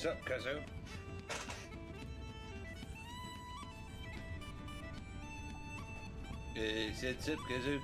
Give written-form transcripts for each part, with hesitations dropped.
Sup, Kazoo? Said sup, Kazoo?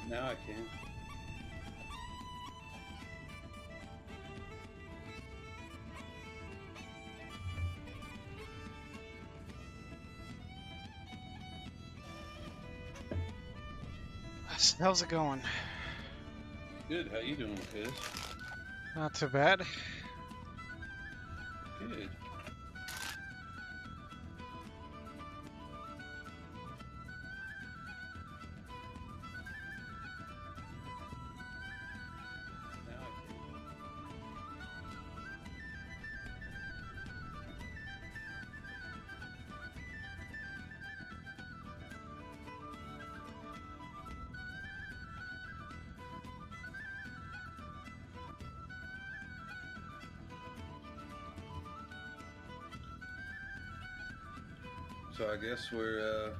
Now I can. How's it going? Good, how you doing, Kaz? Not too bad. Good. Now I can. So I guess we're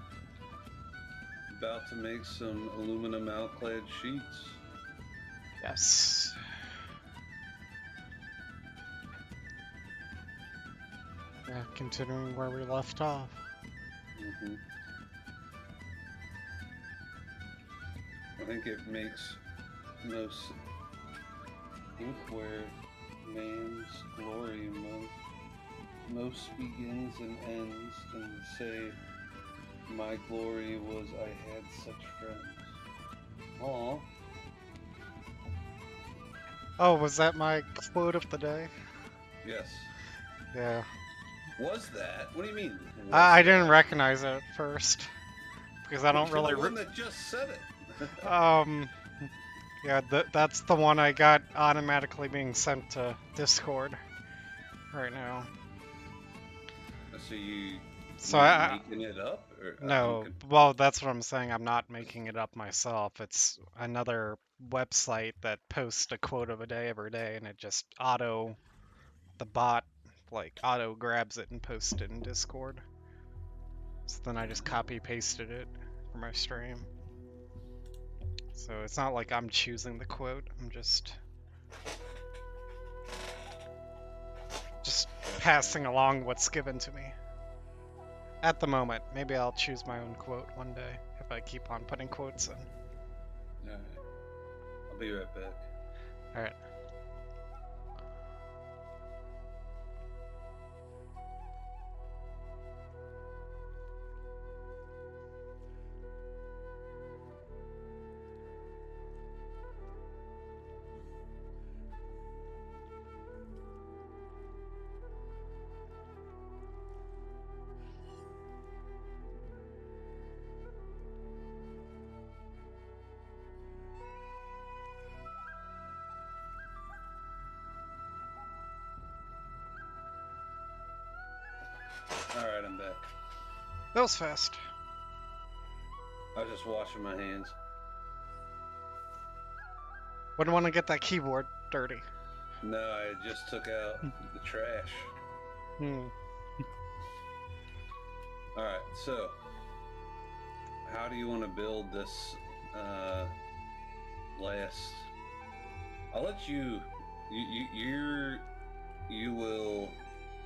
about to make some aluminum alclad sheets. Yes. Yeah, continuing where we left off. Mm-hmm. I think it makes most inkware man's glory most begins and ends, and say, my glory was I had such friends. Aw. Oh, was that my quote of the day? Yes. Yeah. Was that? What do you mean? I didn't recognize it at first because I don't You're really. the one that just said it. Yeah, that's the one I got automatically being sent to Discord right now. So you So making it up? Or, no, well, that's what I'm saying. I'm not making it up myself. It's another website that posts a quote of a day every day, and it just the bot, like, auto grabs it and posts it in Discord. So then I just copy pasted it for my stream. So it's not like I'm choosing the quote. I'm just passing along what's given to me. At the moment, maybe I'll choose my own quote one day if I keep on putting quotes in. Alright. I'll be right back. Alright. Alright, I'm back. That was fast. I was just washing my hands. Wouldn't want to get that keyboard dirty. No, I just took out the trash. Alright, so how do you want to build this last? I'll let you will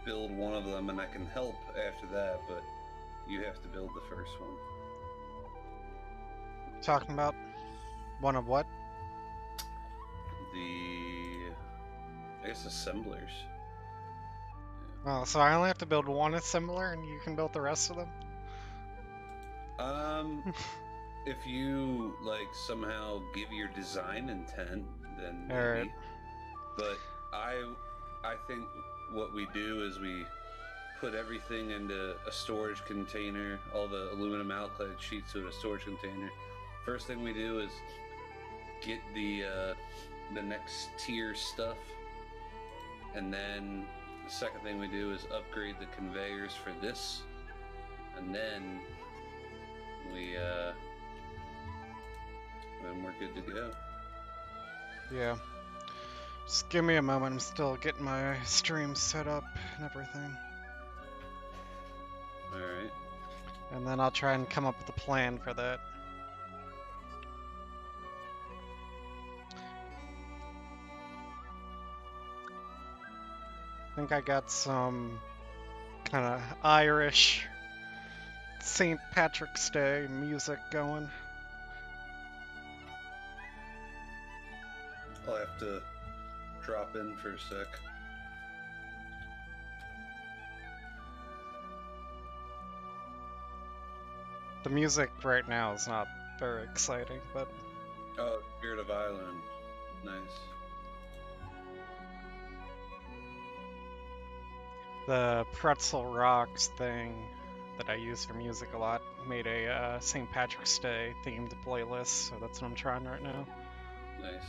build one of them, and I can help after that, but you have to build the first one. Talking about one of what? I guess assemblers. Oh, so I only have to build one assembler and you can build the rest of them? If you like somehow give your design intent, then maybe. Alright. But I think what we do is we put everything into a storage container, all the aluminum alclad sheets in a storage container. First thing we do is get the next tier stuff And then the second thing we do is upgrade the conveyors for this, and then we're good to go. Yeah. Just give me a moment. I'm still getting my stream set up and everything. All right. And then I'll try and come up with a plan for that. I think I got some kind of Irish St. Patrick's Day music going. I'll have to drop in for a sec. The music right now is not very exciting, but... Oh, Spirit of Ireland. Nice. The Pretzel Rocks thing that I use for music a lot made a St. Patrick's Day themed playlist, so that's what I'm trying right now. Nice.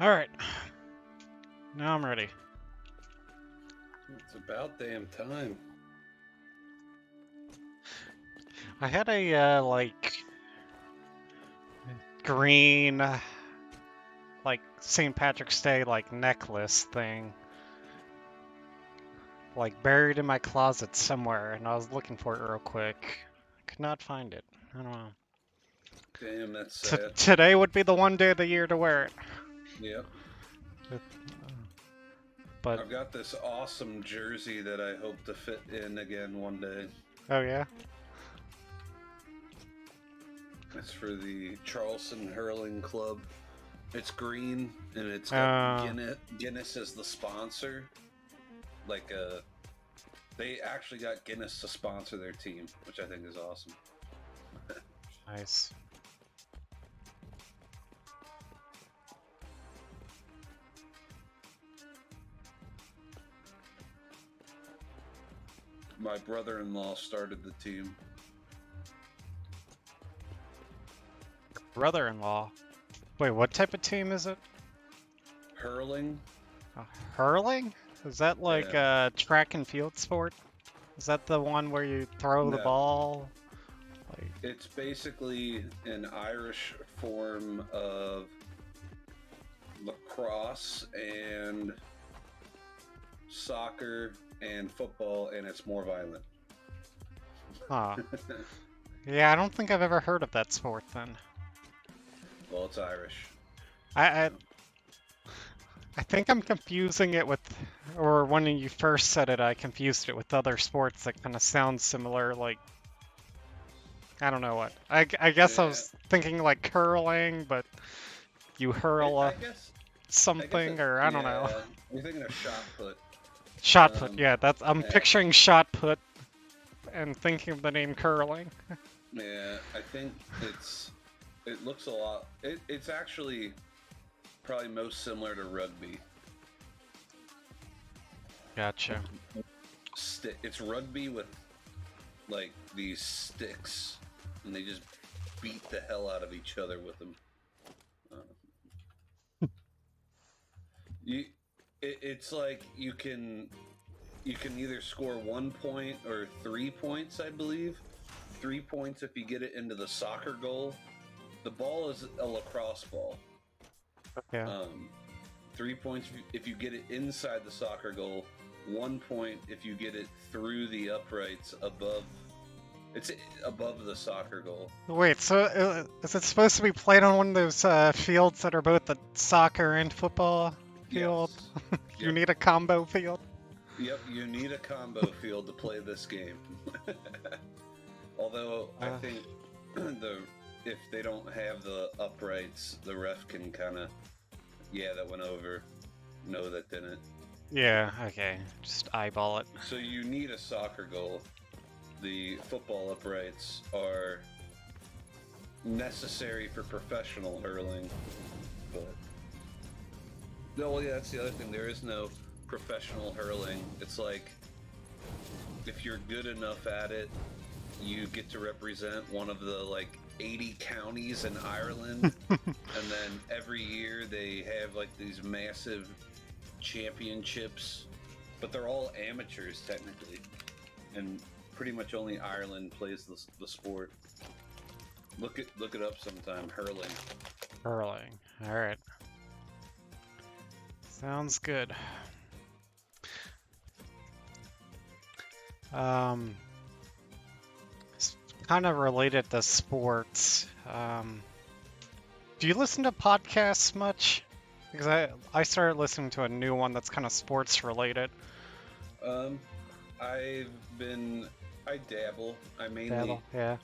Alright. Now I'm ready. It's about damn time. I had a, like, green, like, St. Patrick's Day, like, necklace thing. Like, buried in my closet somewhere, and I was looking for it real quick. Could not find it. I don't know. Damn, that's sad. Today would be the one day of the year to wear it. Yep. But I've got this awesome jersey that I hope to fit in again one day. oh yeah. It's for the Charleston Hurling Club. It's green and it's got Guinness as the sponsor. Like they actually got Guinness to sponsor their team, which I think is awesome. Nice. My brother-in-law started the team. Brother-in-law. Wait, what type of team is it? Hurling. Hurling? Is that like Yeah. a track and field sport? Is that the one where you throw the No. ball? Like, It's basically an Irish form of lacrosse and soccer and football, and it's more violent. huh. Yeah, I don't think I've ever heard of that sport then. Well, it's Irish. I, I So. I think I'm confusing it with, or when you first said it, I confused it with other sports that kind of sound similar. Like, I don't know what. I guess I Yeah, was thinking like curling, but you hurl I a guess. I guess something, it. or I don't know. Yeah, you're thinking of shot put. Shot put, Um, yeah, I'm yeah, picturing shot put and thinking of the name curling. yeah. I think it looks a lot. It's actually probably most similar to rugby. Gotcha. It's rugby with like these sticks, and they just beat the hell out of each other with them. You, it's like you can either score 1 point or 3 points, I believe. 3 points if you get it into the soccer goal. The ball is a lacrosse ball. Yeah. 3 points if you get it inside the soccer goal. 1 point if you get it through the uprights above. It's above the soccer goal. Wait, so is it supposed to be played on one of those fields that are both a soccer and football field? Yes. You Yep. need a combo field? Yep. You need a combo field to play this game. Although I think if they don't have the uprights, the ref can kind of, that went over. No, that didn't. Yeah, okay. Just eyeball it. So you need a soccer goal. The football uprights are necessary for professional hurling, but no, yeah, that's the other thing. There is no professional hurling. It's like if you're good enough at it, you get to represent one of the like 80 counties in Ireland, and then every year they have like these massive championships, but they're all amateurs technically, and pretty much only Ireland plays the sport. Look it up sometime. Hurling. Hurling. Alright. Sounds good. It's kind of related to sports. Do you listen to podcasts much? Because I started listening to a new one that's kind of sports related. I dabble. I mainly Yeah.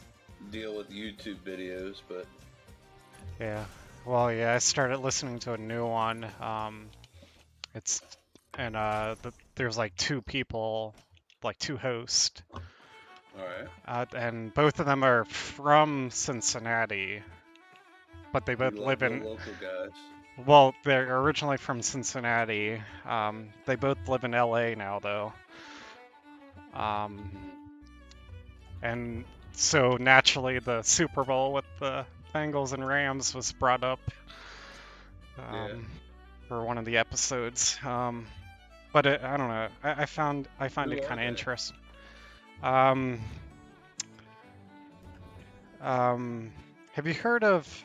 deal with YouTube videos, but Yeah. Well, yeah, I started listening to a new one. It's and there's like two people, like two hosts, all right. and both of them are from Cincinnati, but they We both love live the in. local guys. Well, they're originally from Cincinnati. They both live in LA now, though. And so naturally, the Super Bowl with the Bengals and Rams was brought up Yeah. for one of the episodes. But I don't know. I find Who it are kind of they? interesting. Have you heard of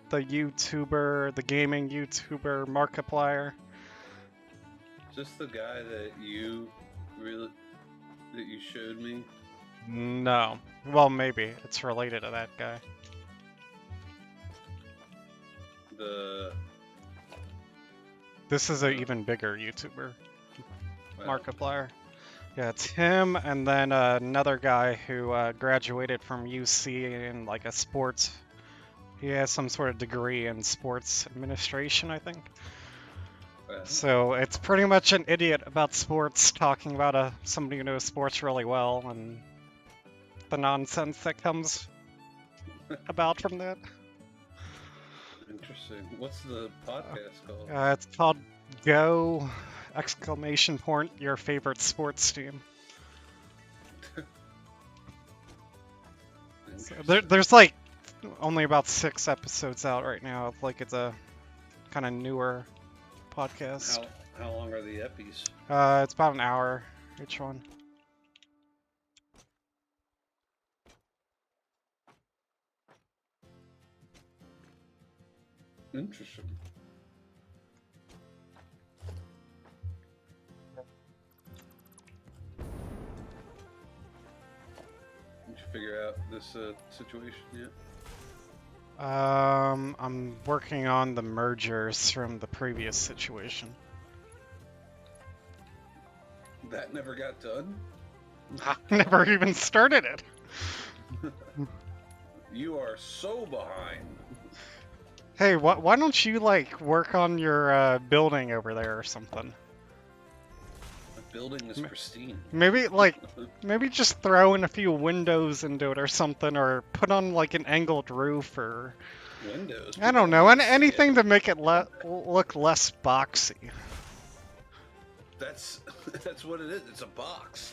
the gaming YouTuber Markiplier? Just the guy that you showed me. No. Well, maybe it's related to that guy. This is an even bigger YouTuber, Markiplier. Yeah, it's him, and then another guy who graduated from UC in like a sports. He has some sort of degree in sports administration, I think. So it's pretty much an idiot about sports talking about somebody who knows sports really well and the nonsense that comes about from that. Interesting. What's the podcast called? It's called Go! Your favorite sports team. There's like only about 6 episodes out right now. Like it's a kind of newer podcast. How long are the eppies? It's about an hour each one. Interesting. Did you figure out this situation yet? I'm working on the mergers from the previous situation. That never got done? I never even started it. You are so behind. Hey, why don't you like work on your building over there or something? The building is pristine. Maybe just throw in a few windows into it or something, or put on like an angled roof or Windows? I don't know, anything to make it look less boxy. That's what it is. It's a box.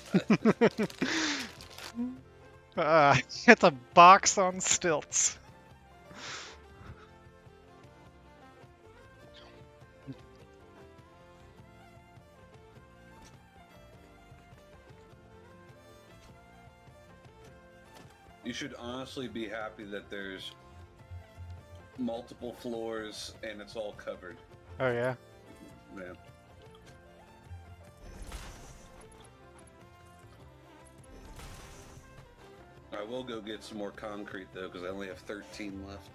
It's a box on stilts. You should honestly be happy that there's multiple floors and it's all covered. Oh yeah. Yeah. I will go get some more concrete though, because I only have 13 left.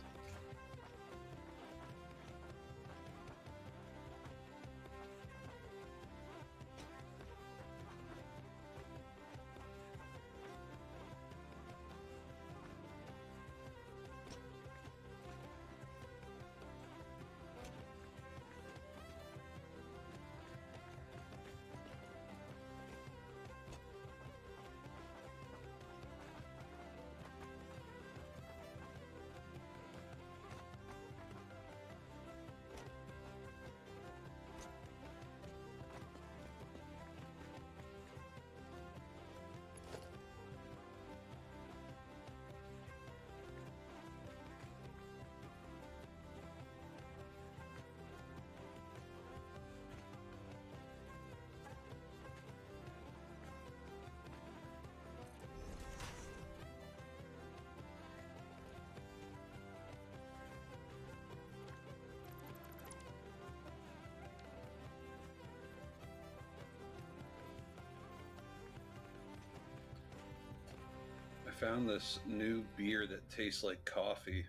I found this new beer that tastes like coffee.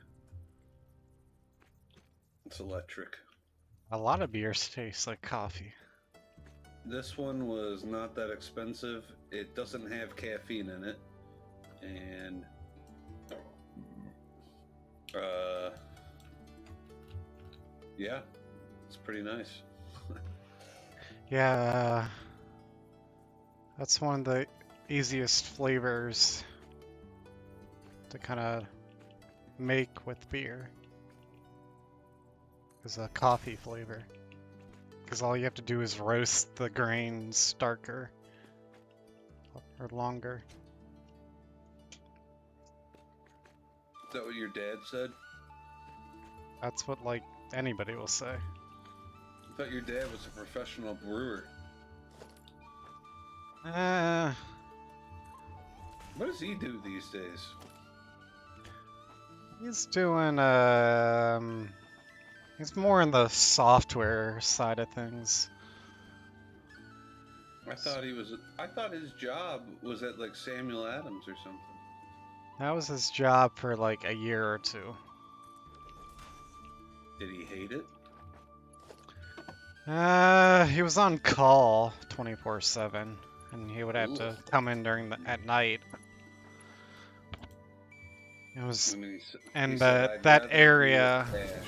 It's electric. A lot of beers taste like coffee. This one was not that expensive. It doesn't have caffeine in it. And yeah, it's pretty nice. Yeah, that's one of the easiest flavors to kind of make with beer, is a coffee flavor. Because all you have to do is roast the grains darker or longer. Is that what your dad said? That's what like anybody will say. I thought your dad was a professional brewer. What does he do these days? He's doing he's more in the software side of things. I thought his job was at like Samuel Adams or something. That was his job for like a year or two. Did he hate it? He was on call 24/7, and he would have to come in at night. It was, I mean, and he said, "I'd that rather area, be with Ash."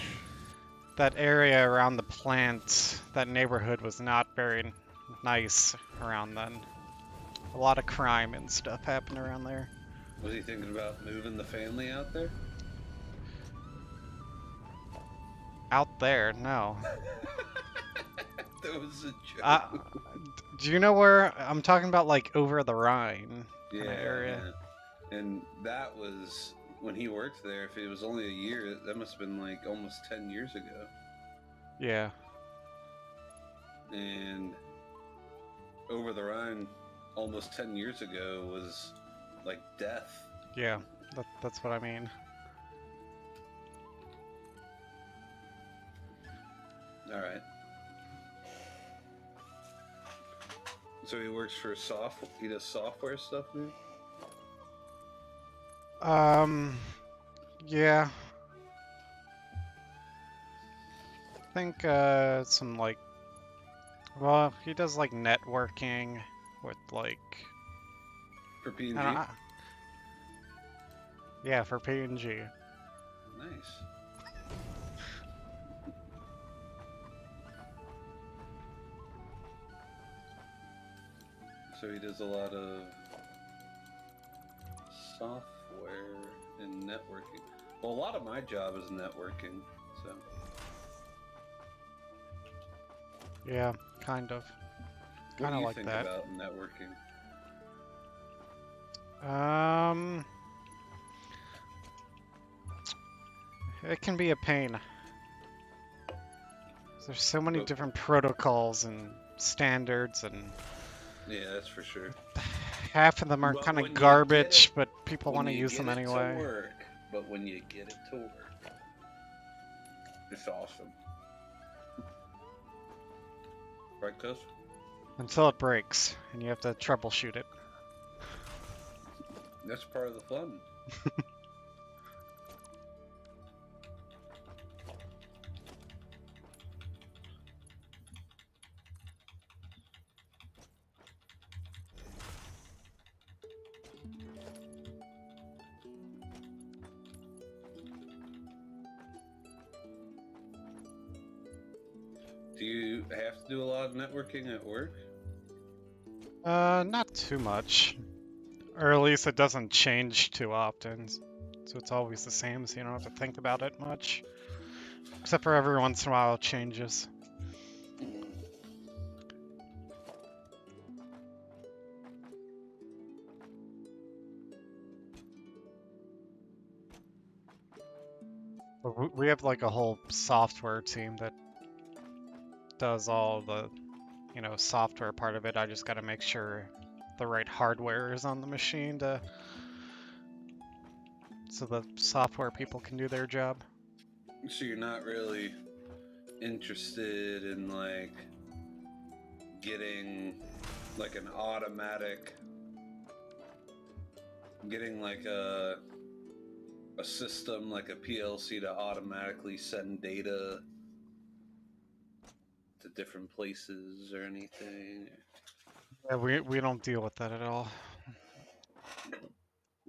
that area around the plant, that neighborhood was not very nice around then. A lot of crime and stuff happened around there. Was he thinking about moving the family out there? Out there, no. That was a joke. Do you know where I'm talking about? Like over the Rhine kind of area. Yeah. And that was when he worked there, if it was only a year, that must have been like almost 10 years ago. Yeah. And Over the Rhine, almost 10 years ago, was like death. Yeah, that's what I mean. All right. So he works for he does software stuff now? Yeah. I think some like, well, he does like networking with like, For P&G? I don't know. Yeah, for P&G. Nice. So he does a lot of software and networking. Well, a lot of my job is networking, so. Yeah, kind of. What Kind do of you like think that. about networking? It can be a pain. There's so many But, different protocols and standards, and yeah, that's for sure. half of them are But kind of when you get garbage, it, but people want to use them to anyway. work, when you get it to work, it's awesome. Right, Cuz? Until it breaks, and you have to troubleshoot it. That's part of the fun. Do you have to do a lot of networking at work? Not too much. Or at least it doesn't change too often. So it's always the same, so you don't have to think about it much. Except for every once in a while it changes. But we have like a whole software team that does all the, software part of it. I just gotta make sure the right hardware is on the machine so the software people can do their job. So you're not really interested in like getting like an automatic, getting like a system like a PLC to automatically send data to different places or anything? Yeah, we don't deal with that at all.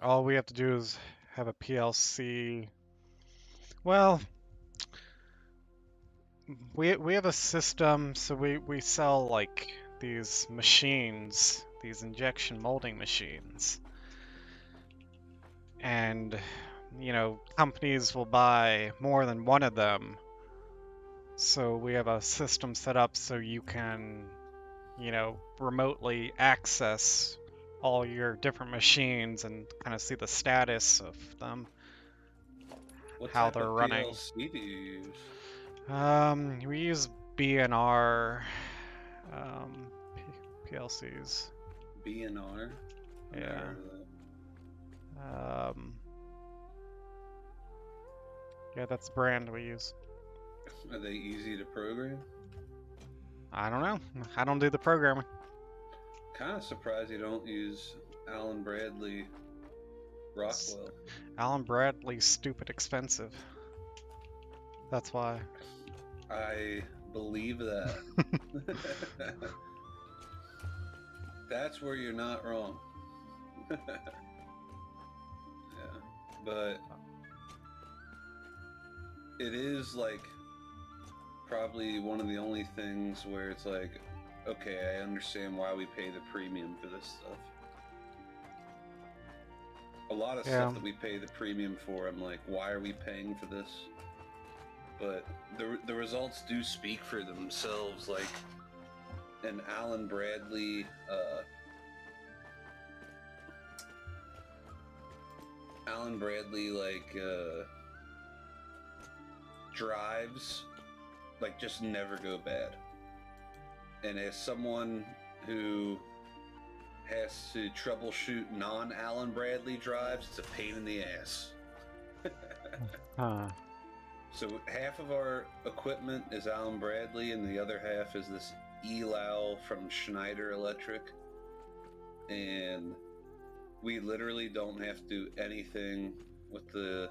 All we have to do is have a PLC. Well, we have a system, so we sell like these machines, these injection molding machines. And, companies will buy more than one of them. So we have a system set up so you can, remotely access all your different machines and kind of see the status of them, What how type they're of running. PLC do you use? We use BNR PLCs. B&R? I've never Yeah. heard of Yeah, that's the brand we use. that. Are they easy to program? I don't know. I don't do the programming. Kind of surprised you don't use Allen Bradley Rockwell. Allen Bradley's stupid expensive. That's why. I believe that. That's where you're not wrong. Yeah, but it is like probably one of the only things where it's like, okay, I understand why we pay the premium for this stuff. A lot of stuff that we pay the premium for, I'm like, why are we paying for this? But the results do speak for themselves. Like an Allen Bradley Alan Bradley drives just never go bad. And as someone who has to troubleshoot non-Alan Bradley drives, it's a pain in the ass. Huh. So half of our equipment is Alan Bradley, and the other half is this ELAL from Schneider Electric. And we literally don't have to do anything with the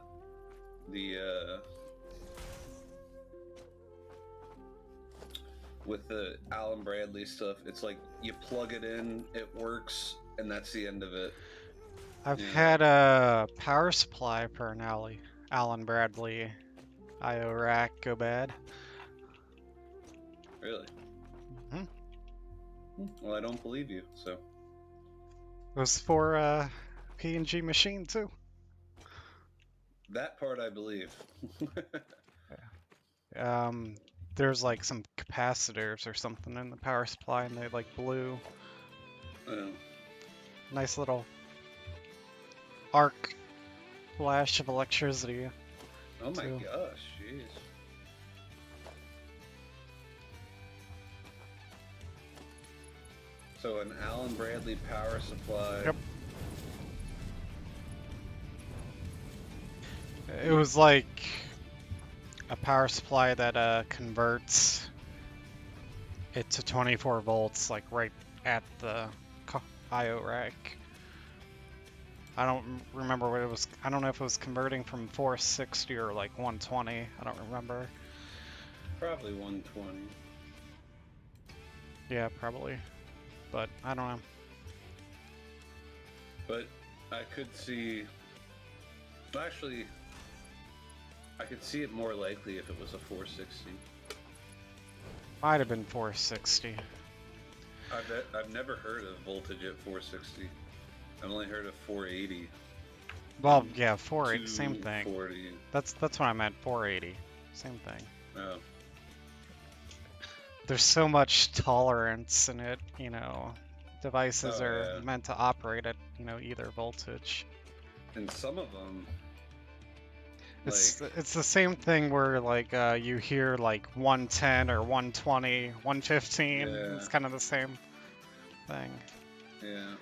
Alan Bradley stuff. It's like you plug it in, it works, and that's the end of it. I've Yeah. had a power supply for an Alan Bradley IO rack go bad. Really? Mhm. Well, I don't believe you, so. It was for a P&G machine too. That part I believe. There's like some capacitors or something in the power supply, and they like blew. Oh. Nice little arc flash of electricity. Oh my too. gosh, jeez. So an Alan Bradley power supply. Yep. It was like a power supply that converts it to 24 volts, like right at the IO rack. I don't remember what it was. I don't know if it was converting from 460 or like 120. I don't remember. Probably 120. Yeah, probably. But I don't know. But I could see. Actually, I could see it more likely if it was a 460. Might have been 460. I've never heard of voltage at 460. I've only heard of 480. Well, yeah, 480, same thing. 240. That's what I meant, 480. Same thing. Oh. There's so much tolerance in it, you know. Devices Oh, are yeah. meant to operate at, you know, either voltage. And some of them, It's the same thing where like you hear like 110 or 120, 115. Yeah. It's kind of the same thing. yeah.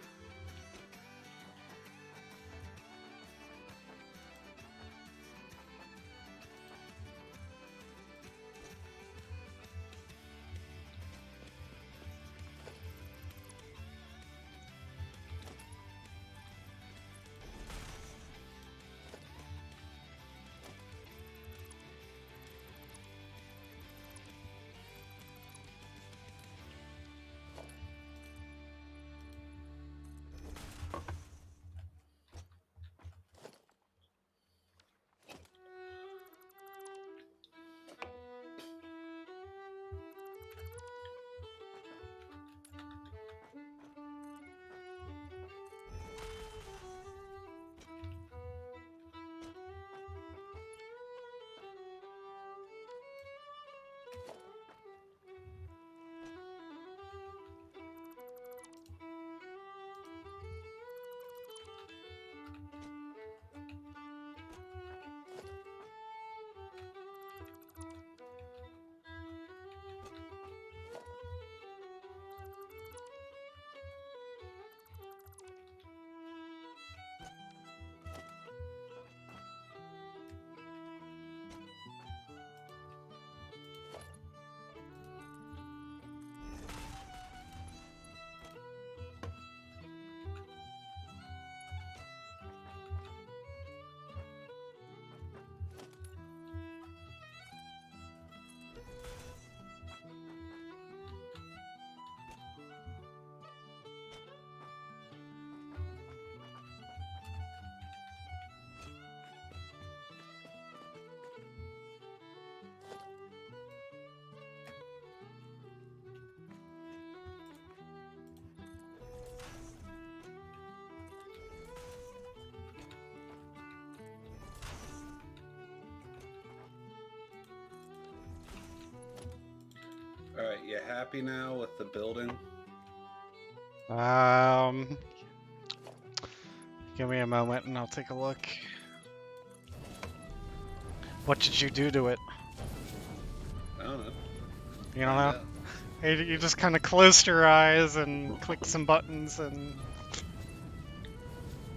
All right, you happy now with the building? Give me a moment and I'll take a look. What did you do to it? I don't know. You don't Find know? out. You just kind of closed your eyes and clicked some buttons and...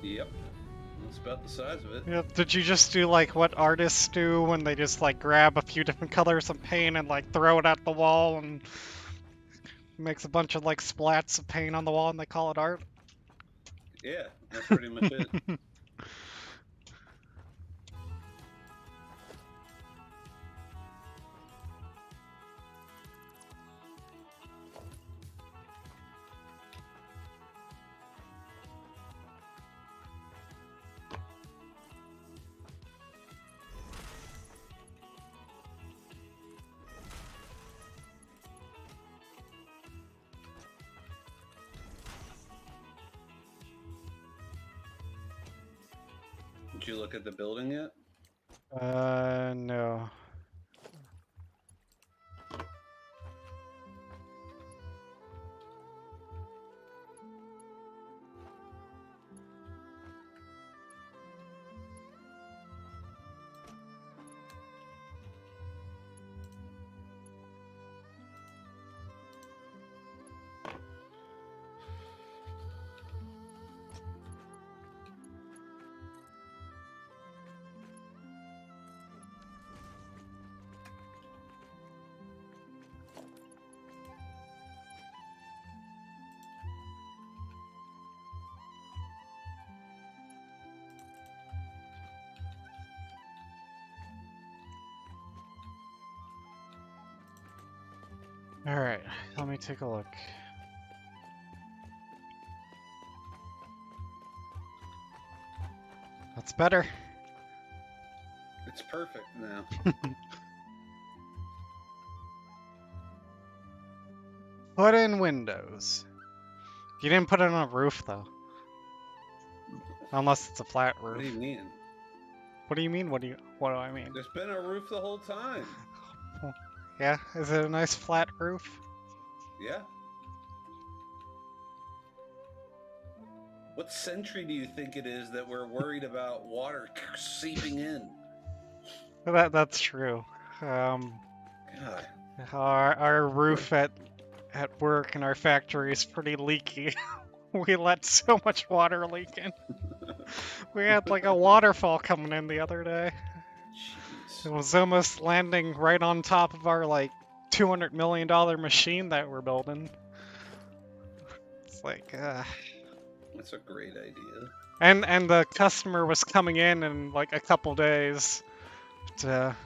Yep. That's about the size of it. Yeah, did you just do like what artists do when they just like grab a few different colors of paint and like throw it at the wall and makes a bunch of like splats of paint on the wall and they call it art? Yeah, that's pretty much it. Did you look at the building yet? No. Alright, let me take a look. That's better. It's perfect now. Put in windows. You didn't put it on a roof though. Unless it's a flat What roof. do you mean? What do you mean? What do I mean? There's been a roof the whole time. Yeah, is it a nice flat roof? Yeah. What century do you think it is that we're worried about water seeping in? That's true. God. Our roof at work in our factory is pretty leaky. We let so much water leak in. We had like a waterfall coming in the other day. It Jeez. was almost landing right on top of our like $200 million machine that we're building. It's like, That's a great idea. and the customer was coming in like a couple days to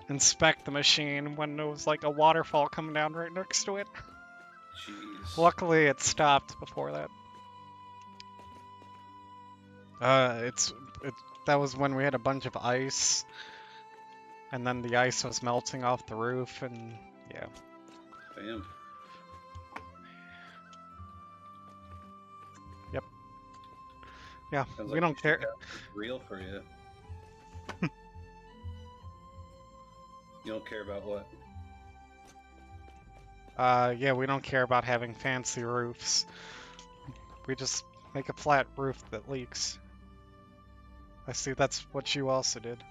inspect the machine when there was like a waterfall coming down right next to it. Jeez. Luckily, it stopped before that. That was when we had a bunch of ice, and then the ice was melting off the roof, and yeah. Damn. Yep. Yeah, Sounds we like don't care. it's real for you. You don't care about what? Yeah, we don't care about having fancy roofs. We just make a flat roof that leaks. I see that's what you also did.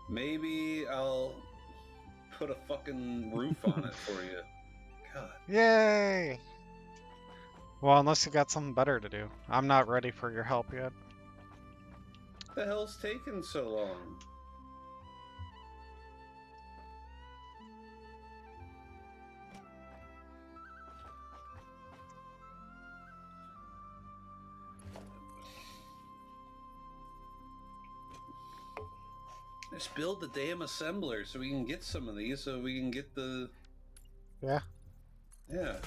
Maybe I'll put a fucking roof on it for you. God. Yay! Well, unless you got something better to do. I'm not ready for your help yet. What the hell's taking so long? Just build the damn assembler so we can get some of these, so we can get the... Yeah, Yeah.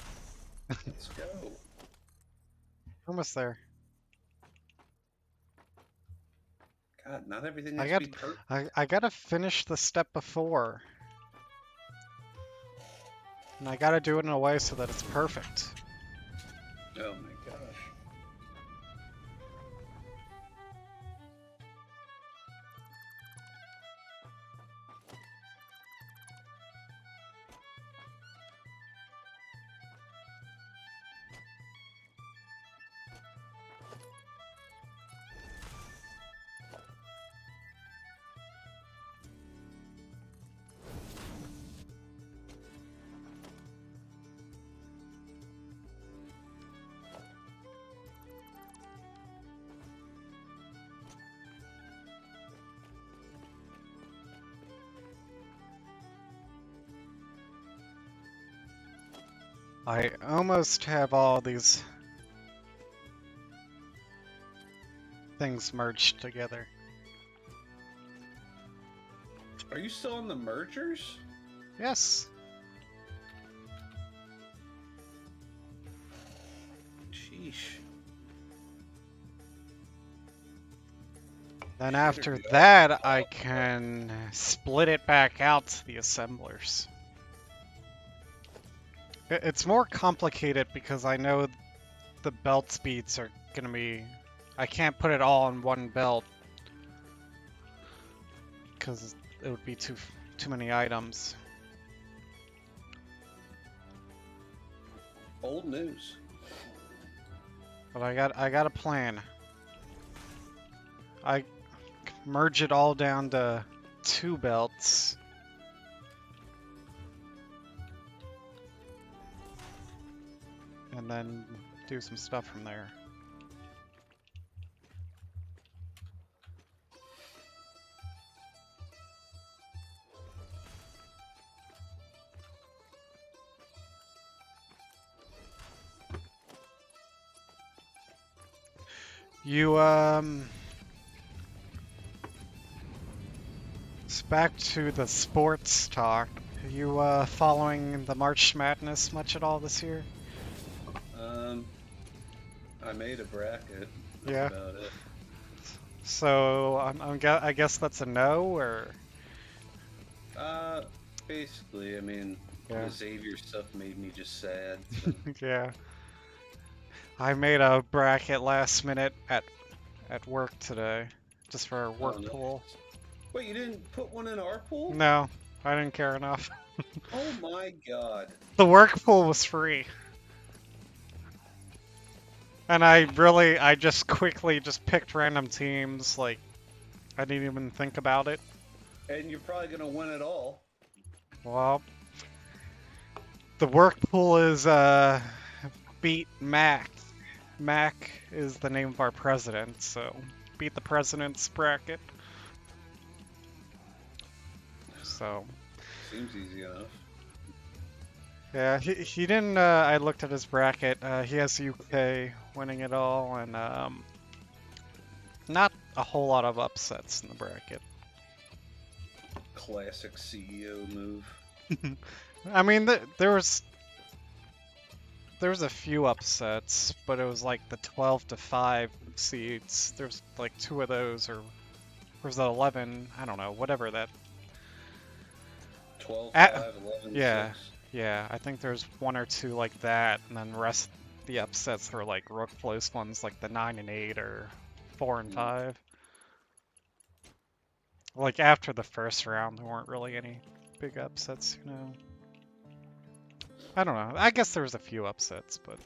Let's go. almost there. God, not everything has to be perfect. I gotta finish the step before. And I gotta do it in a way so that it's perfect. Oh my gosh. I almost have all these things merged together. Are you still on the mergers? Yes. Sheesh. Then Shit, after are you that, I can split it back out to the assemblers. It's more complicated because I know the belt speeds are gonna be... I can't put it all on one belt because it would be too many items. Old news. But I got a plan. I merge it all down to 2 belts. And then do some stuff from there. You, it's back to the sports talk. Are you, following the March Madness much at all this year? I made a bracket. That's Yeah. about it. So, I guess that's a no, or? Basically, I mean, Yeah. the Xavier stuff made me just sad. So. Yeah. I made a bracket last minute at work today, just for a work no. pool. Wait, you didn't put one in our pool? No, I didn't care enough. Oh my god. The work pool was free. And I just quickly just picked random teams, like, I didn't even think about it. And you're probably gonna win it all. Well, the work pool is, beat Mac. Mac is the name of our president, so beat the president's bracket. So, Seems easy enough. yeah, he didn't, I looked at his bracket, he has UK winning it all, and, not a whole lot of upsets in the bracket. Classic CEO move. I mean, there was a few upsets, but it was like the 12-5 seeds. There's like 2 of those, or was that 11? I don't know, whatever that. 12, At- 5, 11, yeah. 6. Yeah, I think there's 1 or 2 like that, and then the rest the upsets were like real close ones, like the 9 and 8 or 4 and 5. Like after the first round, there weren't really any big upsets, you know. I don't know. I guess there was a few upsets, but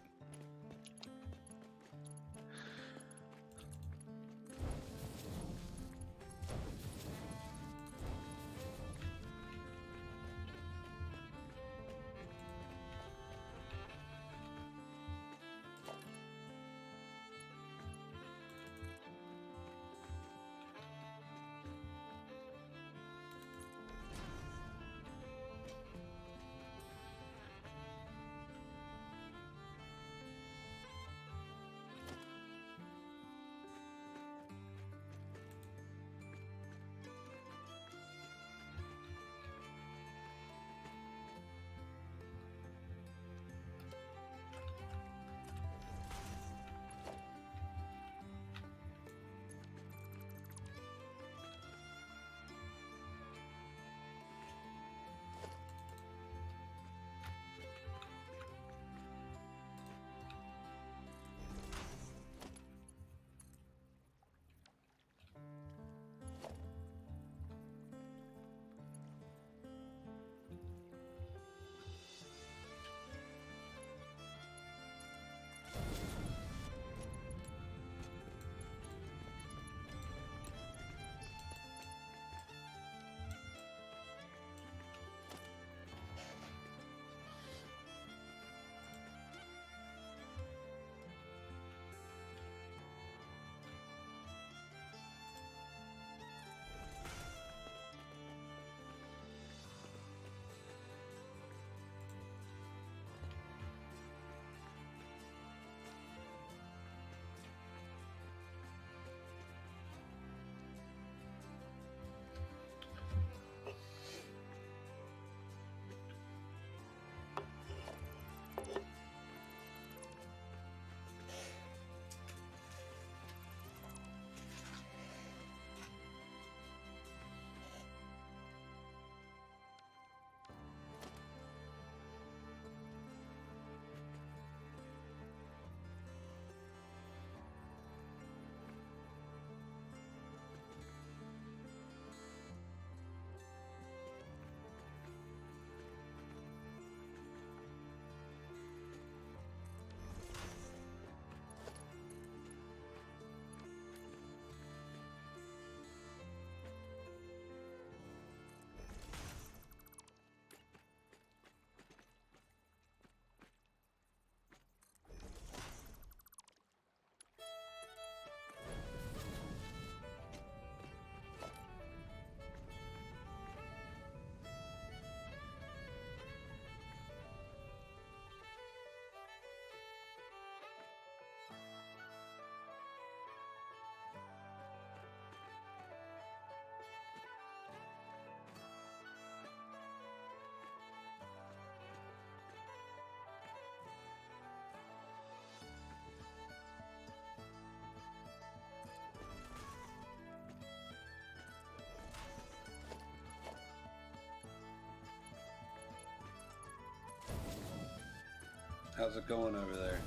How's it going over there?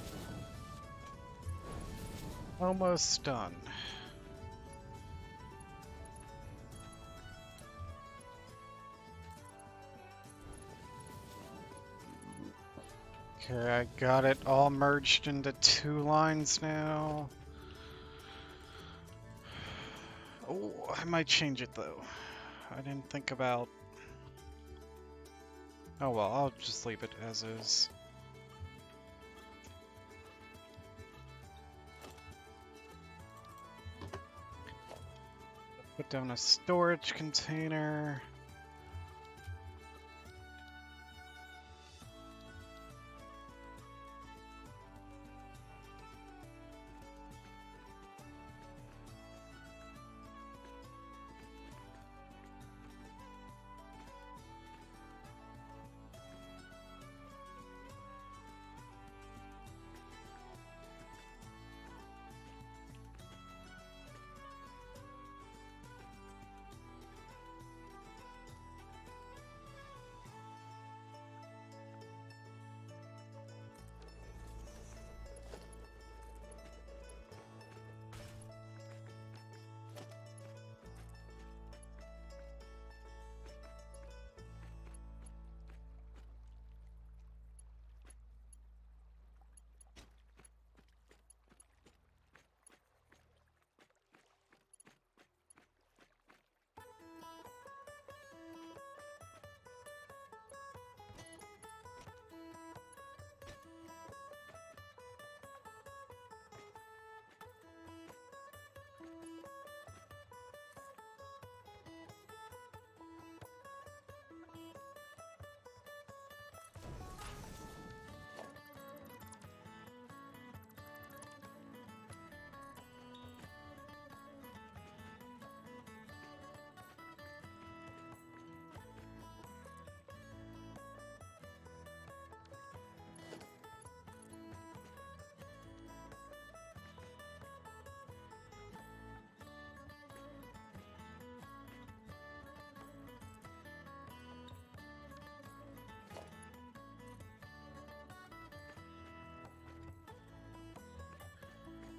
Almost done. Okay, I got it all merged into 2 lines now. Oh, I might change it though. I didn't think about... Oh well, I'll just leave it as is. Put down a storage container.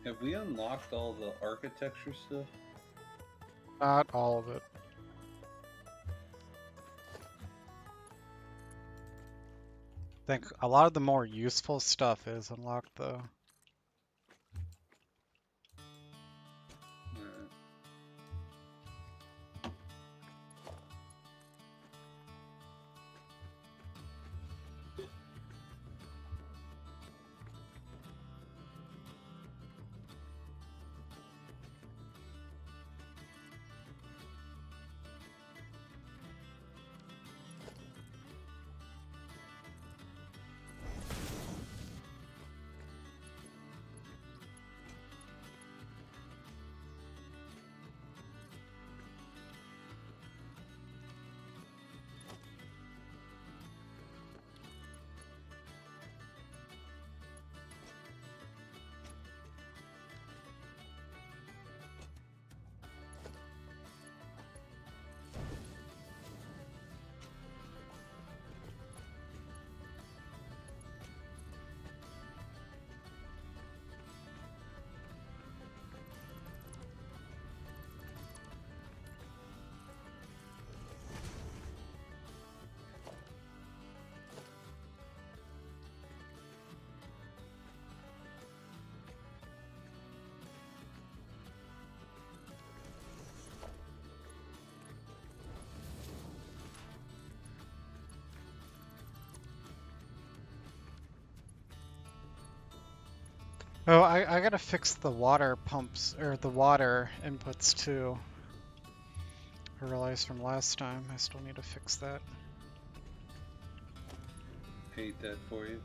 Have we unlocked all the architecture stuff? Not all of it. I think a lot of the more useful stuff is unlocked though. Alright. Oh, I gotta fix the water pumps, or the water inputs too. I realized from last time, I still need to fix that. Hate that for you.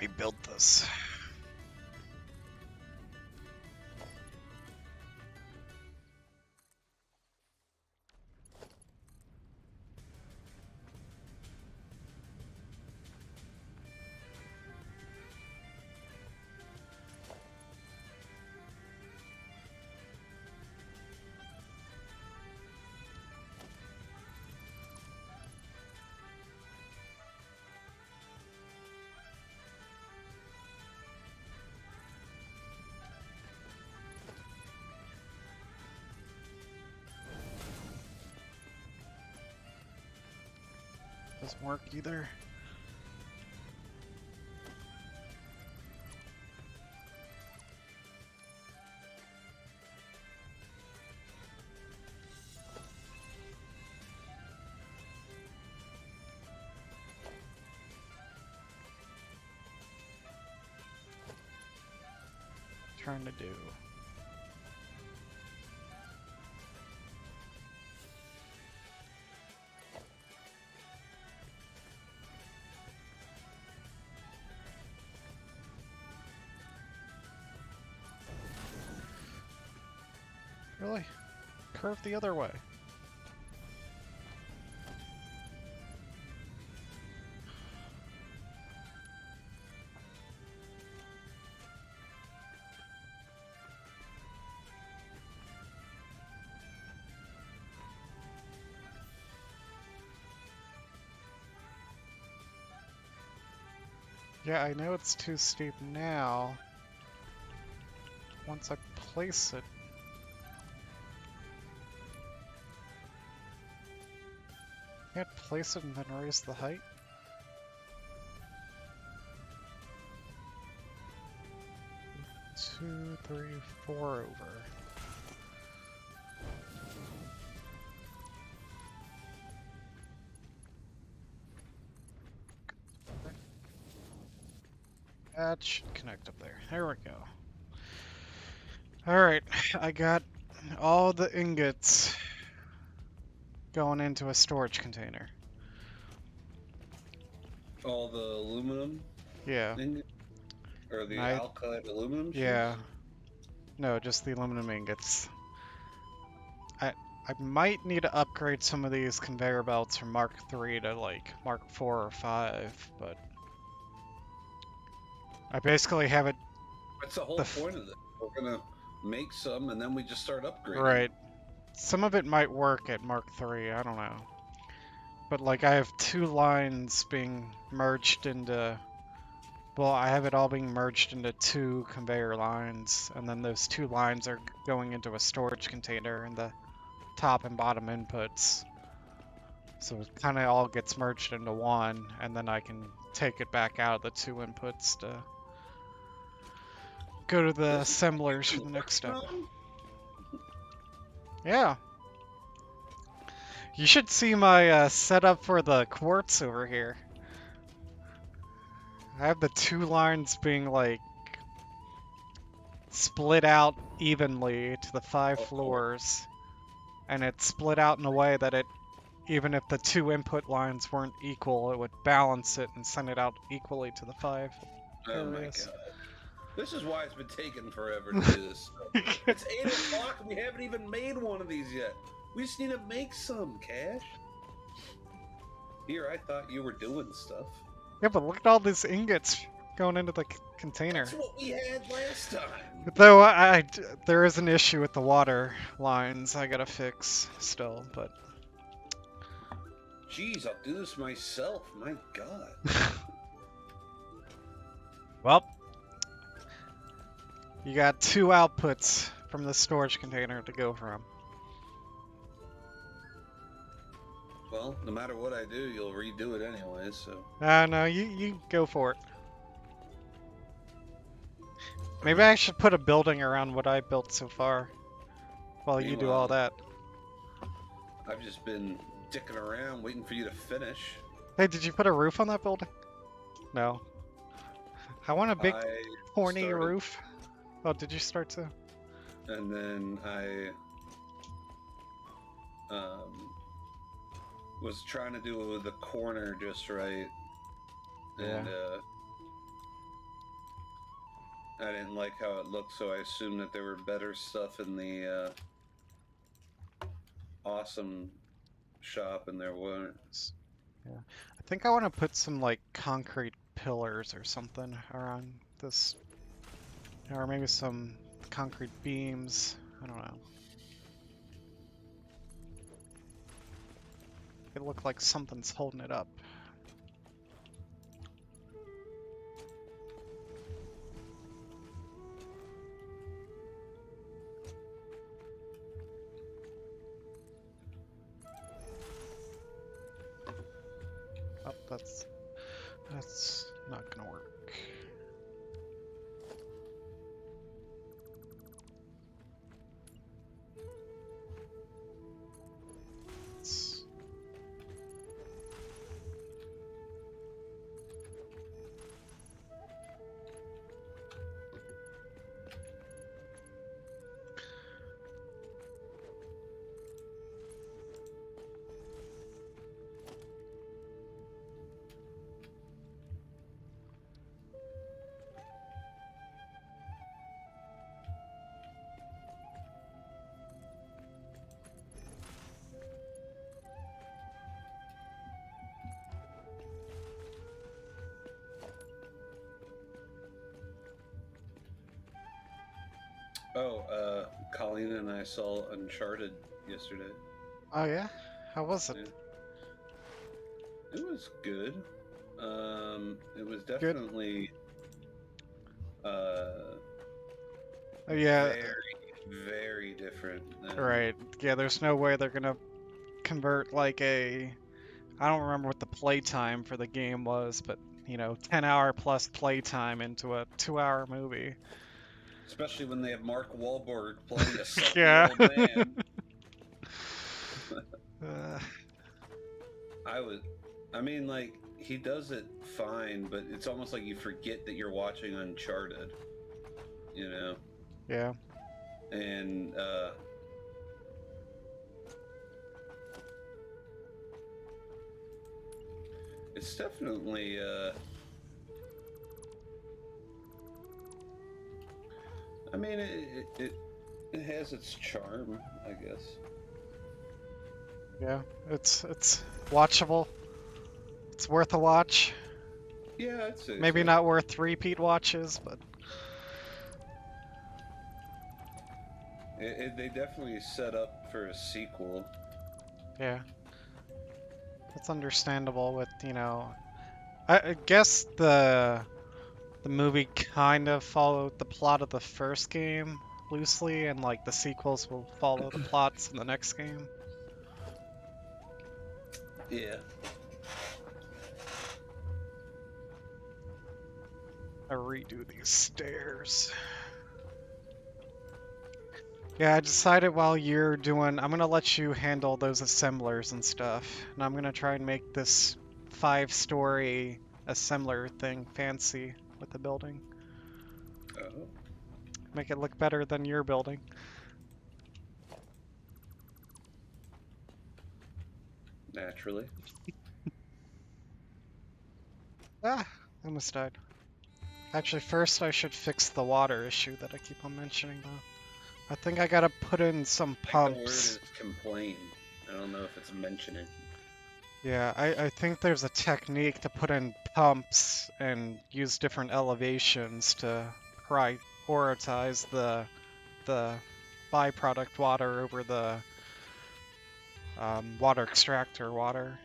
me build this. Doesn't work either. Trying to do. Really? Curve the other way. Yeah, I know it's too steep now. Once I place it. Can't place it and then raise the height? Two, three, four over. That should connect up there. There we go. Alright, I got all the ingots going into a storage container. All the aluminum? Yeah. Or the alkyd aluminum? Yeah. No, just the aluminum ingots. I might need to upgrade some of these conveyor belts from Mark 3 to like Mark 4 or 5, but I basically have it. That's the whole point of it. We're gonna make some and then we just start upgrading. Right. Some of it might work at Mark 3, I don't know. But like I have two lines being merged into, well, I have it all being merged into two conveyor lines, and then those two lines are going into a storage container in the top and bottom inputs. So it kind of all gets merged into one, and then I can take it back out of the two inputs to go to the assemblers for the next step. Yeah. You should see my setup for the quartz over here. I have the two lines being like split out evenly to the 5 floors, and it's split out in a way that it, even if the two input lines weren't equal, it would balance it and send it out equally to the 5 areas. My god. This is why it's been taking forever to do this. It's 8 o'clock and we haven't even made one of these yet. We just need to make some, Cash. Here, I thought you were doing stuff. Yeah, but look at all these ingots going into the container. That's what we had last time. Though there is an issue with the water lines I gotta fix still, but... Jeez, I'll do this myself. My god. Well, you got two outputs from the storage container to go from. Well, no matter what I do, you'll redo it anyway, so... No, you go for it. Maybe I should put a building around what I built so far, while you do all that. I've just been dicking around, waiting for you to finish. Hey, did you put a roof on that building? No. I want a big, horny roof. Oh, did you start to? And then I was trying to do the corner just right, and I didn't like how it looked, so I assumed that there were better stuff in the awesome shop, and there weren't. Yeah. I think I want to put some like concrete pillars or something around this, or maybe some concrete beams. I don't know. It look like something's holding it up. Oh, that's not gonna work. It's, Colleen and I saw Uncharted yesterday. oh yeah? How was it? Yeah. It was good. It was Good? definitely Oh yeah, very different than. right. Yeah, there's no way they're gonna convert like a, I don't remember what the playtime for the game was, but 10-hour plus playtime into a 2-hour movie. Especially when they have Mark Wahlberg playing a Yeah. sucky old man. uh, I mean, like, he does it fine, but it's almost like you forget that you're watching Uncharted, you know? yeah. And, it's definitely, I mean, it has its charm, I guess. Yeah. It's watchable. It's worth a watch. Yeah, I'd say Maybe so. not worth repeat watches, but They definitely set up for a sequel. yeah. It's understandable with, I guess the movie kind of followed the plot of the first game loosely, and like the sequels will follow the plots in the next game. Yeah. I redo these stairs. Yeah, I decided while you're doing, I'm gonna let you handle those assemblers and stuff, and I'm gonna try and make this 5-story assembler thing fancy with the building. Oh. Make it look better than your building. Naturally. Ah, I almost died. Actually, first I should fix the water issue that I keep on mentioning though. I think I gotta put in some I think the word pumps. is complain. I don't know if it's mentioning. Yeah, I think there's a technique to put in pumps and use different elevations to prioritize the byproduct water over the water extractor water.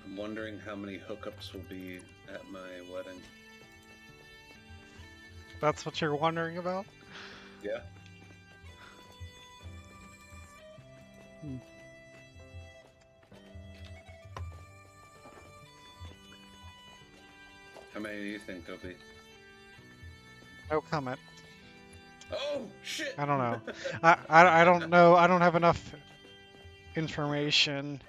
I'm wondering how many hookups will be at my wedding. That's what you're wondering about? Yeah. How many do you think there'll be? No comment. Oh shit! I don't know. I don't know. I don't have enough information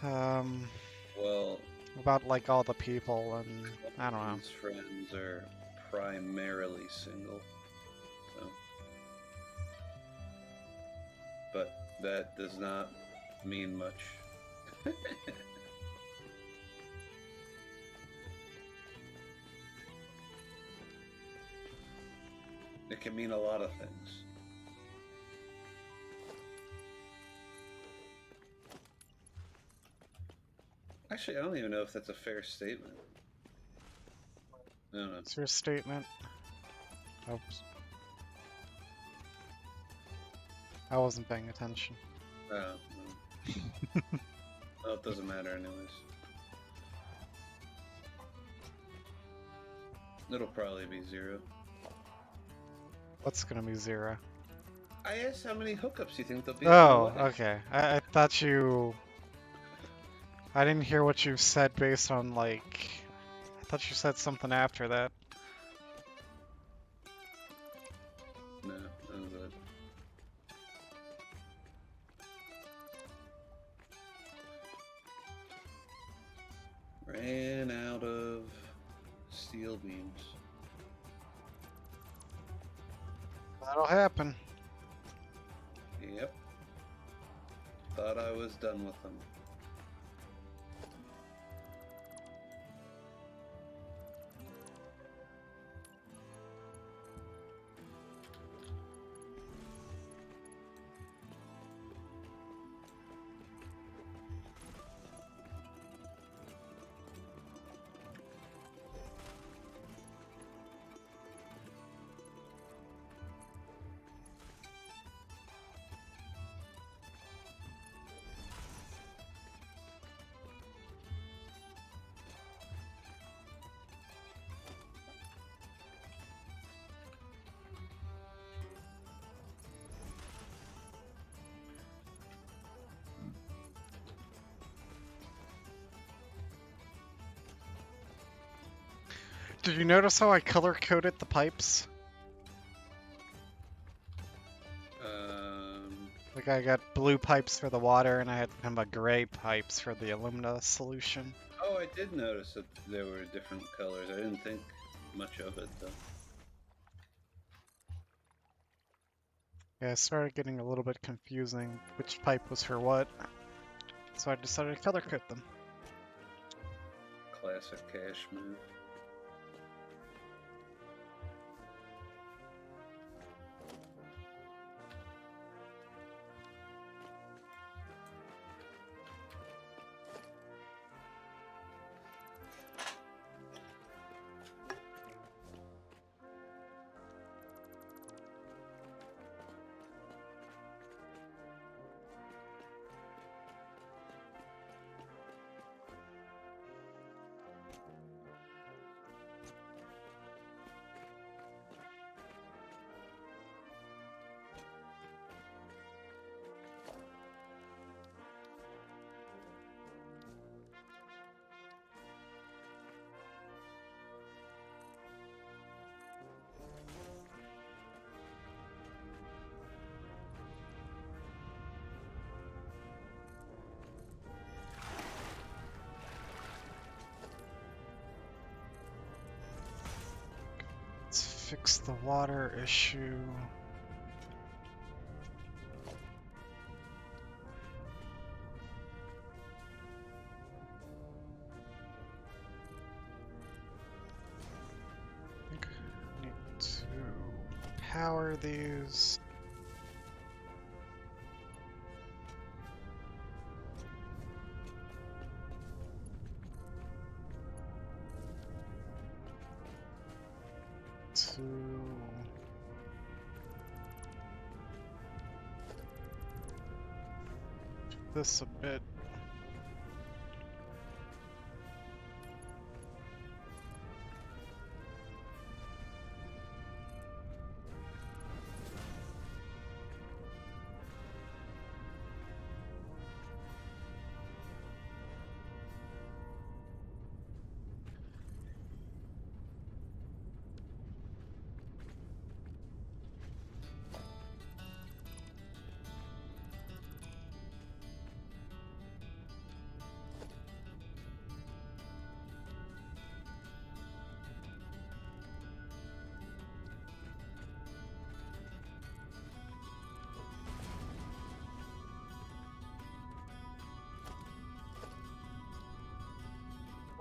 Well, about like all the people, and I don't know. his friends are primarily single, so. But that does not mean much. It can mean a lot of things. Actually, I don't even know if that's a fair statement. I don't know. It's your statement. Oops. I wasn't paying attention. No. Well, it doesn't matter anyways. It'll probably be 0. What's gonna be 0? I asked how many hookups you think there'll be. Oh, okay. I thought you... I didn't hear what you said based on, like... I thought you said something after that. No, that was it. Ran out of steel beams. That'll happen. Yep. Thought I was done with them. Did you notice how I color-coded the pipes? Like I got blue pipes for the water, and I had kind of gray pipes for the alumina solution. Oh, I did notice that there were different colors. I didn't think much of it, though. Yeah, it started getting a little bit confusing which pipe was for what, so I decided to color-code them. Classic cash move. Let's fix the water issue. I think I need to power these. To this a bit.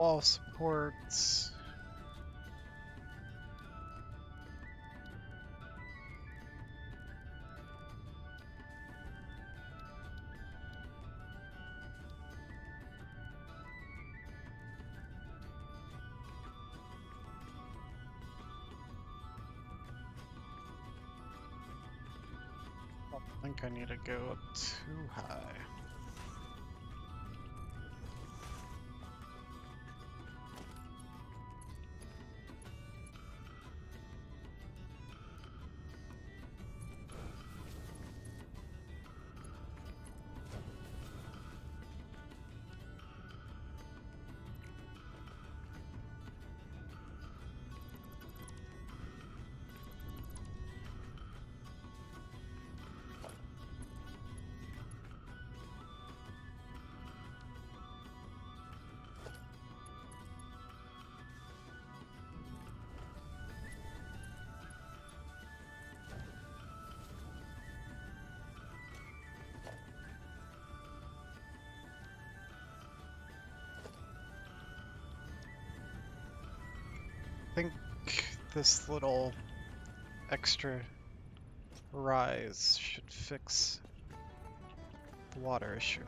Wall supports. I think I need to go up too high. I think this little extra rise should fix the water issue.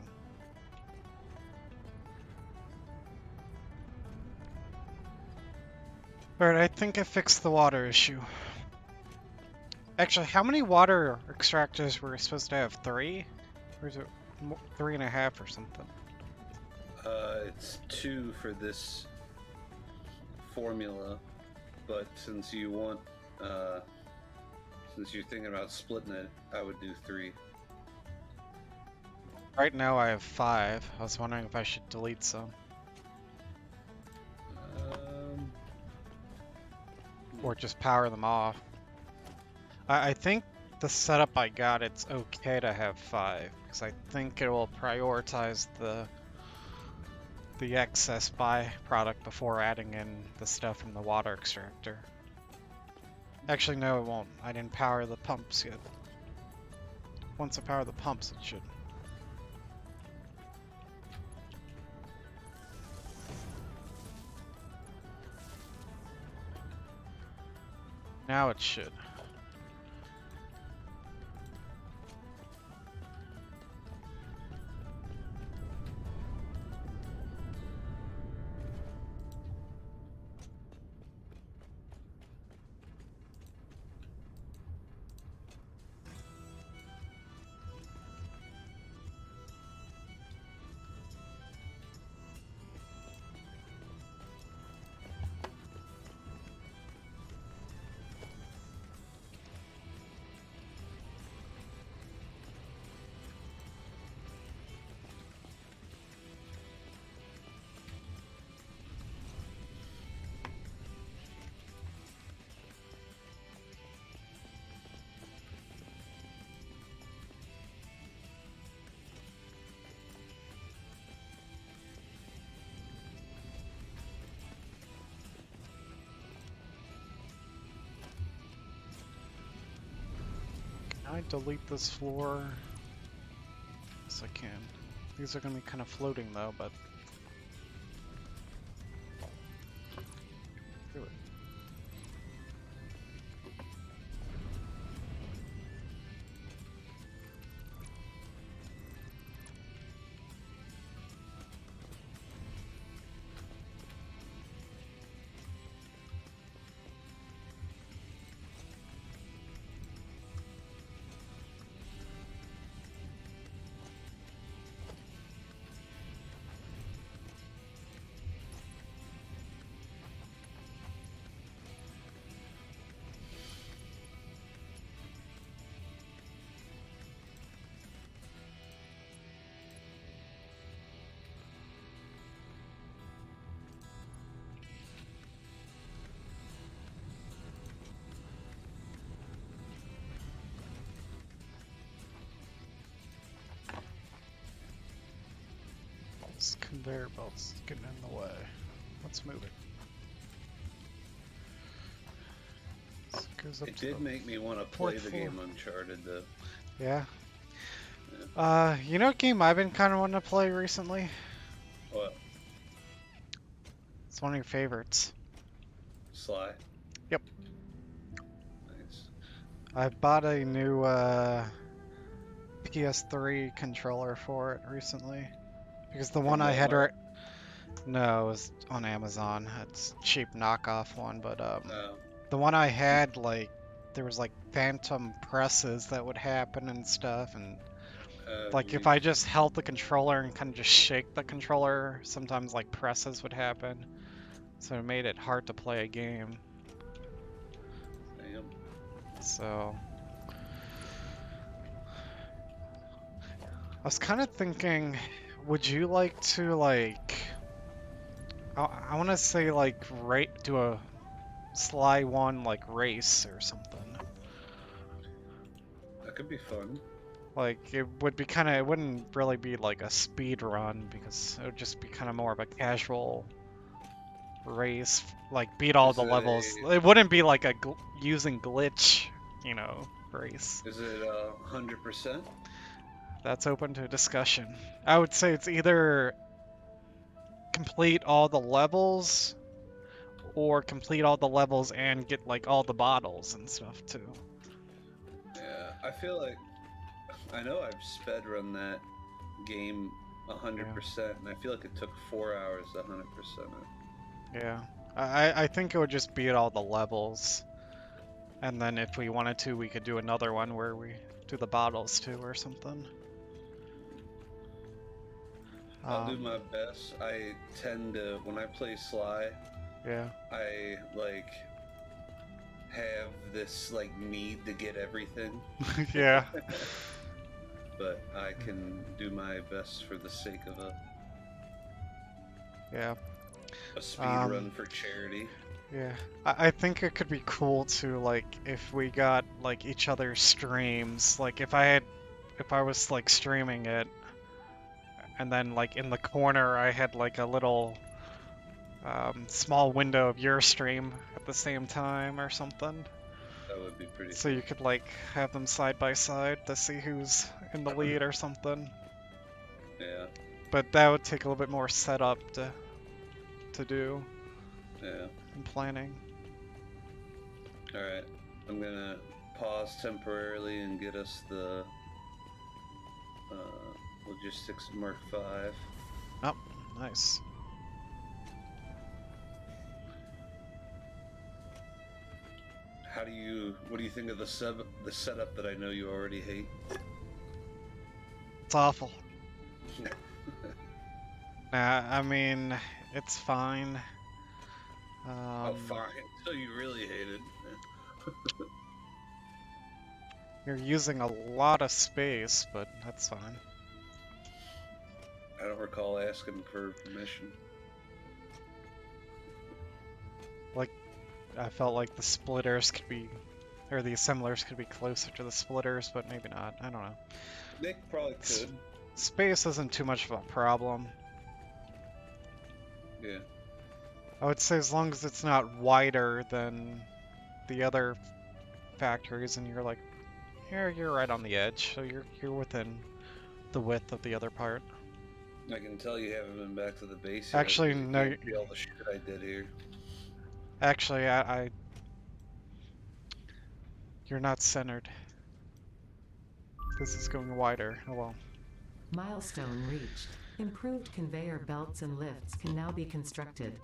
Alright, I think I fixed the water issue. Actually, how many water extractors were we supposed to have? 3? Or is it 3.5 or something? It's 2 for this formula, but since you want, since you're thinking about splitting it, I would do 3. Right now I have 5. I was wondering if I should delete some. Or just power them off. I think the setup I got, it's okay to have 5, because I think it will prioritize the excess byproduct before adding in the stuff from the water extractor. Actually, no, it won't. I didn't power the pumps yet. Once I power the pumps, it should. Now it should. Can I delete this floor? Yes, I can. These are going to be kind of floating though, but... do it. This conveyor belt's getting in the way. Let's move it. This goes up It to did the make me want to play fourth the floor. game Uncharted, though. Yeah. You know what game I've been kind of wanting to play recently? What? It's one of your favorites. Sly. Yep. Nice. I bought a new PS3 controller for it recently because the one From I had Walmart. no, it was on Amazon. It's a cheap knockoff one, but Oh, the one I had, like, there was like phantom presses that would happen and stuff, and like if geez. I just held the controller and kind of just shake the controller, sometimes like presses would happen. So it made it hard to play a game. Damn. So I was kind of thinking, would you like to like, I want to say like do a Sly 1 like race or something. That could be fun. Like it would be kind of, it wouldn't really be like a speed run because it would just be kind of more of a casual race, like beat all Is the it levels. a? It wouldn't be like a using glitch, race. Is it 100%? That's open to discussion. I would say it's either complete all the levels or complete all the levels and get like all the bottles and stuff too. Yeah. I feel like I know I've sped run that game Yeah. 100%, and I feel like it took 4 hours to 100%. Yeah. I think it would just beat all the levels. And then if we wanted to, we could do another one where we do the bottles too or something. I'll do my best. I tend to, when I play Sly, Yeah. I like have this like need to get everything, Yeah. but I can do my best for the sake of Yeah. a speed run for charity. Yeah. I think it could be cool to like if we got like each other's streams, like if I was like streaming it and then like in the corner I had like a little small window of your stream at the same time or something. That would be pretty So cool. you could like have them side by side to see who's in the lead or something. Yeah, But that would take a little bit more setup to do yeah. and planning. All right, I'm gonna pause temporarily and get us the logistics Mark V. Oh, nice. What do you think of the setup that I know you already hate? It's awful. Nah, I mean, it's fine. Oh, fine. So you really hate it. You're using a lot of space, but that's fine. I don't recall asking for permission. Like, I felt like the splitters could be, or the assemblers could be closer to the splitters, but maybe not. I don't know. They probably could. Space isn't too much of a problem. Yeah. I would say as long as it's not wider than the other factories, and you're like, you're right on the edge, so you're within the width of the other part. I can tell you haven't been back to the base yet. Actually, You no. can't see all the shit I did here. Actually, you're not centered. This is going wider. Oh well. Milestone reached. Improved conveyor belts and lifts can now be constructed.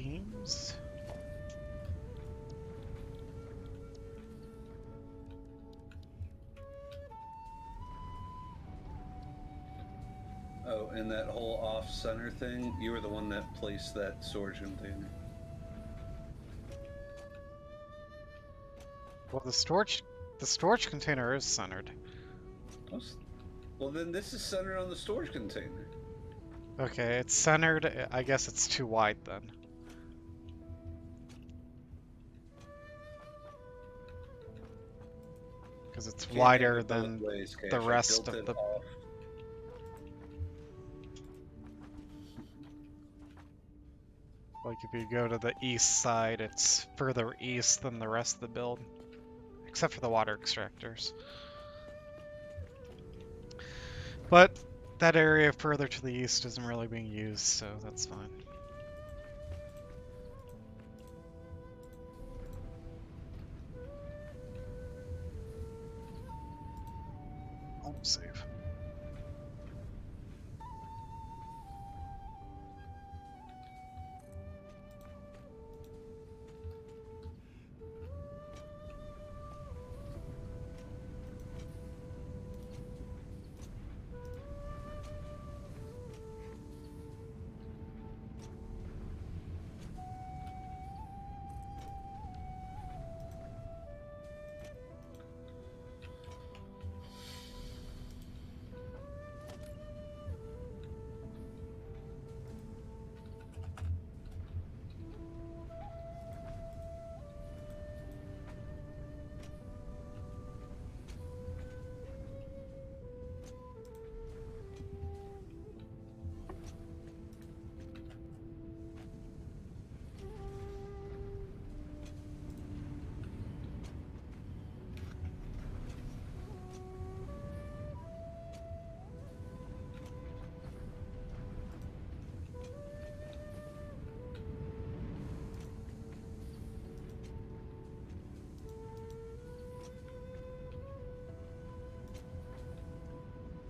beams? Oh, and that whole off-center thing, you were the one that placed that storage container. Well, the storage container is centered. Well, then this is centered on the storage container. Okay, it's centered. I guess it's too wide then. Because it's Can't wider have it both than ways, Cash. the I rest built of it the... off. Like if you go to the east side, it's further east than the rest of the build. Except for the water extractors. But that area further to the east isn't really being used, so that's fine. I'll save.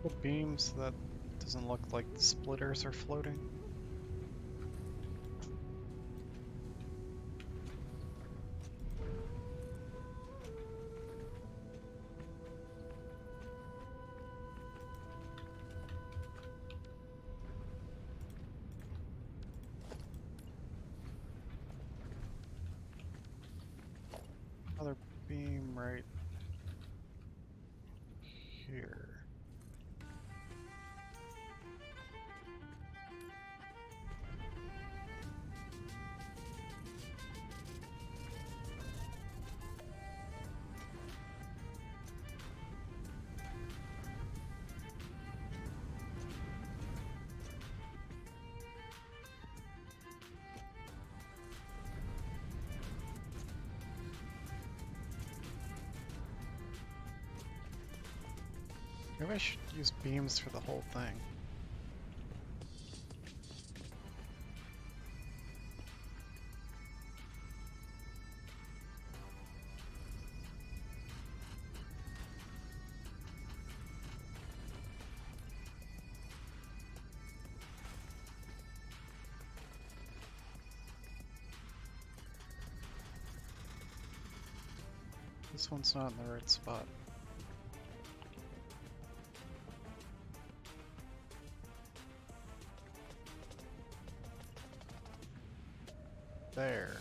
The beams, that doesn't look like the splitters are floating. Another beam right here. Maybe I should use beams for the whole thing. This one's not in the right spot. There.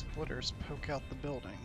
splitters poke out the building.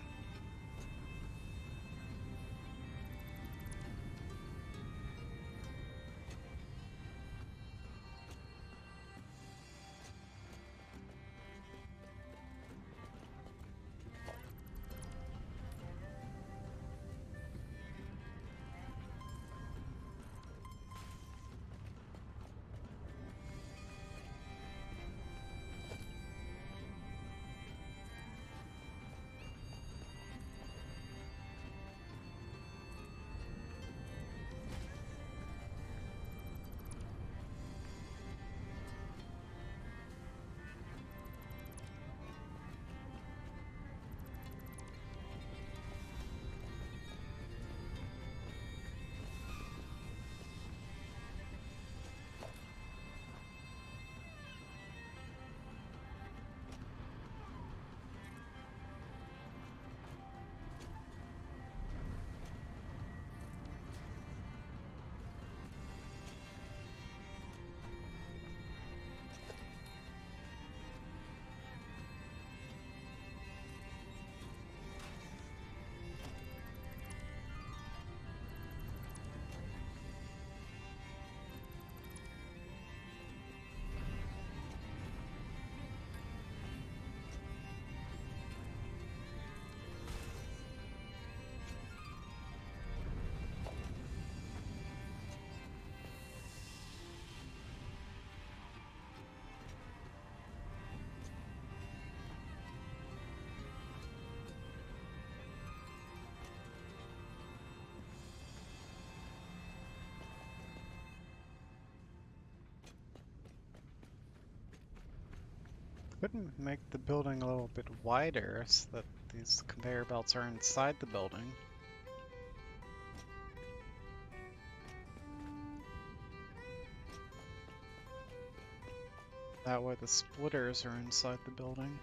Couldn't make the building a little bit wider so that these conveyor belts are inside the building. That way the splitters are inside the building.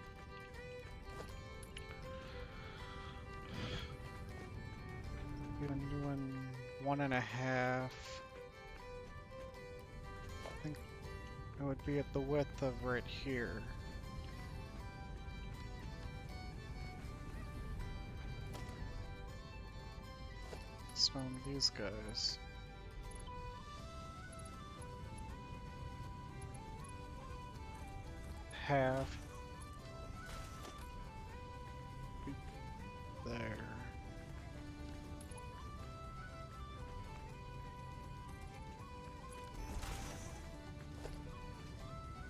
Even doing 1.5. I think it would be at the width of right here. Stone these guys. Half. There.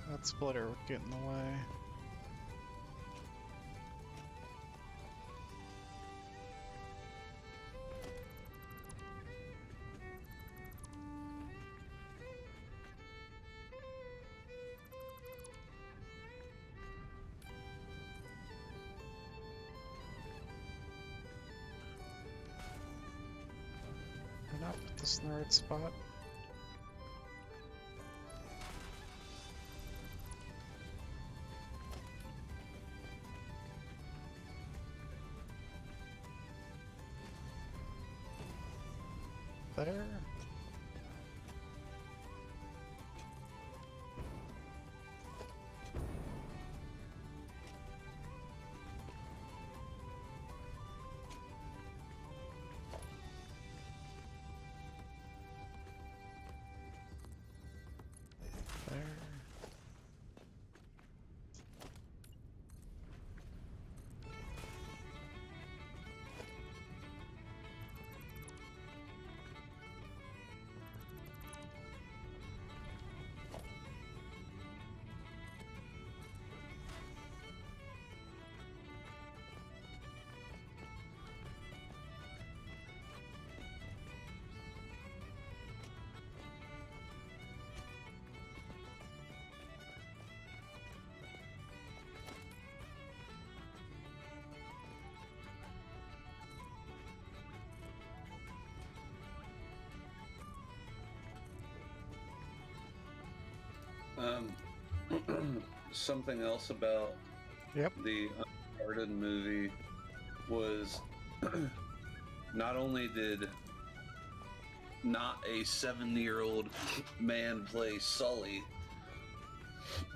That splitter would get in the way. Did I not put this in the right spot? There. There. Something else about Yep. the Uncharted movie was not only did not a 7-year-old man play Sully,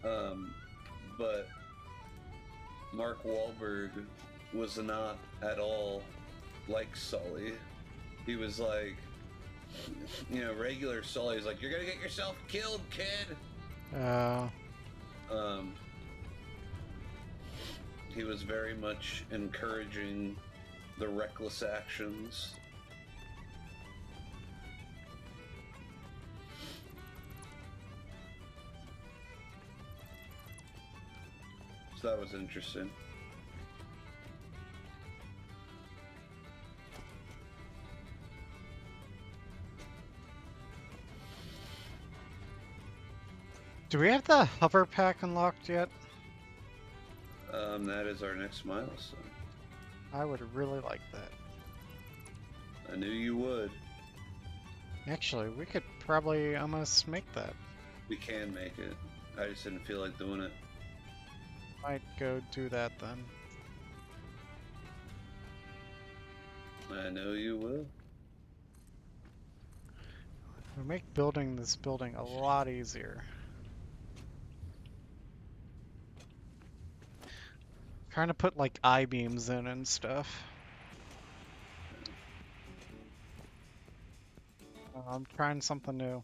but Mark Wahlberg was not at all like Sully. He was like, you know, regular Sully's like, you're gonna get yourself killed, kid. He was very much encouraging the reckless actions. So that was interesting. Do we have the hover pack unlocked yet? That is our next milestone. I would really like that. I knew you would. Actually, we could probably almost make that. We can make it. I just didn't feel like doing it. Might go do that then. I know you will. It'll make building this building a lot easier. Trying to put like I-beams in and stuff. I'm trying something new.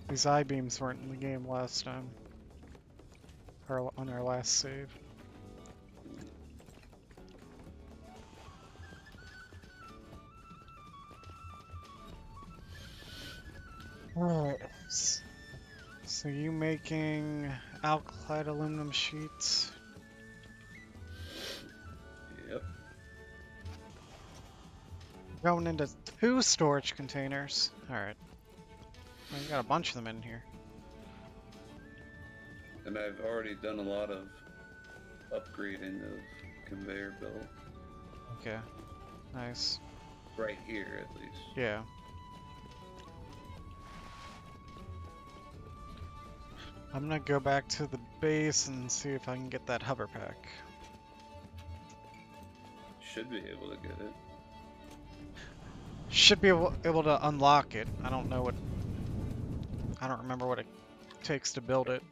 These I-beams weren't in the game last time. Or on our last save. Alright. So you making alkyd aluminum sheets? Yep. Going into 2 storage containers. Alright. Well, you got a bunch of them in here. And I've already done a lot of upgrading of conveyor belt. Okay. Nice. Right here, at least. Yeah. I'm gonna go back to the base and see if I can get that hover pack. Should be able to get it. Should be able to unlock it. I don't know what... I don't remember what it takes to build it.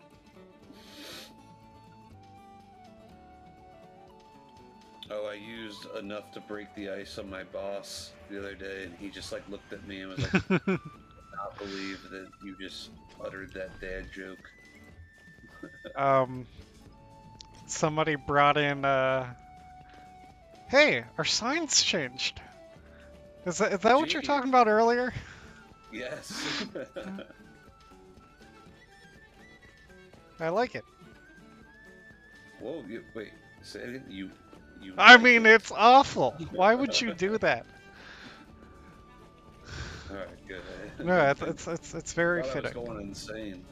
Oh, I used enough to break the ice on my boss the other day, and he just like looked at me and was like, I cannot believe that you just uttered that dad joke. Somebody brought in, hey, our signs changed. Is that what you're Gee. talking about earlier? Yes. I like it. Whoa, wait, say it again? You I like mean, it? it's awful. Why would you do that? Alright, good. No, it's very I thought I was fitting. going insane.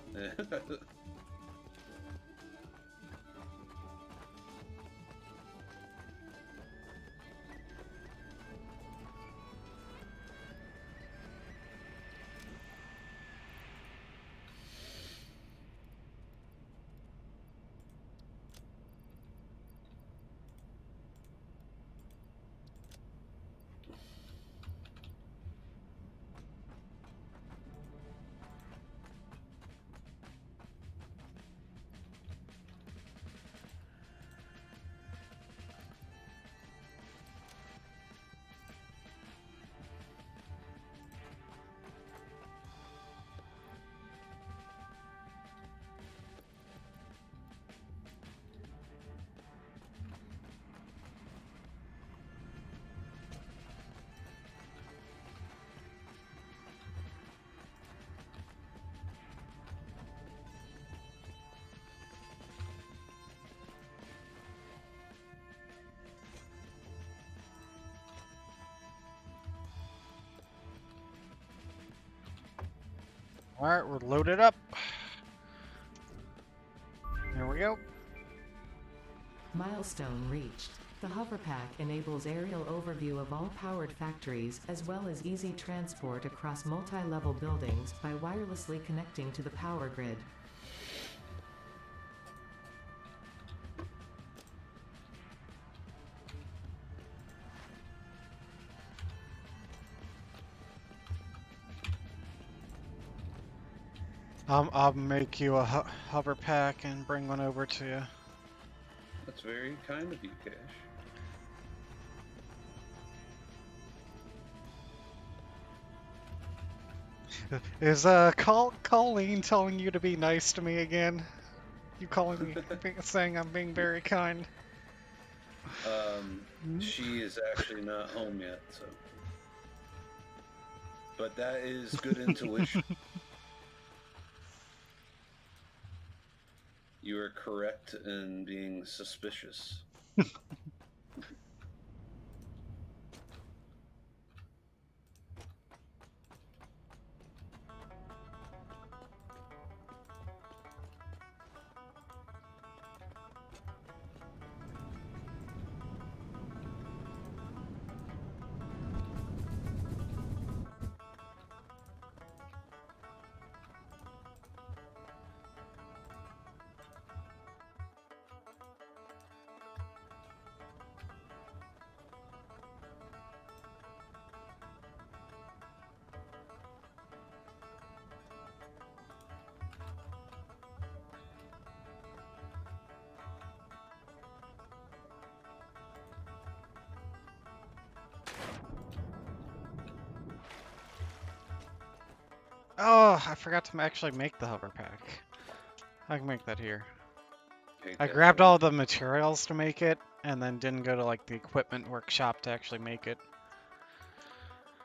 Alright, we're loaded up. Here we go. Milestone reached. The hover pack enables aerial overview of all powered factories as well as easy transport across multi-level buildings by wirelessly connecting to the power grid. I'll make you a hover pack and bring one over to you. very kind of you, Cash. Is Colleen telling you to be nice to me again? You calling me, saying I'm being very kind? She is actually not home yet, so. But that is good intuition. You are correct in being suspicious. Oh, I forgot to actually make the hover pack. I can make that here. Hate I that grabbed for all the materials to make it, and then didn't go to like the equipment workshop to actually make it.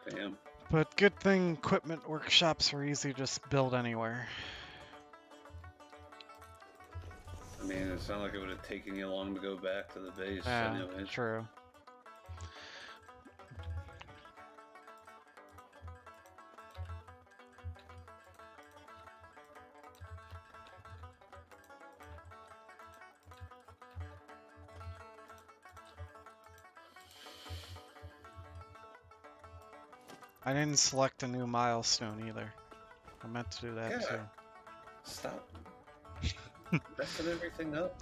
you. Damn. But good thing equipment workshops are easy to just build anywhere. I mean, it's not like it would have taken you long to go back to the base Yeah, anyways. true. I didn't select a new milestone either. I meant to do that Yeah. too. Stop messing everything up.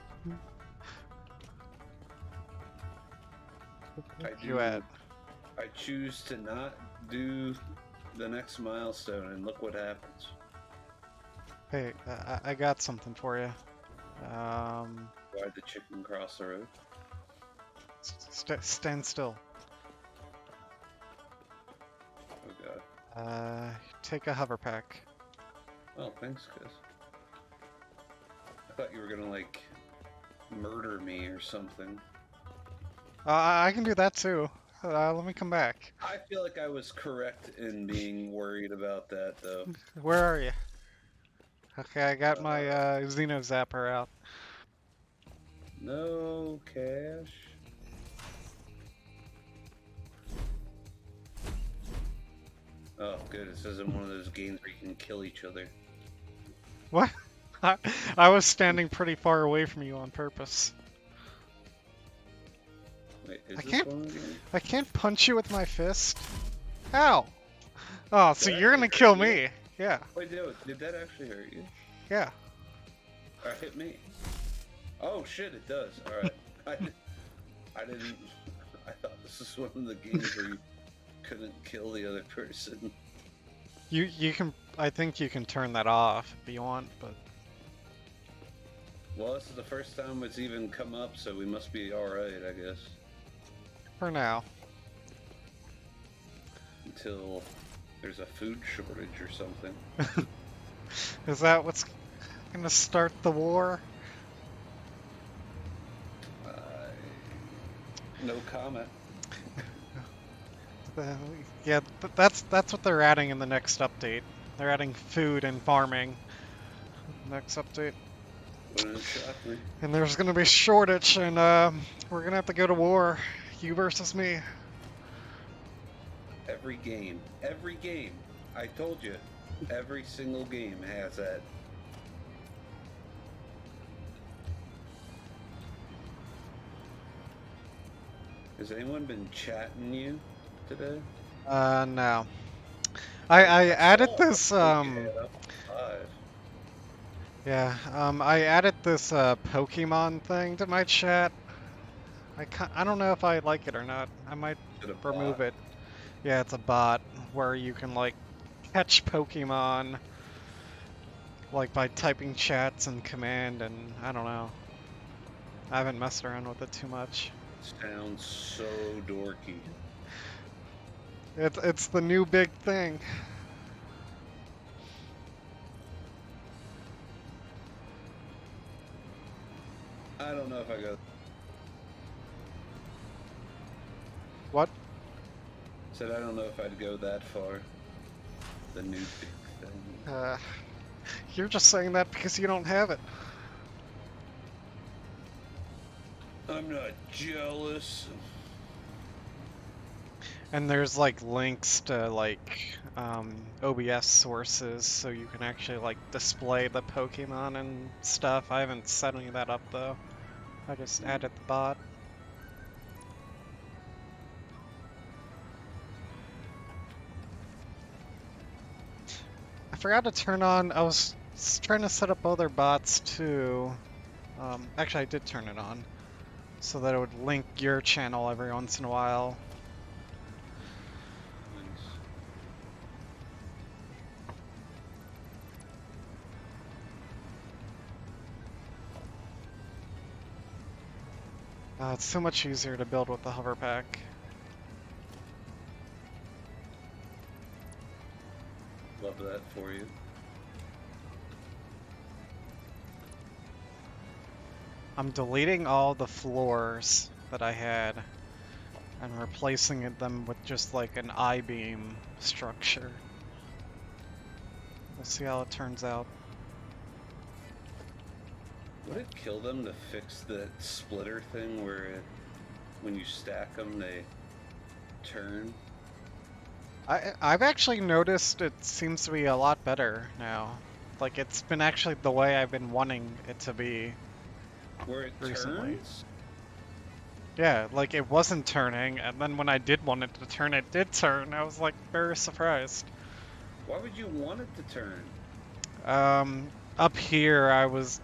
I choose to not do the next milestone, and look what happens. Hey, I got something for you. Why'd the chicken cross the road? Stand still. Oh god. Take a hover pack. Oh, thanks, Cuz. I thought you were gonna, like, murder me or something. I can do that too. Let me come back. I feel like I was correct in being worried about that, though. Where are you? Okay, I got my Xeno Zapper out. No, Cash. Oh, good. This isn't one of those games where you can kill each other. What? I was standing pretty far away from you on purpose. Wait, is I this can't- one of the games? I can't punch you with my fist. How? Oh, so Did you're that gonna actually kill hurt you? me? Yeah, Wait, did that actually hurt you? yeah. Or hit me? Oh shit, it does. Alright. I didn't. I thought this was one of the games where you couldn't kill the other person. You can. I think you can turn that off if you want, but Well, this is the first time it's even come up, so we must be alright, I guess. for now. Until there's a food shortage or something. Is that what's gonna start the war? No comment. Yeah, that's what they're adding in the next update. They're adding food and farming. Next update. Wouldn't shock me. And there's gonna be a shortage, and we're gonna have to go to war. You versus me. Every game. I told you. Every single game has that. Has anyone been chatting you today? No. I added this, yeah, I added this, Pokemon thing to my chat. I don't know if I like it or not. I might remove it. Yeah, it's a bot where you can, like, catch Pokemon, like, by typing chats and command, and I don't know. I haven't messed around with it too much. Sounds so dorky. It's the new big thing. I don't know if I go. What? Said I don't know if I'd go that far. The new big thing. You're just saying that because you don't have it. I'm not jealous. And there's like links to like OBS sources so you can actually like display the Pokemon and stuff. I haven't set any of that up though. I just added the bot. I forgot to turn on, I was trying to set up other bots too. Actually I did turn it on so that it would link your channel every once in a while. It's so much easier to build with the hover pack. Love that for you. I'm deleting all the floors that I had and replacing them with just like an I-beam structure. We'll see how it turns out. Would it kill them to fix that splitter thing where when you stack them they turn? I've actually noticed it seems to be a lot better now. Like it's been actually the way I've been wanting it to be Where it recently. turns? Yeah, like it wasn't turning, and then when I did want it to turn, it did turn. I was like very surprised. Why would you want it to turn? Up here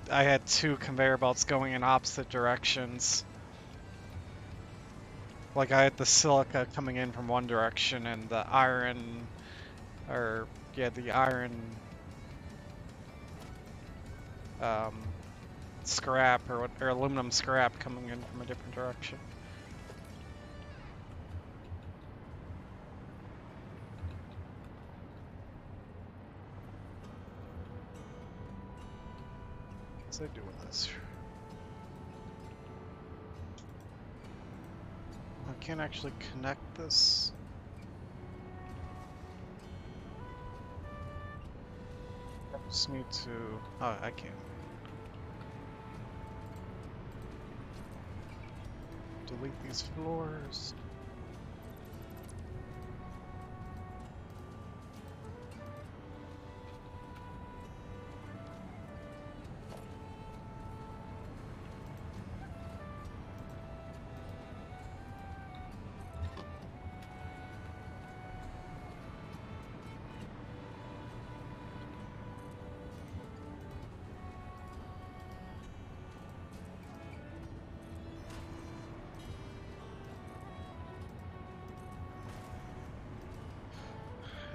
I had two conveyor belts going in opposite directions. Like I had the silica coming in from one direction and the iron, the iron scrap or aluminum scrap coming in from a different direction. What's I do with this? I can't actually connect this. I just need to. Oh, I can. Delete these floors.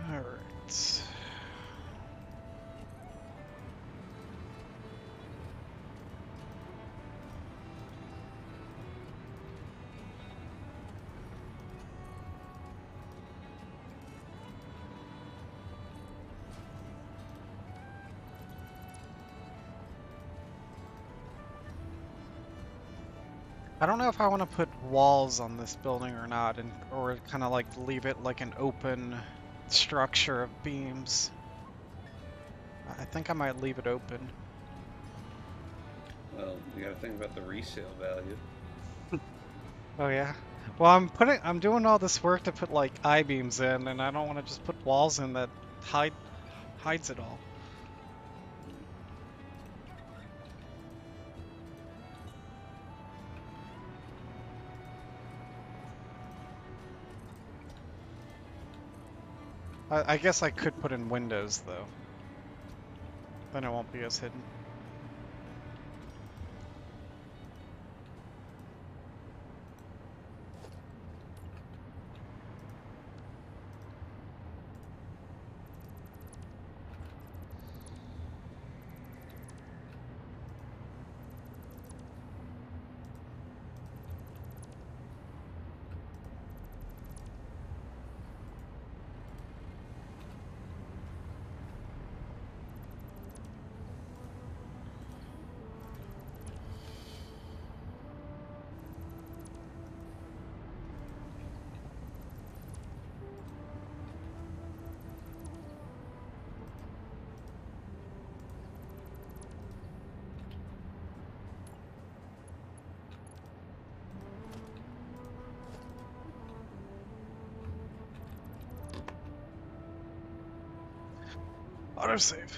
Alright. I don't know if I want to put walls on this building or not, or kind of like leave it like an open structure of beams. I think I might leave it open. Well, you gotta think about the resale value. Oh yeah. Well, I'm doing all this work to put like I-beams in, and I don't want to just put walls in that hides it all. I guess I could put in windows though. Then it won't be as hidden. Autosave.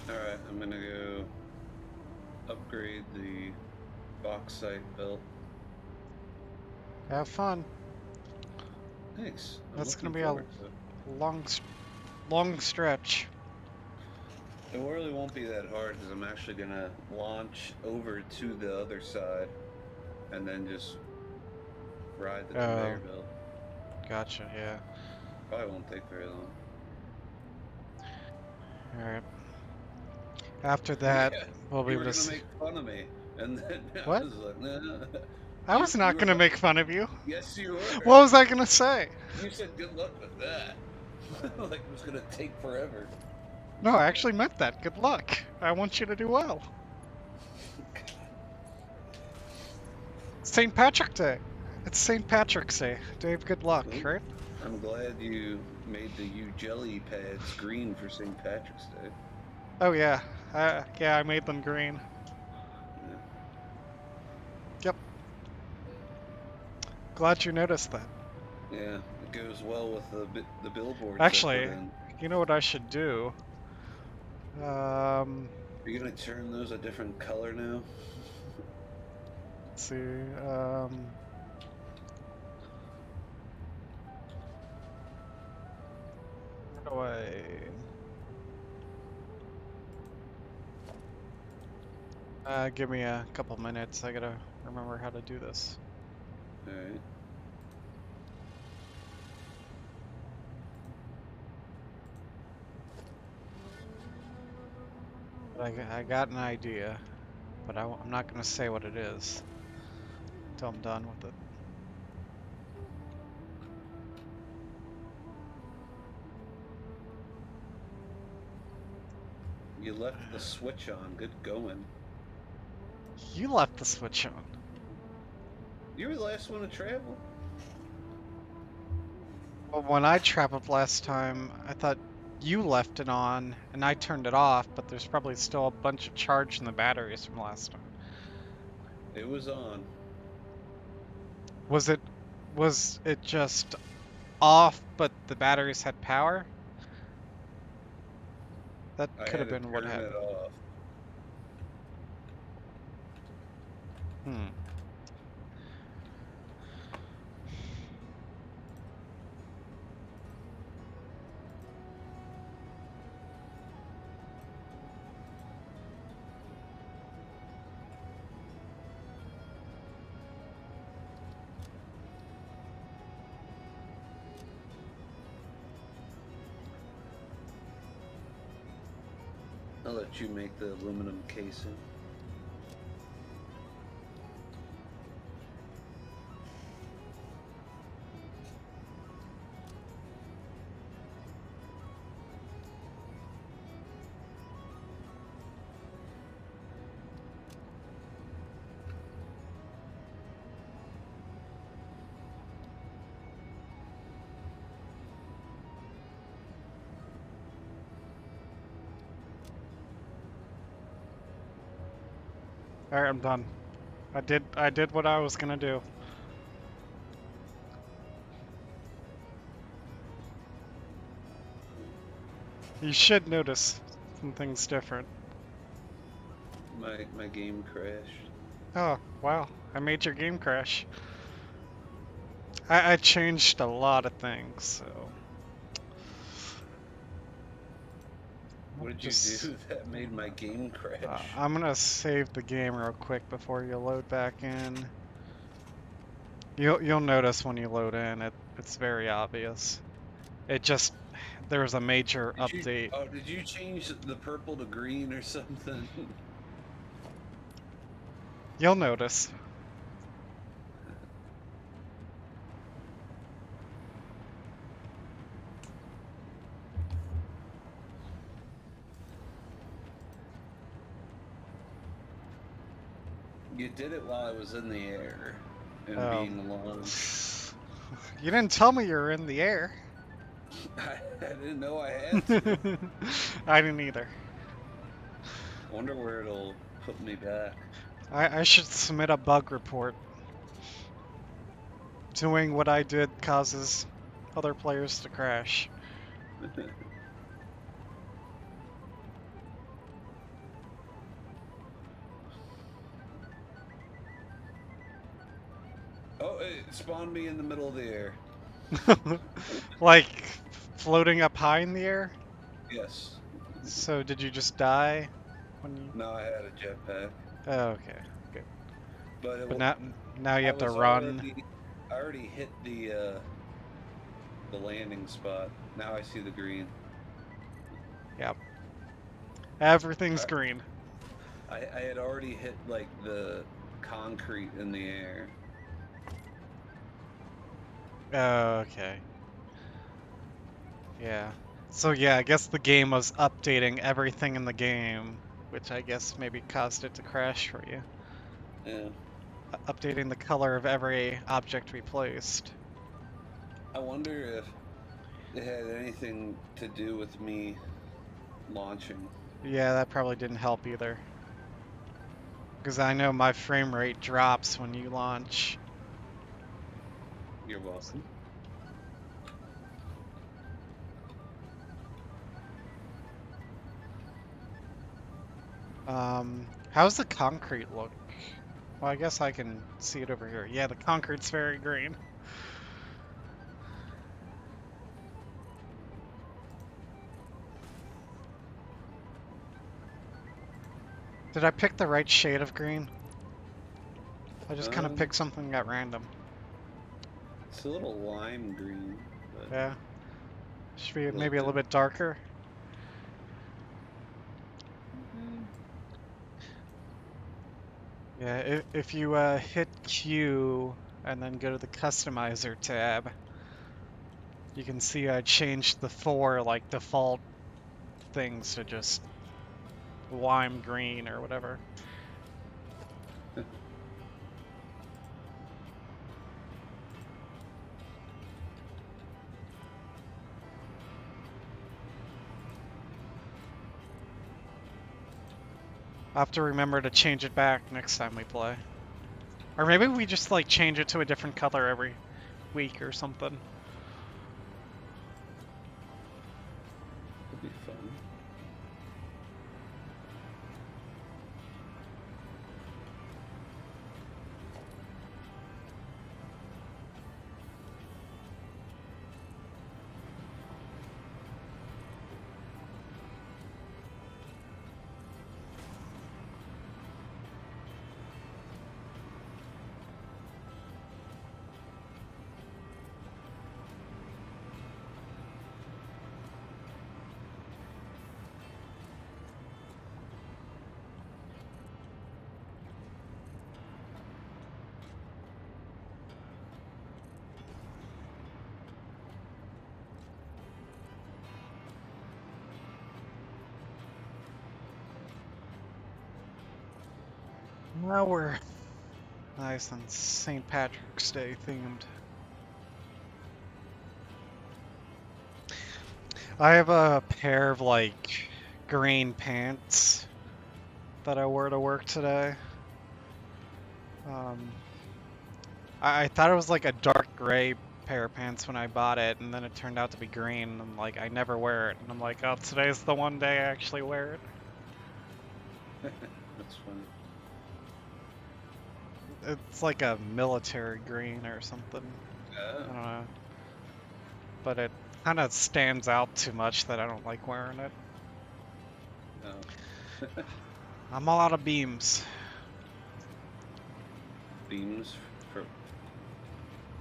Alright, I'm gonna go upgrade the bauxite belt. Have fun. Thanks. I'm That's gonna looking be a forward to it. long stretch. It really won't be that hard because I'm actually gonna launch over to the other side and then just ride the conveyor belt. Gotcha, yeah. Probably won't take very long. Alright. After that, Yeah, we'll be you able were to gonna see. make fun of me, and then I What? was like, nah. I was You not were gonna about, make fun of you. yes, you were. What was I gonna say? You said good luck with that. Like it was gonna take forever. No, I actually meant that. Good luck. I want you to do well. St. Patrick's Day. It's St. Patrick's Day. Dave, good luck, Well, right? I'm glad you made the U jelly pads green for St. Patrick's Day. Oh yeah. Yeah, I made them green. Yeah. Yep. Glad you noticed that. Yeah, it goes well with the billboards Actually, I put in. you know what I should do? Are you gonna turn those a different color now? Let's see. Where do I... give me a couple minutes. I gotta remember how to do this. Alright. I got an idea, but I'm not gonna say what it is until I'm done with it. You left the switch on. Good going. You left the switch on. You were the last one to travel. Well, when I traveled last time, I thought you left it on and I turned it off, but there's probably still a bunch of charge in the batteries from last time. It was on. Was it just off, but the batteries had power? That I could had have to been what turn happened. it off. Hmm. I'll let you make the aluminum casing. Alright, I'm done. I did what I was gonna do. You should notice some things different. My game crashed. Oh, wow. I made your game crash. I changed a lot of things, so... What did you do that made my game crash? I'm gonna save the game real quick before you load back in. You'll notice when you load in, it's very obvious. There was a major update. Did you change the purple to green or something? You'll notice. You did it while I was in the air and Oh. being launched. You didn't tell me you were in the air. I didn't know I had to. I didn't either. Wonder where it'll put me back. I should submit a bug report. Doing what I did causes other players to crash. Oh, it spawned me in the middle of the air. Like floating up high in the air? Yes. So did you just die when you... No, I had a jetpack. Oh, okay, good. But it But wa- now you I have to was run. I already hit the landing spot. Now I see the green. Yep. Everything's I- green. I had already hit like the concrete in the air. Oh, okay. Yeah. So yeah, I guess the game was updating everything in the game, which I guess maybe caused it to crash for you. Yeah. Updating the color of every object we placed. I wonder if it had anything to do with me launching. Yeah, that probably didn't help either. Because I know my frame rate drops when you launch. You're welcome. How's the concrete look? Well, I guess I can see it over here. Yeah, the concrete's very green. Did I pick the right shade of green? I just kind of picked something at random. It's a little lime green. But Yeah. Should be little maybe a little bit darker. Yeah, if you hit Q and then go to the Customizer tab, you can see I changed the 4 like default things to just lime green or whatever. I'll have to remember to change it back next time we play. Or maybe we just like change it to a different color every week or something. It'll be fun. Now we're nice and St. Patrick's Day themed. I have a pair of like green pants that I wore to work today. I thought it was like a dark gray pair of pants when I bought it, and then it turned out to be green, and like I never wear it. And I'm like, oh, today's the one day I actually wear it. That's funny. It's like a military green or something. I don't know. But it kind of stands out too much that I don't like wearing it. Oh. I'm all out of beams. Beams for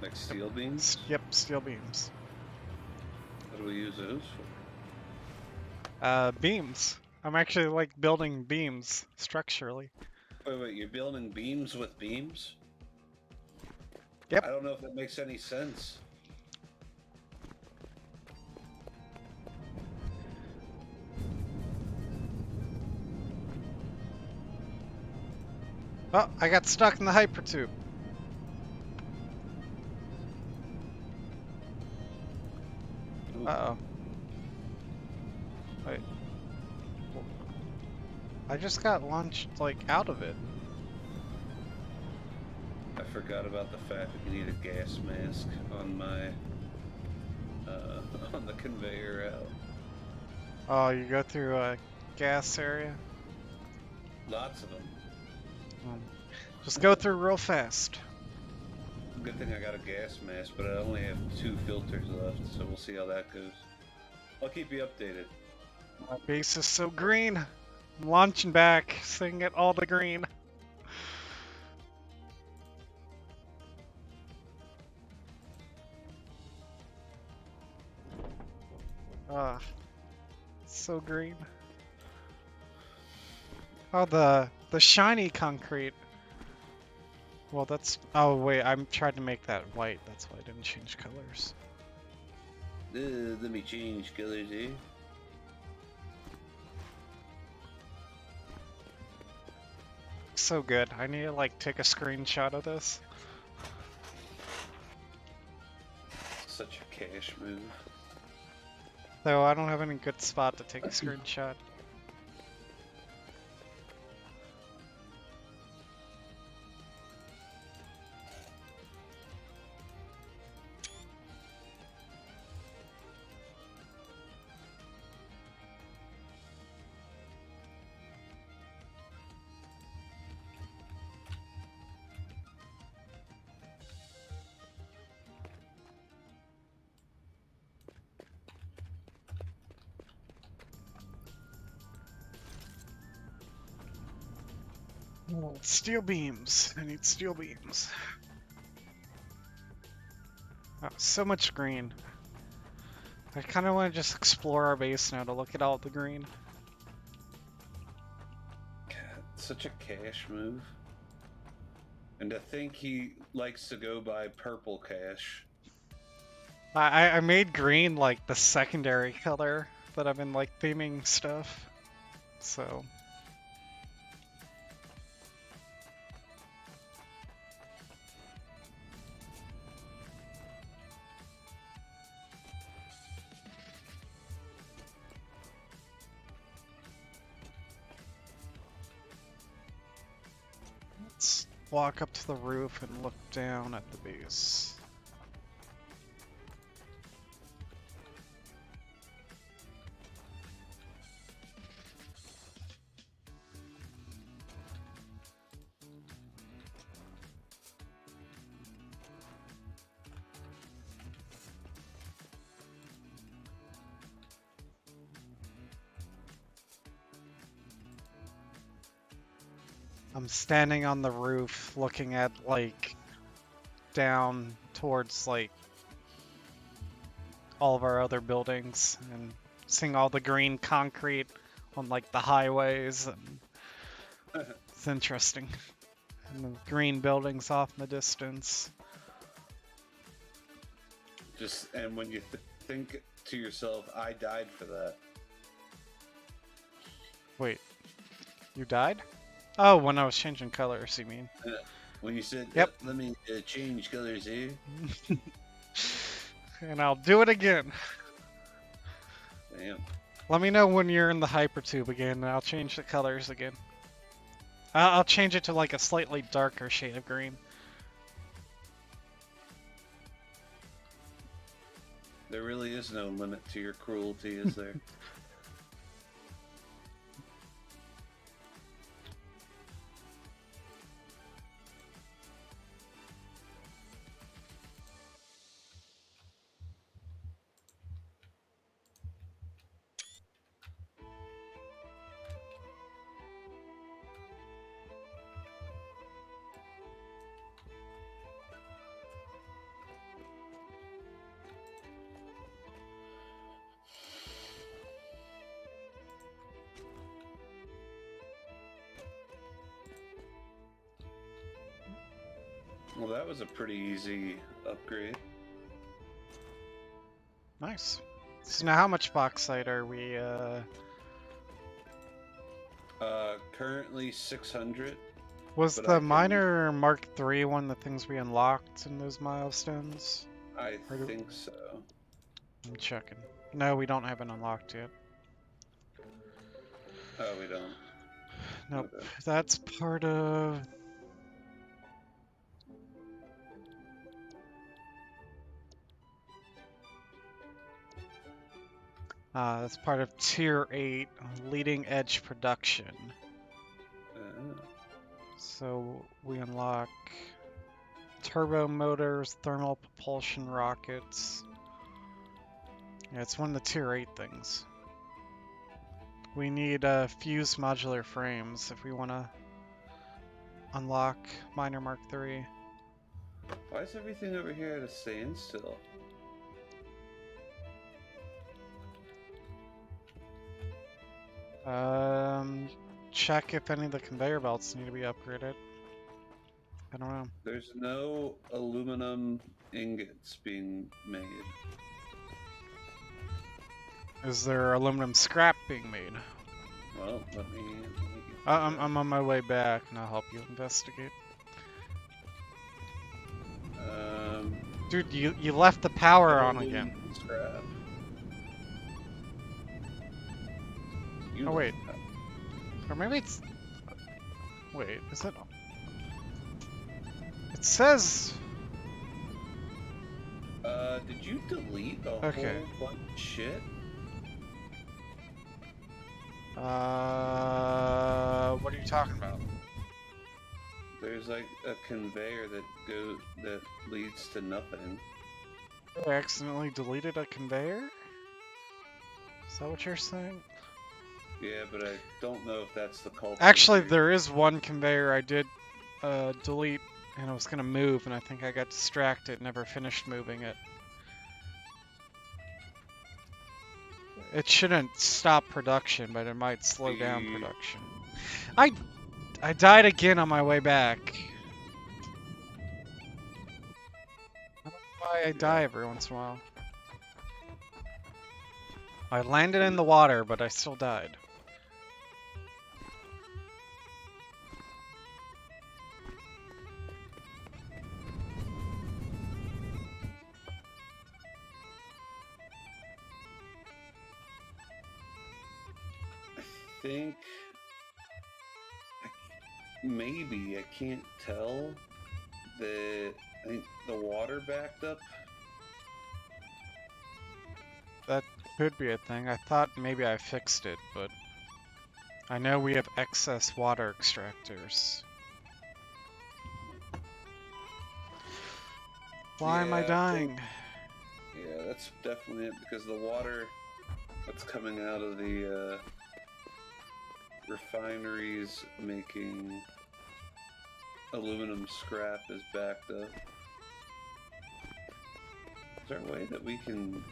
like steel beams? Yep, steel beams. What do we use those for? Beams. I'm actually like building beams structurally. Wait, you're building beams with beams? Yep. I don't know if that makes any sense. Oh, I got stuck in the hypertube. Ooh, Uh-oh. Wait. I just got launched, like, out of it. I forgot about the fact that you need a gas mask on my on the conveyor route. Oh, you go through a gas area? Lots of them. Just go through real fast. Good thing I got a gas mask, but I only have 2 filters left, so we'll see how that goes. I'll keep you updated. My base is so green. I'm launching back, seeing it all the green. Ah, so green. Oh, the shiny concrete. Well, that's. Oh wait, I'm trying to make that white. That's why I didn't change colors. Let me change colors, eh? So good. I need to like take a screenshot of this. Such a cash move. Though I don't have any good spot to take a screenshot. Oh, steel beams. I need steel beams. Oh, so much green. I kind of want to just explore our base now to look at all the green. God, such a cash move. And to think he likes to go by purple cash. I made green like the secondary color that I've been like theming stuff. So let's walk up to the roof and look down at the base. I'm standing on the roof looking at like down towards like all of our other buildings and seeing all the green concrete on like the highways, and it's interesting. And the green buildings off in the distance. And when you think to yourself, I died for that. Wait, you died? Oh, when I was changing colors, you mean? When you said, Yep. Let me change colors here. And I'll do it again. Damn. Let me know when you're in the hypertube again, and I'll change the colors again. I'll change it to like a slightly darker shade of green. There really is no limit to your cruelty, is there? Well, that was a pretty easy upgrade. Nice. So now how much bauxite are we, Currently 600. Was But the I can- miner Mark III one of the things we unlocked in those milestones? I Or do- think so. I'm checking. No, we don't have it unlocked yet. Oh, we don't. Nope. Okay. That's part of... that's part of Tier 8, leading edge production. So we unlock turbo motors, thermal propulsion rockets. Yeah, it's one of the Tier 8 things. We need fused modular frames if we want to unlock Miner Mark III. Why is everything over here at a standstill? Check if any of the conveyor belts need to be upgraded. I don't know. There's no aluminum ingots being made. Is there aluminum scrap being made? Well, let me get I'm on my way back, and I'll help you investigate. Dude, you left the power on again. Scrap. Oh wait, or maybe it's. Wait, is it? It says. Did you delete a Okay. whole bunch of shit? What are you talking about? There's like a conveyor that leads to nothing. I accidentally deleted a conveyor? Is that what you're saying? Yeah, but I don't know if that's the culprit. Actually, here. there is one conveyor I did delete, and I was gonna move, and I think I got distracted, never finished moving it. It shouldn't stop production, but it might slow down production. I died again on my way back. I don't know why I die every once in a while. I landed in the water, but I still died. I think maybe I can't tell. I think the water backed up. That could be a thing. I thought maybe I fixed it, but I know we have excess water extractors. Why am I dying? Yeah, that's definitely it, because the water that's coming out of the refineries making aluminum scrap is backed up. Is there a way that we can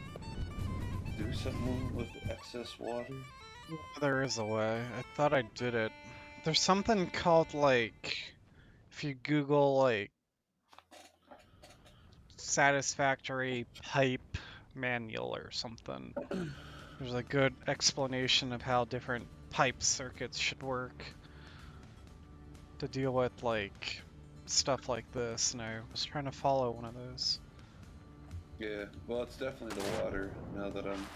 do something with excess water? There is a way. I thought I did it. There's something called, like, if you Google, like, Satisfactory pipe manual or something, there's a good explanation of how different pipe circuits should work to deal with, like, stuff like this, and I was trying to follow one of those. Yeah, well, it's definitely the water now that I'm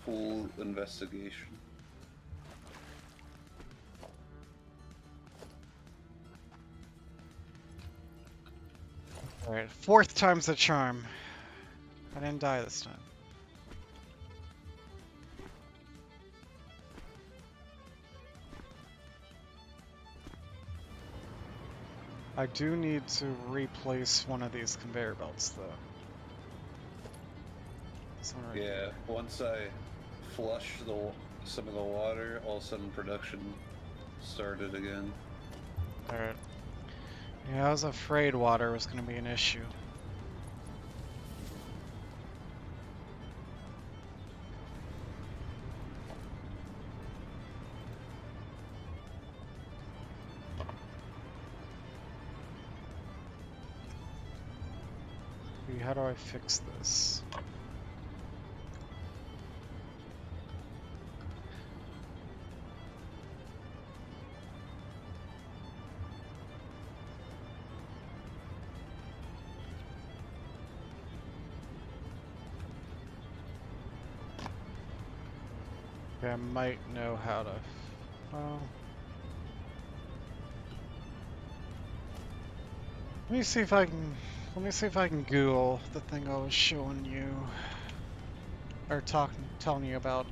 full investigation. Alright, 4th time's the charm. I didn't die this time. I do need to replace one of these conveyor belts, though. Yeah, once I flush some of the water, all of a sudden production started again. Alright. Yeah, I was afraid water was going to be an issue. how do I fix this? Okay, I might know how to. Well, let me see if I can. Let me see if I can Google the thing I was showing you or telling you about.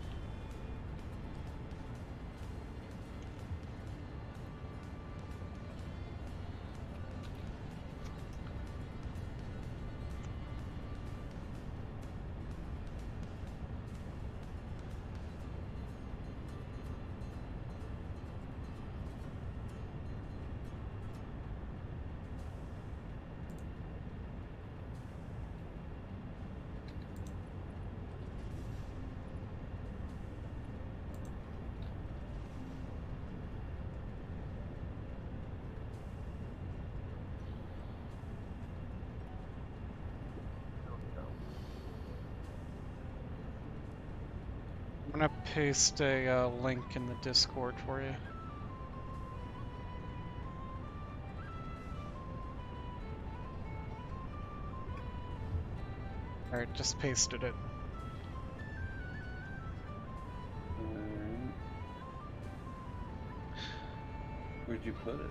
I'm gonna paste a link in the Discord for you. Alright, just pasted it. Where'd you put it?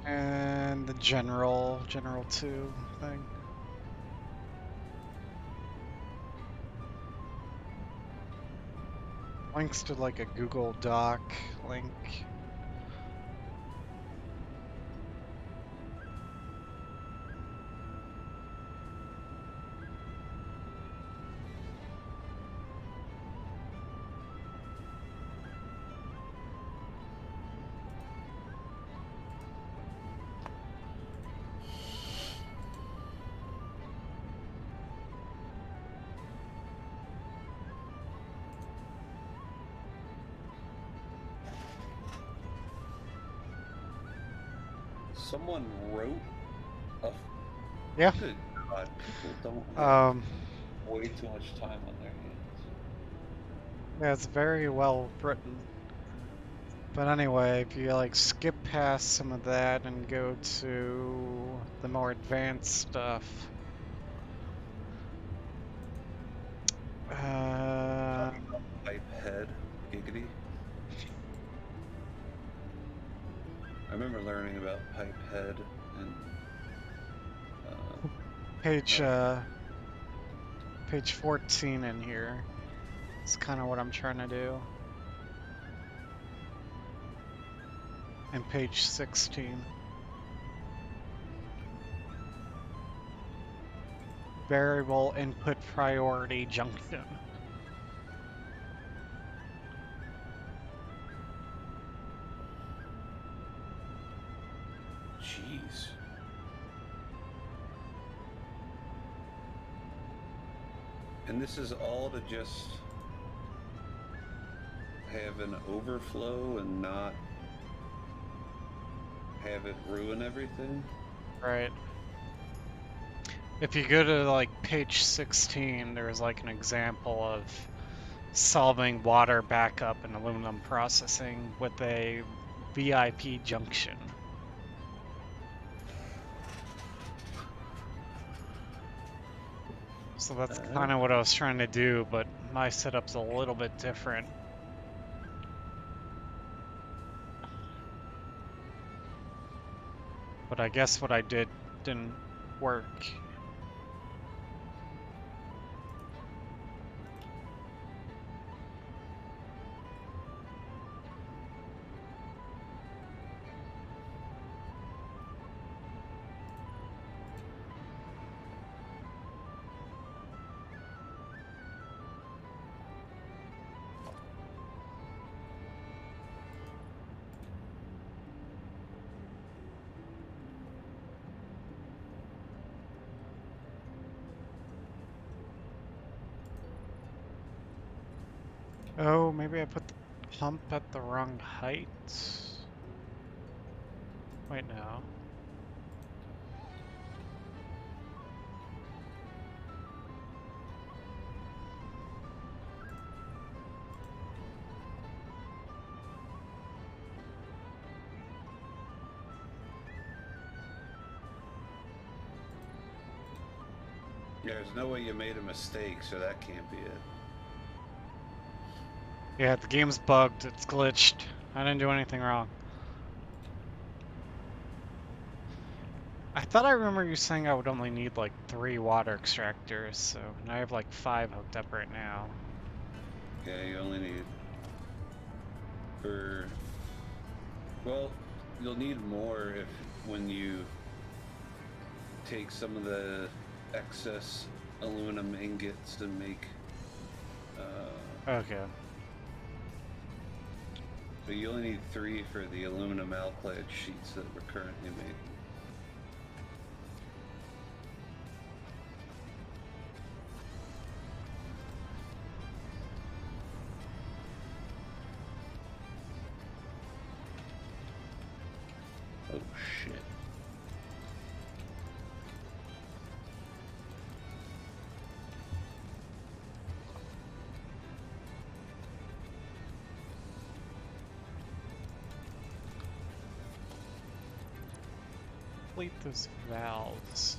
And the general 2 thing. Links to like a Google Doc link. Someone wrote a. Yeah. Good God, people don't have way too much time on their hands. Yeah, it's very well written. But anyway, if you like skip past some of that and go to the more advanced stuff, Pipe head, giggity. I remember learning about pipe head and page 14 in here. It's kind of what I'm trying to do. And page 16. Variable input priority junction. jeez. And this is all to just have an overflow and not have it ruin everything? Right. If you go to like page 16, there's like an example of solving water backup and aluminum processing with a VIP junction. So that's kind of what I was trying to do, but my setup's a little bit different. But I guess what I did didn't work. Oh, maybe I put the pump at the wrong height? Wait, no. Yeah, there's no way you made a mistake, so that can't be it. Yeah, the game's bugged. It's glitched. I didn't do anything wrong. I thought I remember you saying I would only need like 3 water extractors, so now I have like 5 hooked up right now. Yeah, you only need for. Well, you'll need more if when you take some of the excess aluminum ingots to make. Okay. But you only need 3 for the aluminum alkyd sheets that we're currently making. Oh shit. Complete those valves.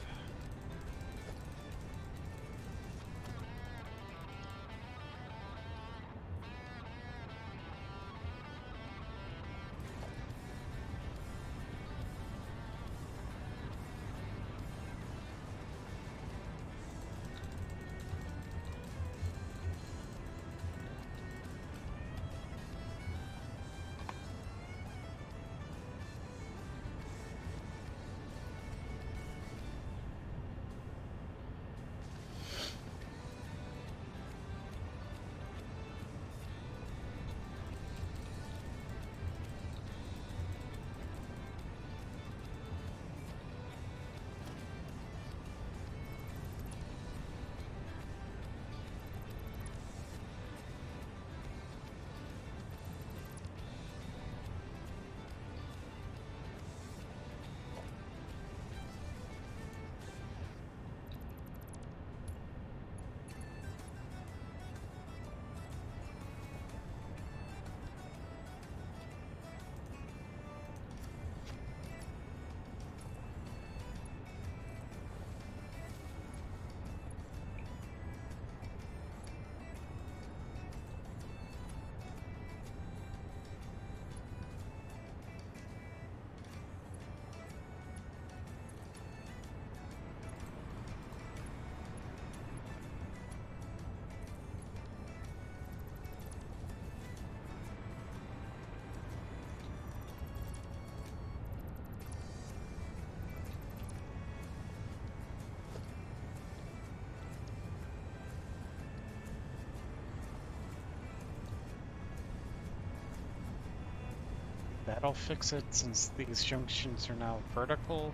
That'll fix it since these junctions are now vertical.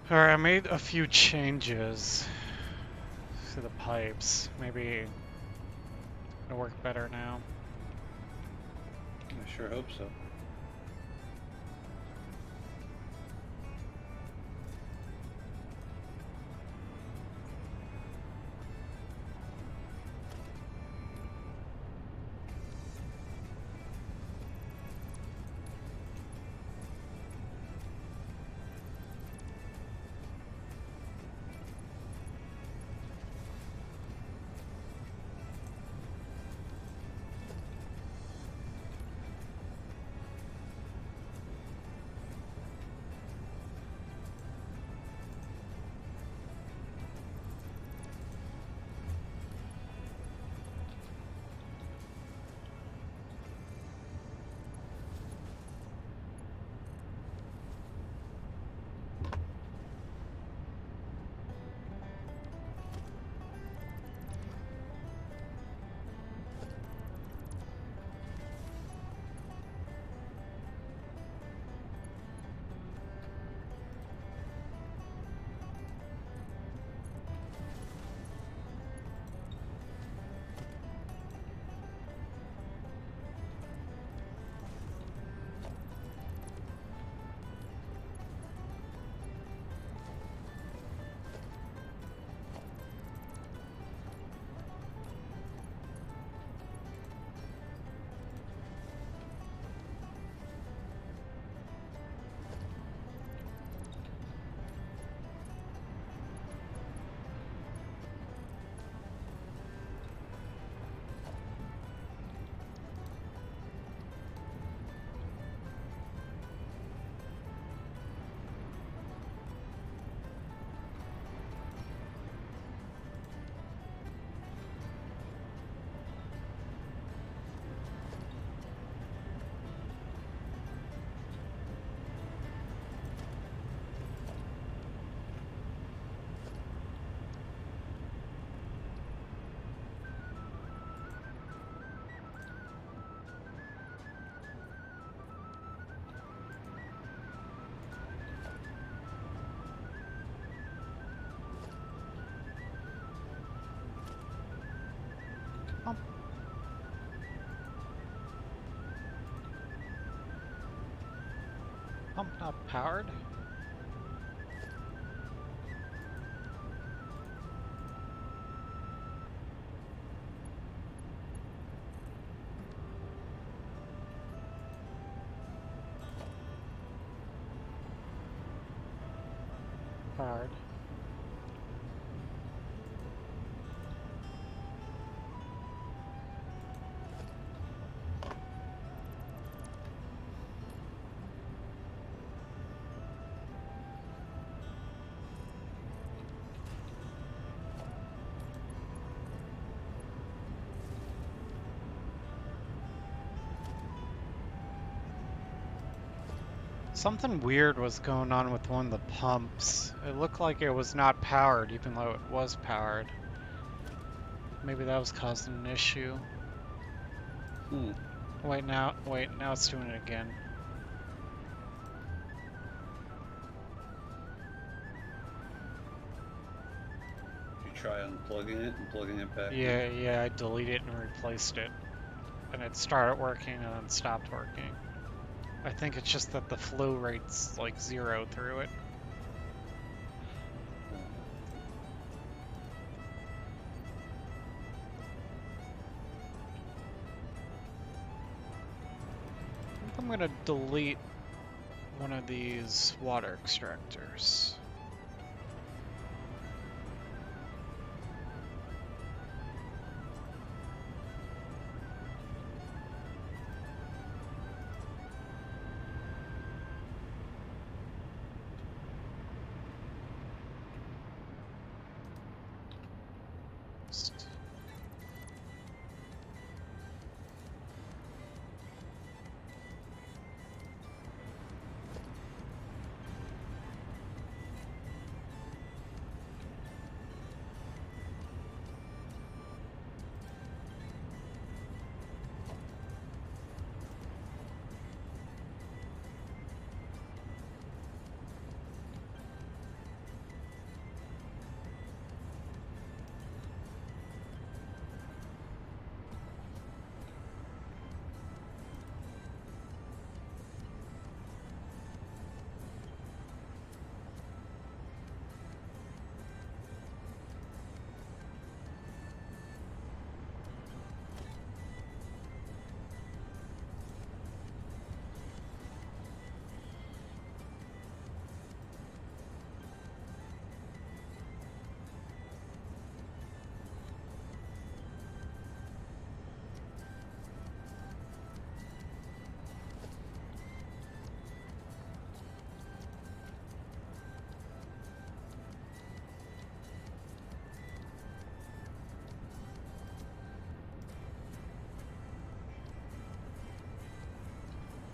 Alright, I made a few changes to the pipes. Maybe it'll work better now. I sure hope so. Pump. Pump not powered. Powered. Something weird was going on with one of the pumps. It looked like it was not powered, even though it was powered. Maybe that was causing an issue. Wait, now it's doing it again. You try unplugging it and plugging it back in? Yeah, I deleted it and replaced it. And it started working and then stopped working. I think it's just that the flow rate's like 0 through it. I think I'm gonna delete one of these water extractors.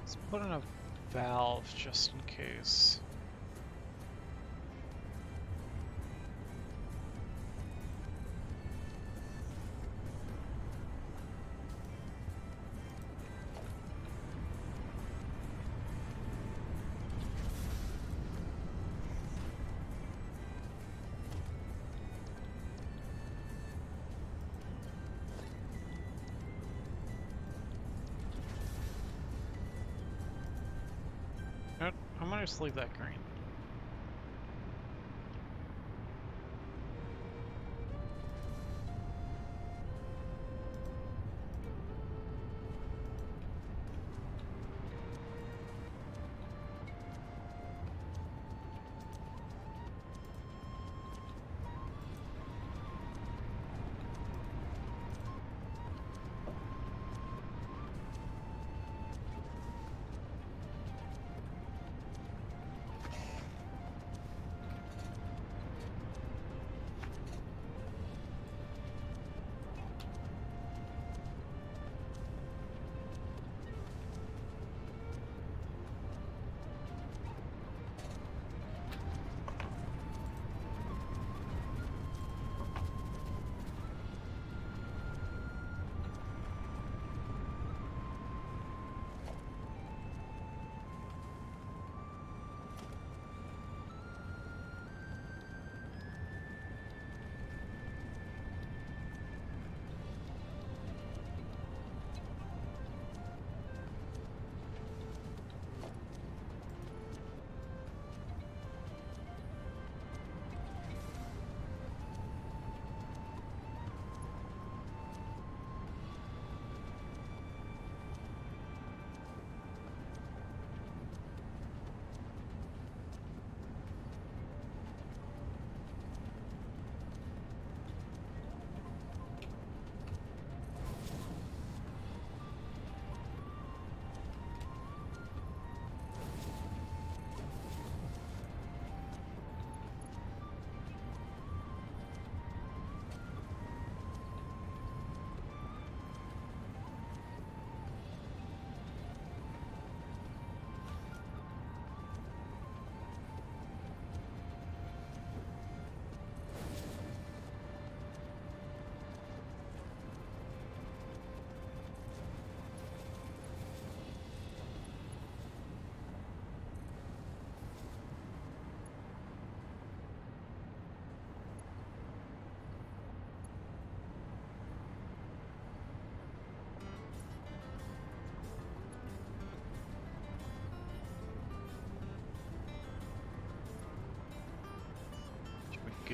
Let's put in a valve just in case. I'm gonna just leave that green.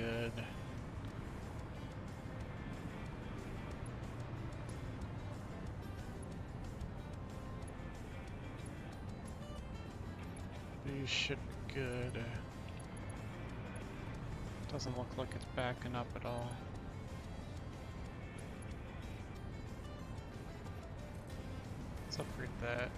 good. These should be good. Doesn't look like it's backing up at all. Let's upgrade that.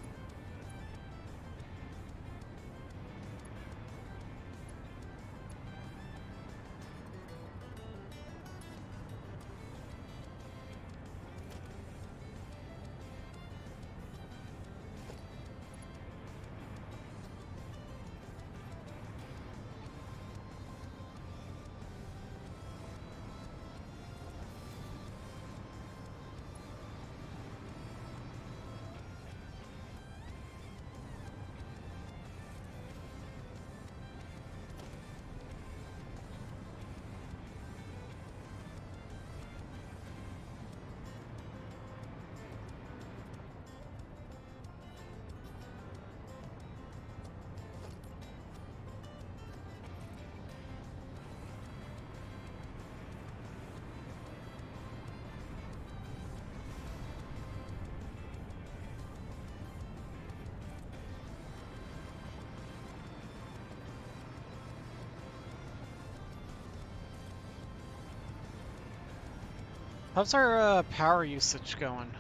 How's our power usage going?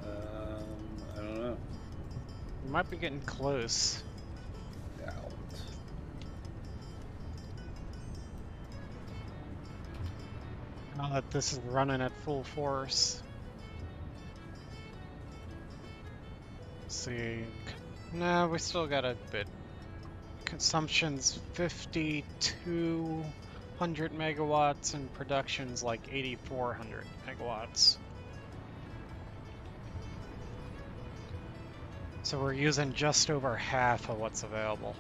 I don't know. We might be getting close. Doubt. Now that this is running at full force. Let's see. No, we still got a bit. Consumption's 5,200 megawatts and production's like 8,400 megawatts. So we're using just over half of what's available.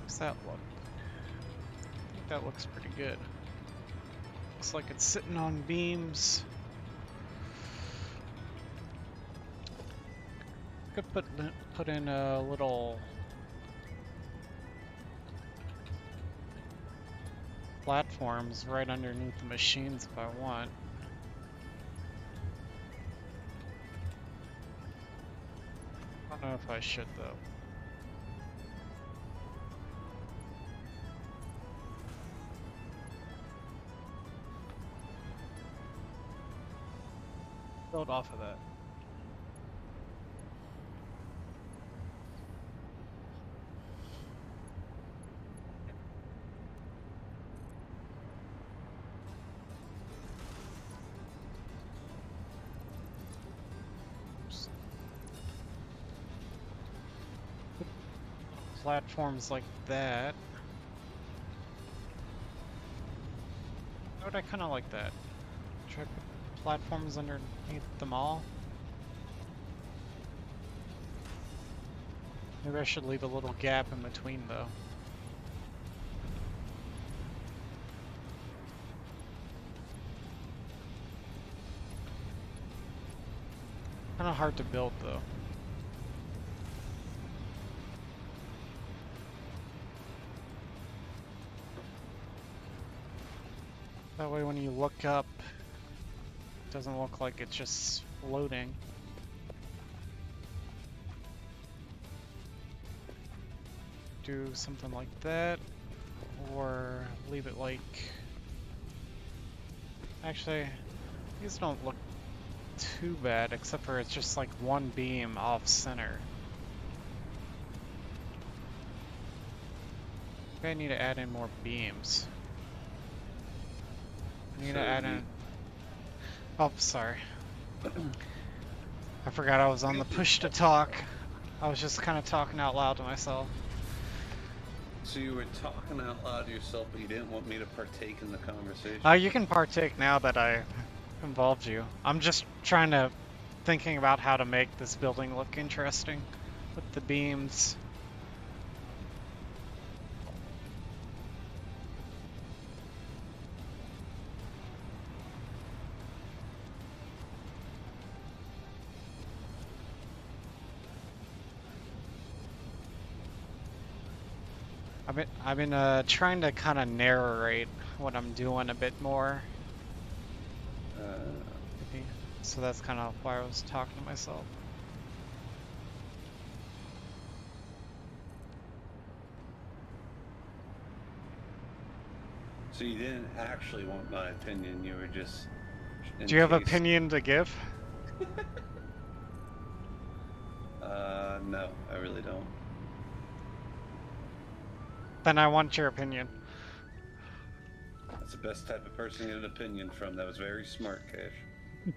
How's that look? I think that looks pretty good. Looks like it's sitting on beams. Could put in a little platforms right underneath the machines if I want. I don't know if I should though. Build off of that. Platforms like that. But I kind of like that. Try to put platforms underneath them all. Maybe I should leave a little gap in between though. Kind of hard to build though. That way when you look up, it doesn't look like it's just floating. Do something like that, or leave it like... Actually, these don't look too bad, except for it's just like one beam off center. Maybe I need to add in more beams. I need to add in... Oh, sorry. I forgot I was on the push to talk. I was just kind of talking out loud to myself. So you were talking out loud to yourself, but you didn't want me to partake in the conversation. You can partake now that I involved you. I'm just thinking about how to make this building look interesting with the beams. I've been trying to kind of narrate what I'm doing a bit more. Maybe. So that's kind of why I was talking to myself. So you didn't actually want my opinion, you were just... Do you have opinion to give? No, I really don't. Then I want your opinion. That's the best type of person to get an opinion from. That was very smart, Cash.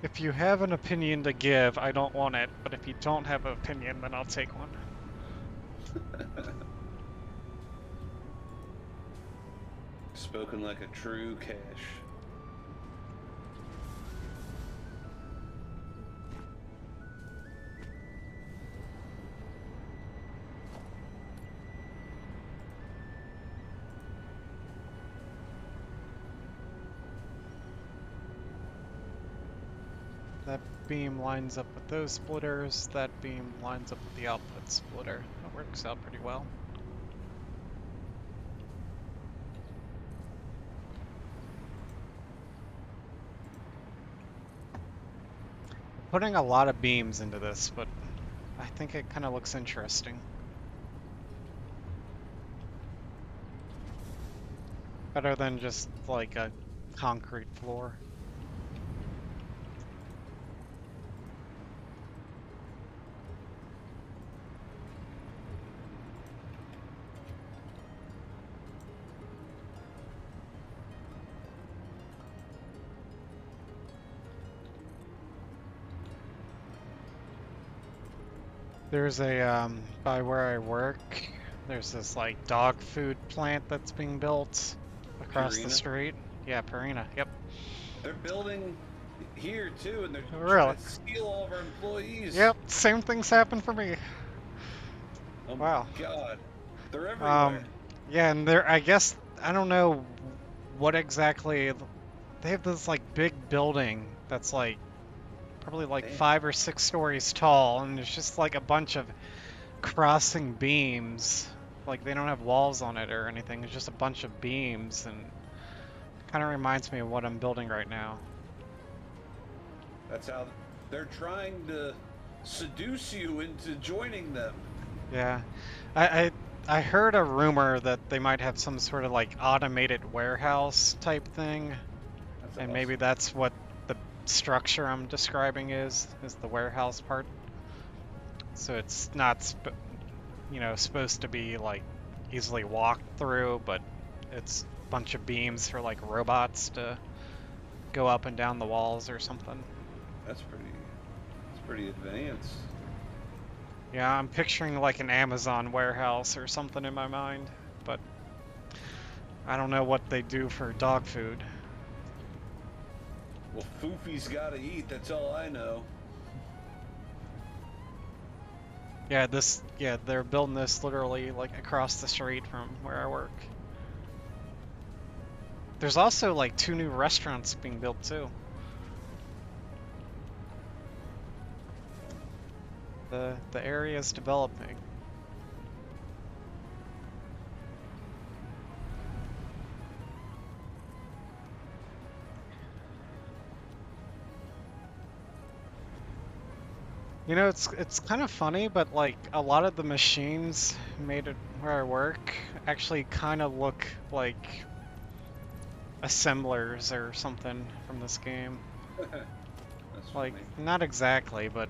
If you have an opinion to give, I don't want it. But if you don't have an opinion, then I'll take one. Spoken like a true Cash. That beam lines up with those splitters. That beam lines up with the output splitter. That works out pretty well. Putting a lot of beams into this, but I think it kind of looks interesting. Better than just like a concrete floor. There's a, by where I work, there's this like dog food plant that's being built across the street. Yeah, Purina, yep. They're building here too, and they're Really? trying to steal all of our employees. Yep, same things happen for me. Oh Wow. my god. They're everywhere. Yeah, and I guess, I don't know what exactly, they have this like big building that's like probably like 5 or 6 stories tall, and it's just like a bunch of crossing beams. Like they don't have walls on it or anything, it's just a bunch of beams, and kind of reminds me of what I'm building right now. That's how they're trying to seduce you into joining them. Yeah, I heard a rumor that they might have some sort of like automated warehouse type thing, That's and awesome. maybe that's what the structure I'm describing is the warehouse part. So it's not, supposed to be like easily walked through, but it's a bunch of beams for like robots to go up and down the walls or something. That's pretty advanced. Yeah, I'm picturing like an Amazon warehouse or something in my mind, but I don't know what they do for dog food. Well, Foofy's gotta eat, that's all I know. Yeah, they're building this literally like across the street from where I work. There's also like 2 new restaurants being built too. The area is developing. You know, it's kind of funny, but like a lot of the machines made it where I work actually kind of look like assemblers or something from this game. That's Like, funny. not exactly, but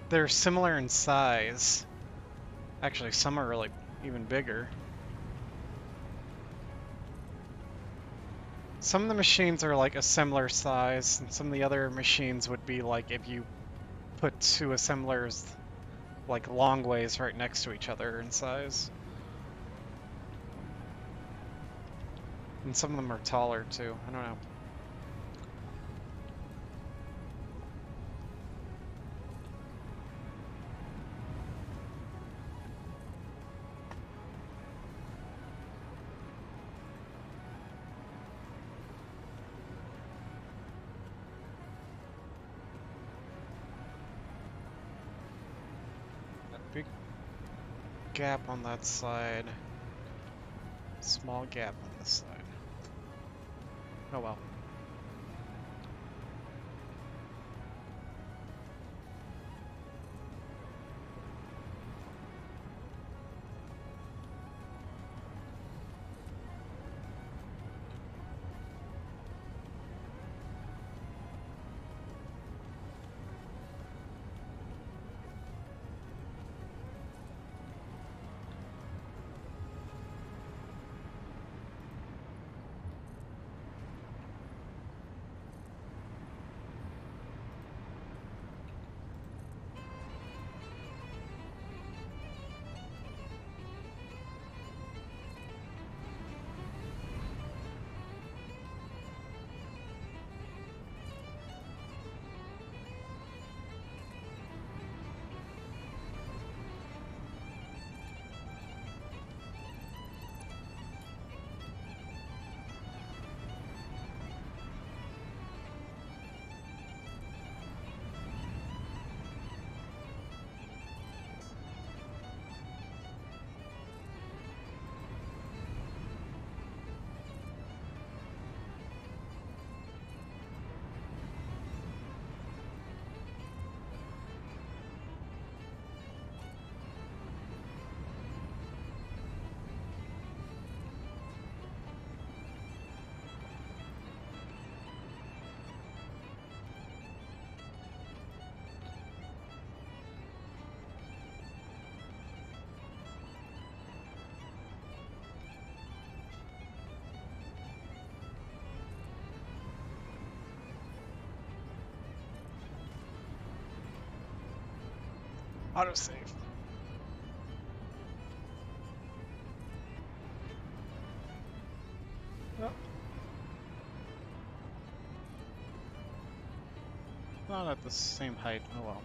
they're similar in size. Actually, some are really even bigger. Some of the machines are like a similar size, and some of the other machines would be like if you put 2 assemblers like long ways right next to each other in size. And some of them are taller too. I don't know. That big gap on that side. Small gap on this side. Oh well. Autosave. Oh. Not at the same height. Oh well.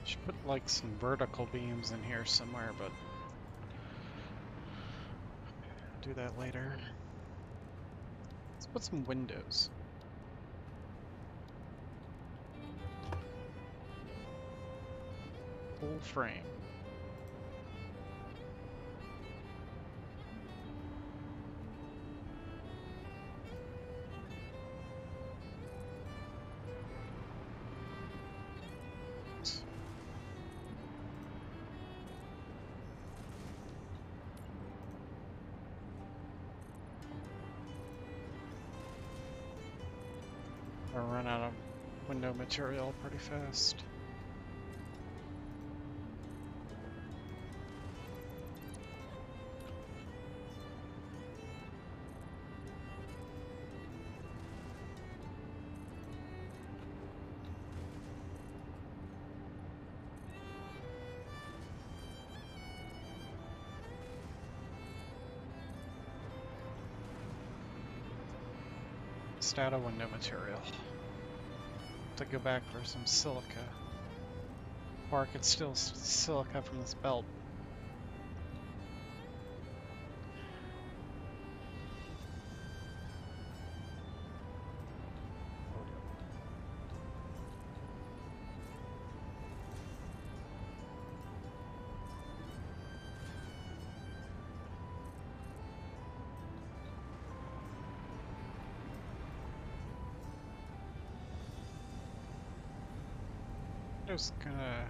Should put like some vertical beams in here somewhere, but do that later. Let's put some windows. Full frame. I'll run out of window material pretty fast. Just out of window material. To go back for some silica. Or I could steal silica from this belt. Just gonna.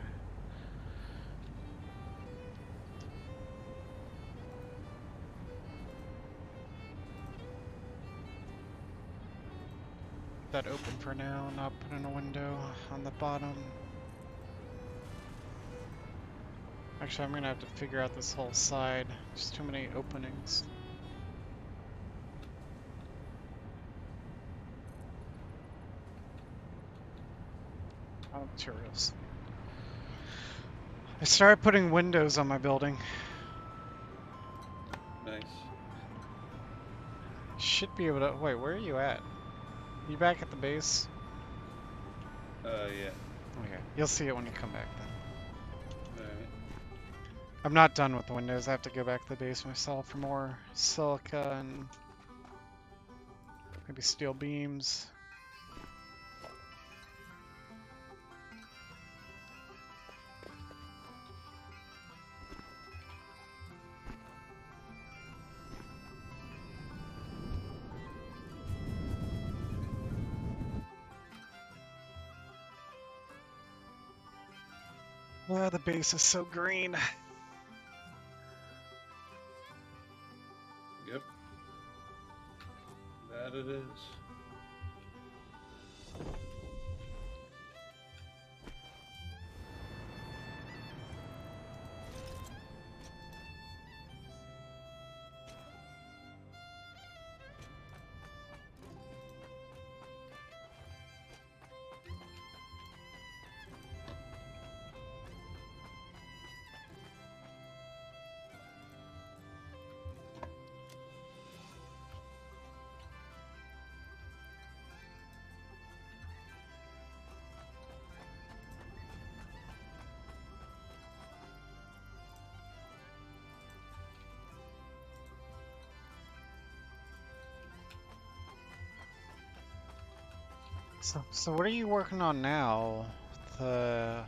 That open for now, not put in a window on the bottom. Actually, I'm gonna have to figure out this whole side. There's too many openings. Oh, materials. I started putting windows on my building. Nice. Should be able to. Wait, where are you at? You back at the base? Yeah. Okay, you'll see it when you come back then. Alright. I'm not done with the windows. I have to go back to the base myself for more silica and maybe steel beams. Oh, the base is so green. Yep. That it is. So what are you working on now? The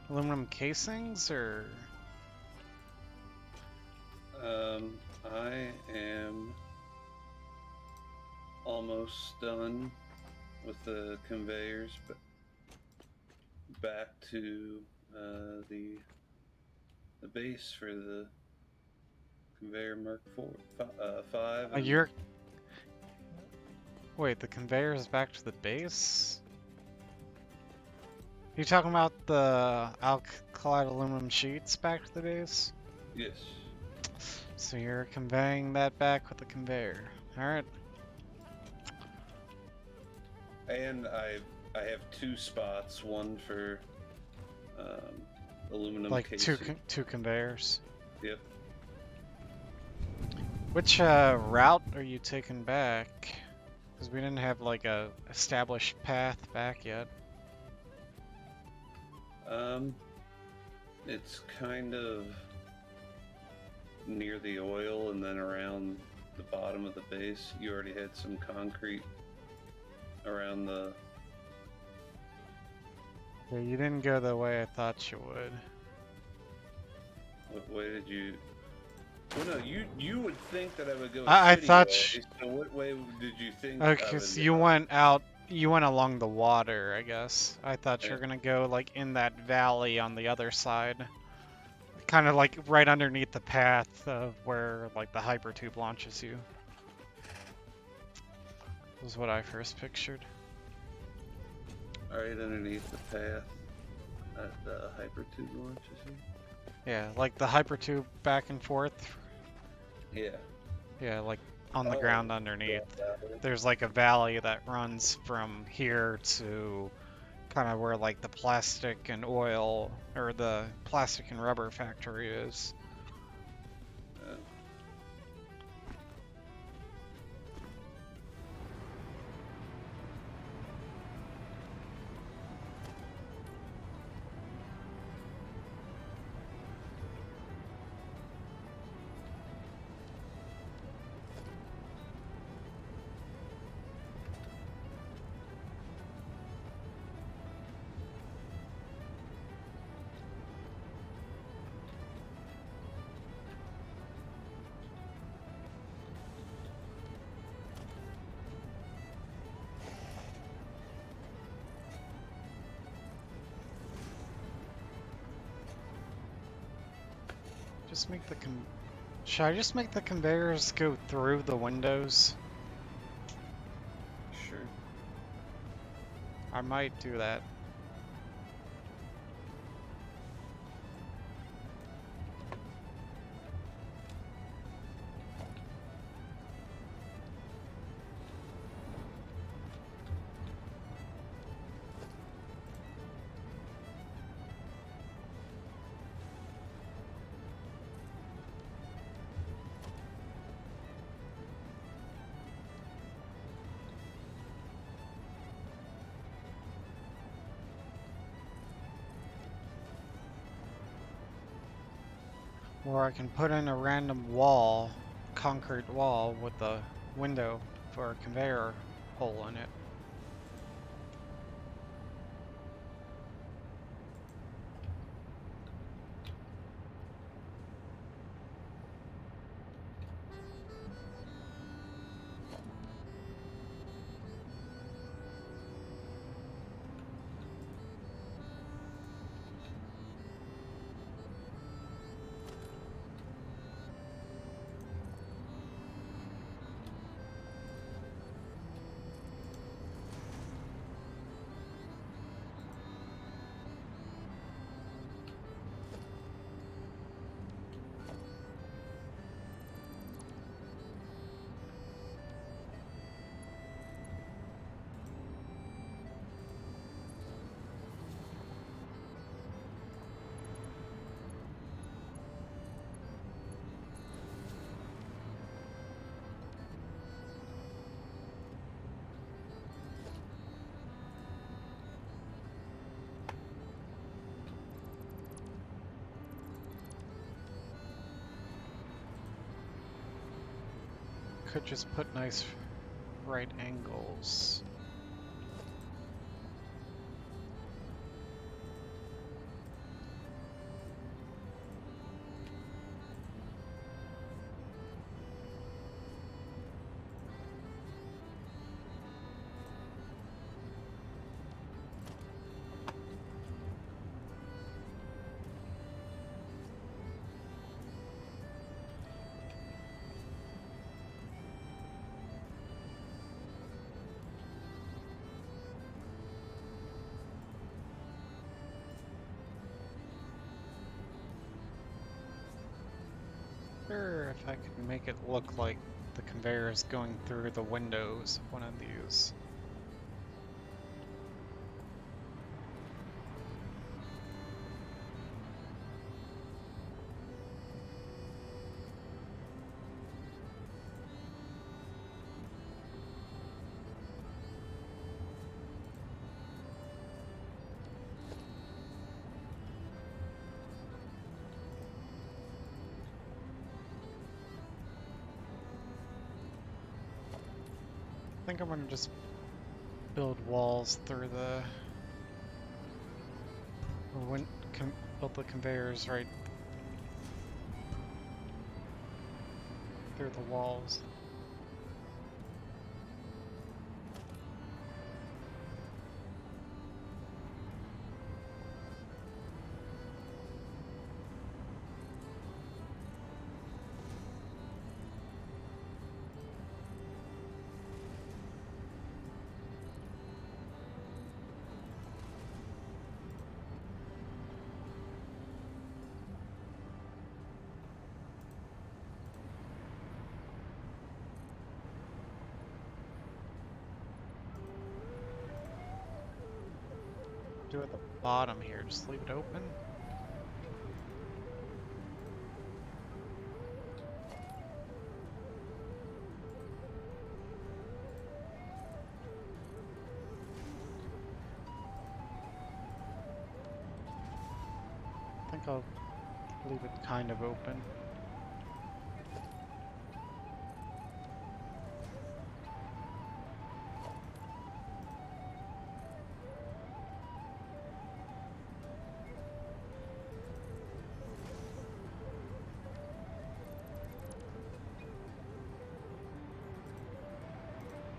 aluminum casings, or? I am almost done with the conveyors, but back to the base for the conveyor Mark 5. You're. Wait, the conveyor is back to the base? You talking about the alkali aluminum sheets back to the base? Yes. So you're conveying that back with the conveyor. Alright. And I have 2 spots, one for aluminum Like casing. two conveyors. Yep. Which route are you taking back? Because we didn't have like a established path back yet. It's kind of near the oil and then around the bottom of the base. You already had some concrete around the... Yeah, you didn't go the way I thought you would. What way did you... Well, no, you would think that I would go I city thought way, so what way did you think Okay, I would so go? you went along the water, I guess. I thought you were Yeah. gonna go like in that valley on the other side. Kind of like right underneath the path of where like the hypertube launches you. Was what I first pictured. Right underneath the path that the hypertube launches you. Yeah, like the hypertube back and forth. Yeah. Yeah, like on the Oh, ground underneath. yeah. There's like a valley that runs from here to kind of where like the plastic and oil or the plastic and rubber factory is. Just make the Should I just make the conveyors go through the windows? Sure. I might do that. Or I can put in a random wall, concrete wall with a window for a conveyor hole in it. Could just put nice right angles. Or if I could make it look like the conveyor is going through the windows of one of these. I think I'm gonna just build walls through the build the conveyors right through the walls. Do at the bottom here, just leave it open. I think I'll leave it kind of open.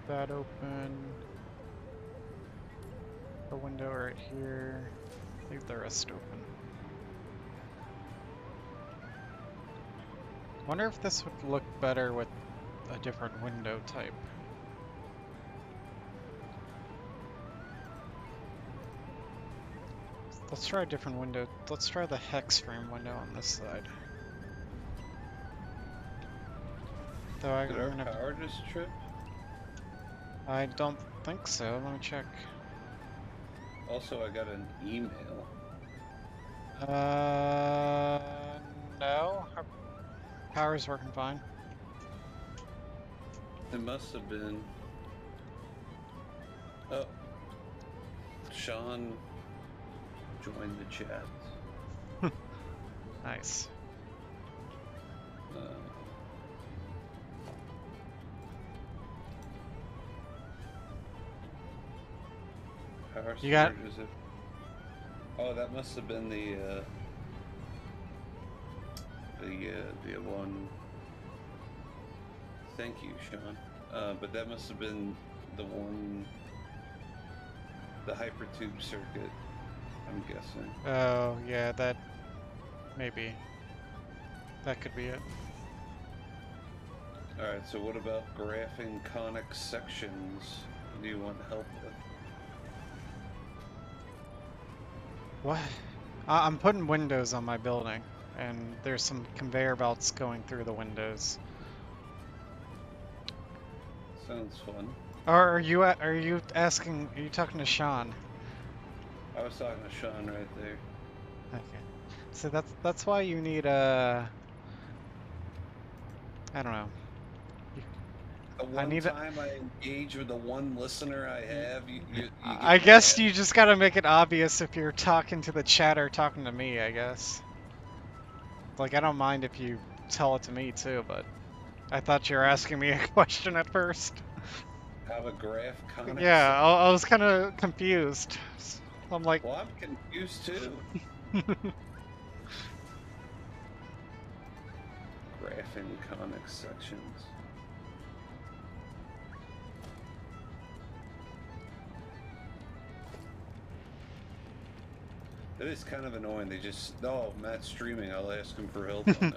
That open. The window right here. Leave the rest open. Wonder if this would look better with a different window type. Let's try a different window. Let's try the hex frame window on this side. Though Did our power just trip? I don't think so. Let me check. Also, I got an email. No. Our power's working fine. It must have been. Oh. Sean joined the chat. Nice. Power You got- storage, is it? Oh, that must have been the one. Thank you, Sean. But that must have been the one, the hypertube circuit, I'm guessing. Oh, yeah, that... maybe. That could be it. Alright, so what about graphing conic sections? Do you want help with? What? I'm putting windows on my building, and there's some conveyor belts going through the windows. Sounds fun. Or are you asking? Are you talking to Sean? I was talking to Sean right there. Okay. So that's why you need a. I don't know. The one time I engage with the one listener I have, you I get guess mad? you just gotta make it obvious if you're talking to the chat or talking to me, I guess. Like, I don't mind if you tell it to me too, but I thought you were asking me a question at first. Have a graph conic Yeah, section. I was kind of confused. I'm like, Well, I'm confused too. Graphing conic sections. It is kind of annoying. They just, oh, Matt's streaming. I'll ask him for help on that.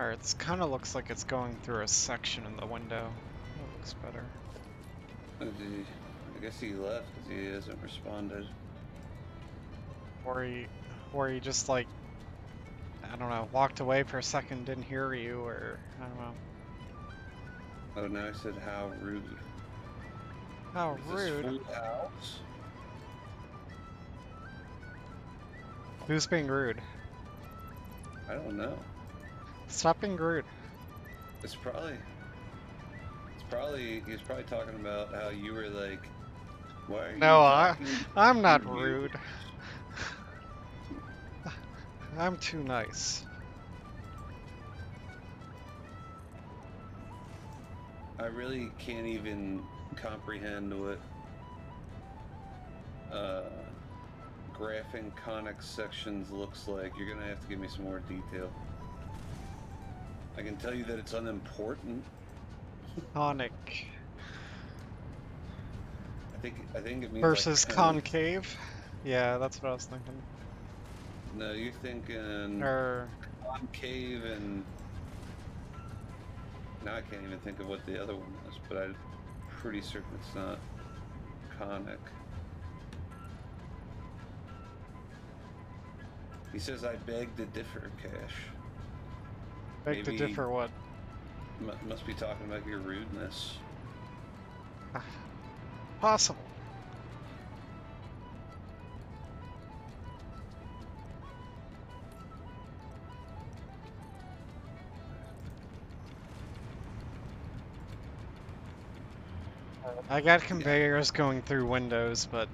Alright, it kind of looks like it's going through a section in the window. That looks better. I guess he left because he hasn't responded. Or he just like, I don't know, walked away for a second, didn't hear you, or I don't know. Oh, now I said how rude. How Is this rude. Full House? Who's being rude? I don't know. Stop being rude. He's probably talking about how you were like, why are you No, talking I'm not to me?" rude. I'm too nice. I really can't even comprehend what graphing conic sections looks like. You're gonna have to give me some more detail. I can tell you that it's unimportant. Conic I think it means versus like cone. concave. Yeah, that's what I was thinking. No, you're thinking Or concave and now I can't even think of what the other one was, but I'm pretty certain it's not conic. He says, I beg to differ, Cash. beg to Maybe- differ what? Must be talking about your rudeness. Possible. I got conveyors going through windows, but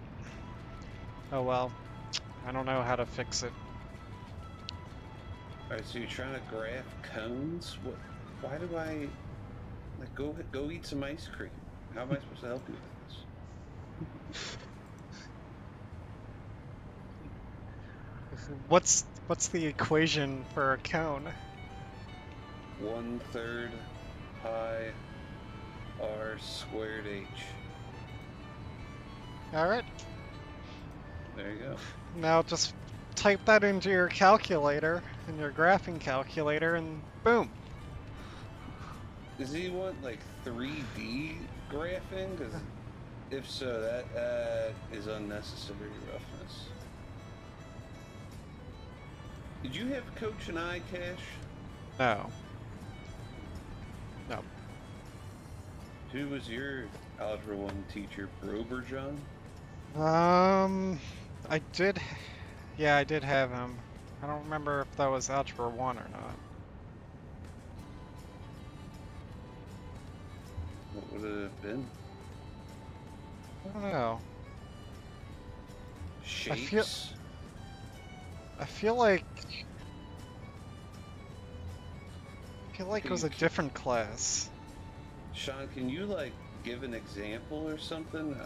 oh well. I don't know how to fix it. Alright, so you're trying to graph cones? What? Why do I... Like, go eat some ice cream. How am I supposed to help you with this? What's the equation for a cone? 1/3 pi r squared h. All right. There you go. Now just type that into your calculator, in your graphing calculator, and boom. Does he want like 3D graphing? Because if so, that is unnecessary roughness. Did you have Coach and I, Cash? No. No. Who was your Algebra 1 teacher? Brober John? I did. Yeah, I did have him. I don't remember if that was Algebra 1 or not. What would it have been? I don't know. Shapes? I feel like it was a different class. Sean, can you like give an example or something?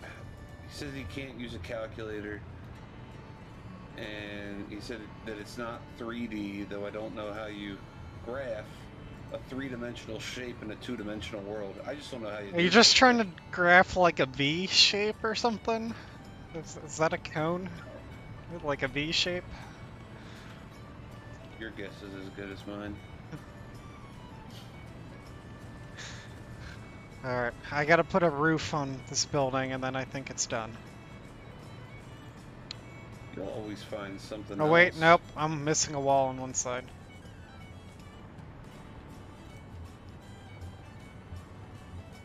He says he can't use a calculator, and he said that it's not 3D, though I don't know how you graph a three-dimensional shape in a two-dimensional world. I just don't know how you Are you just trying to graph like a V shape or something? Is that a cone? Like a V shape? Your guess is as good as mine. Alright, I gotta put a roof on this building and then I think it's done. You'll always find something Oh else. wait, nope, I'm missing a wall on one side.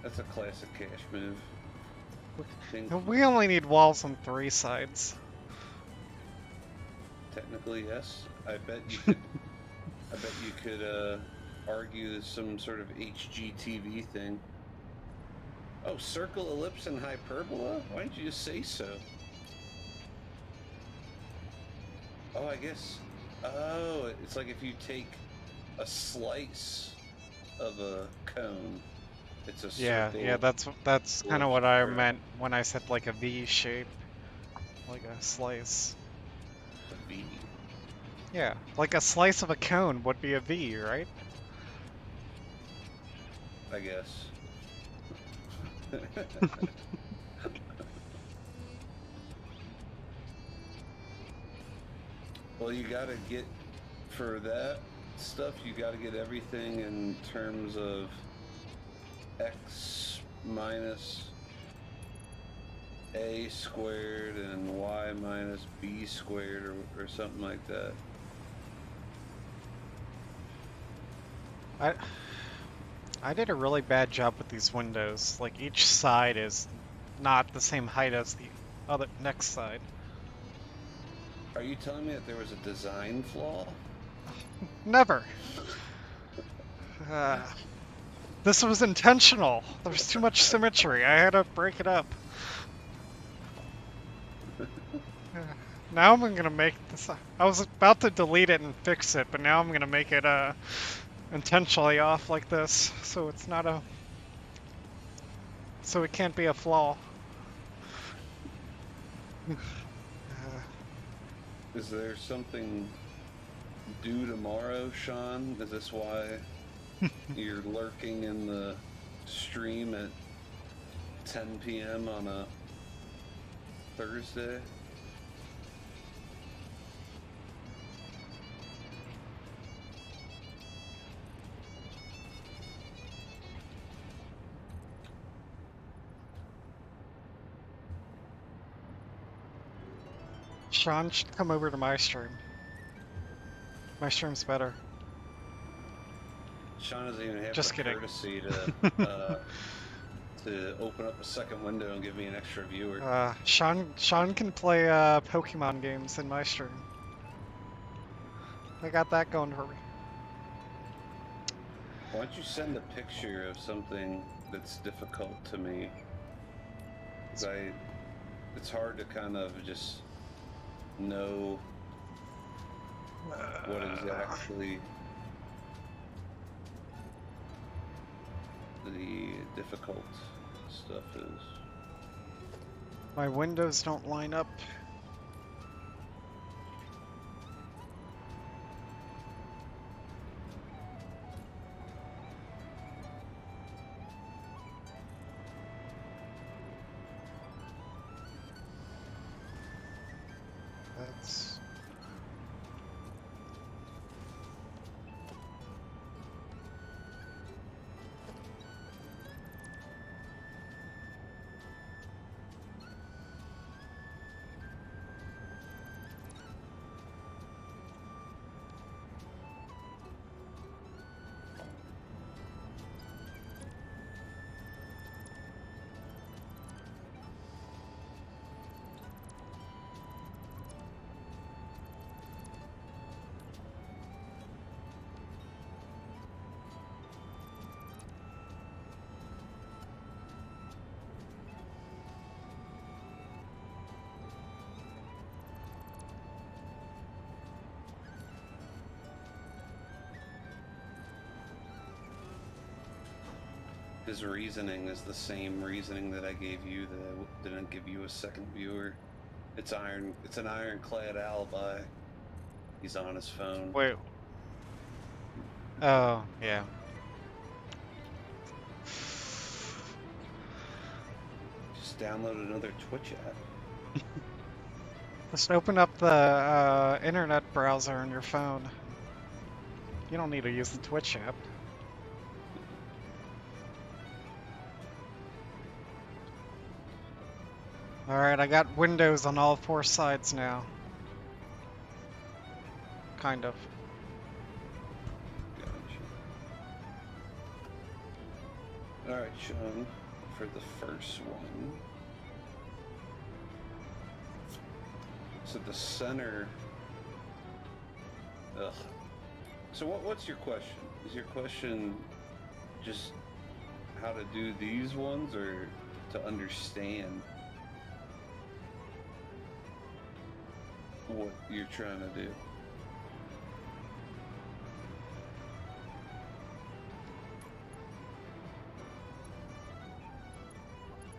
That's a classic Cash move. We only need walls on 3 sides. Technically, yes. I bet you could. I bet you could argue some sort of HGTV thing. Oh, circle, ellipse, and hyperbola? Why didn't you just say so? Oh, I guess. Oh, it's like if you take a slice of a cone, it's a circle. Yeah, that's kind of what I meant when I said like a V shape, like a slice. A V. Yeah, like a slice of a cone would be a V, right? I guess. Well, you gotta get, for that stuff, you gotta get everything in terms of x minus a squared and y minus b squared or something like that. I did a really bad job with these windows. Like each side is not the same height as the other next side. Are you telling me that there was a design flaw? Never. This was intentional. There was too much symmetry. I had to break it up. Now I'm gonna make this. I was about to delete it and fix it, but now I'm gonna make it intentionally off like this, so it's not a. So it can't be a flaw. Is there something due tomorrow, Sean? Is this why you're lurking in the stream at 10 p.m. on a Thursday? Sean should come over to my stream. My stream's better. Sean doesn't even have Just the kidding. courtesy to open up a second window and give me an extra viewer. Sean can play Pokemon games in my stream. I got that going for me. Why don't you send a picture of something that's difficult to me? Because it's hard to kind of just know what exactly the difficult stuff is. My windows don't line up. That's... His reasoning is the same reasoning that I gave you, that I didn't give you a second viewer. It's iron. It's an ironclad alibi. He's on his phone. Wait. Oh, yeah. Just download another Twitch app. Just open up the internet browser on your phone. You don't need to use the Twitch app. Alright, I got windows on all 4 sides now. Kind of. Gotcha. Alright, Sean, for the first one. So the center... Ugh. So what's your question? Is your question just how to do these ones, or to understand what you're trying to do?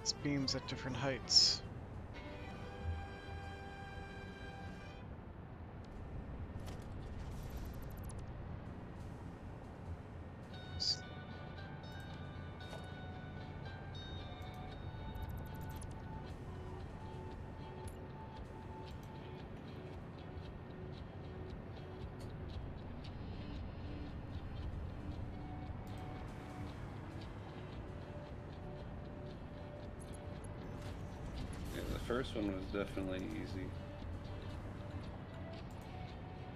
It's beams at different heights. First one was definitely easy.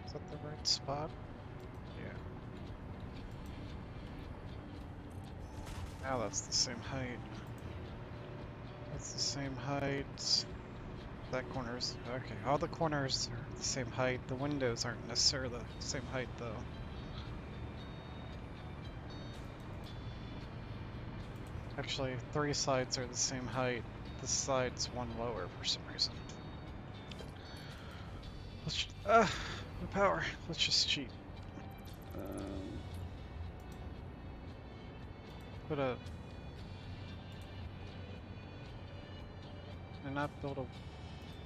Is that the right spot? Yeah. Now that's the same height. That's the same height. That corner's... okay, all the corners are the same height. The windows aren't necessarily the same height, though. Actually, 3 sides are the same height. This side's 1 lower for some reason. Let's... no power. Let's just cheat. Put a... and not build a...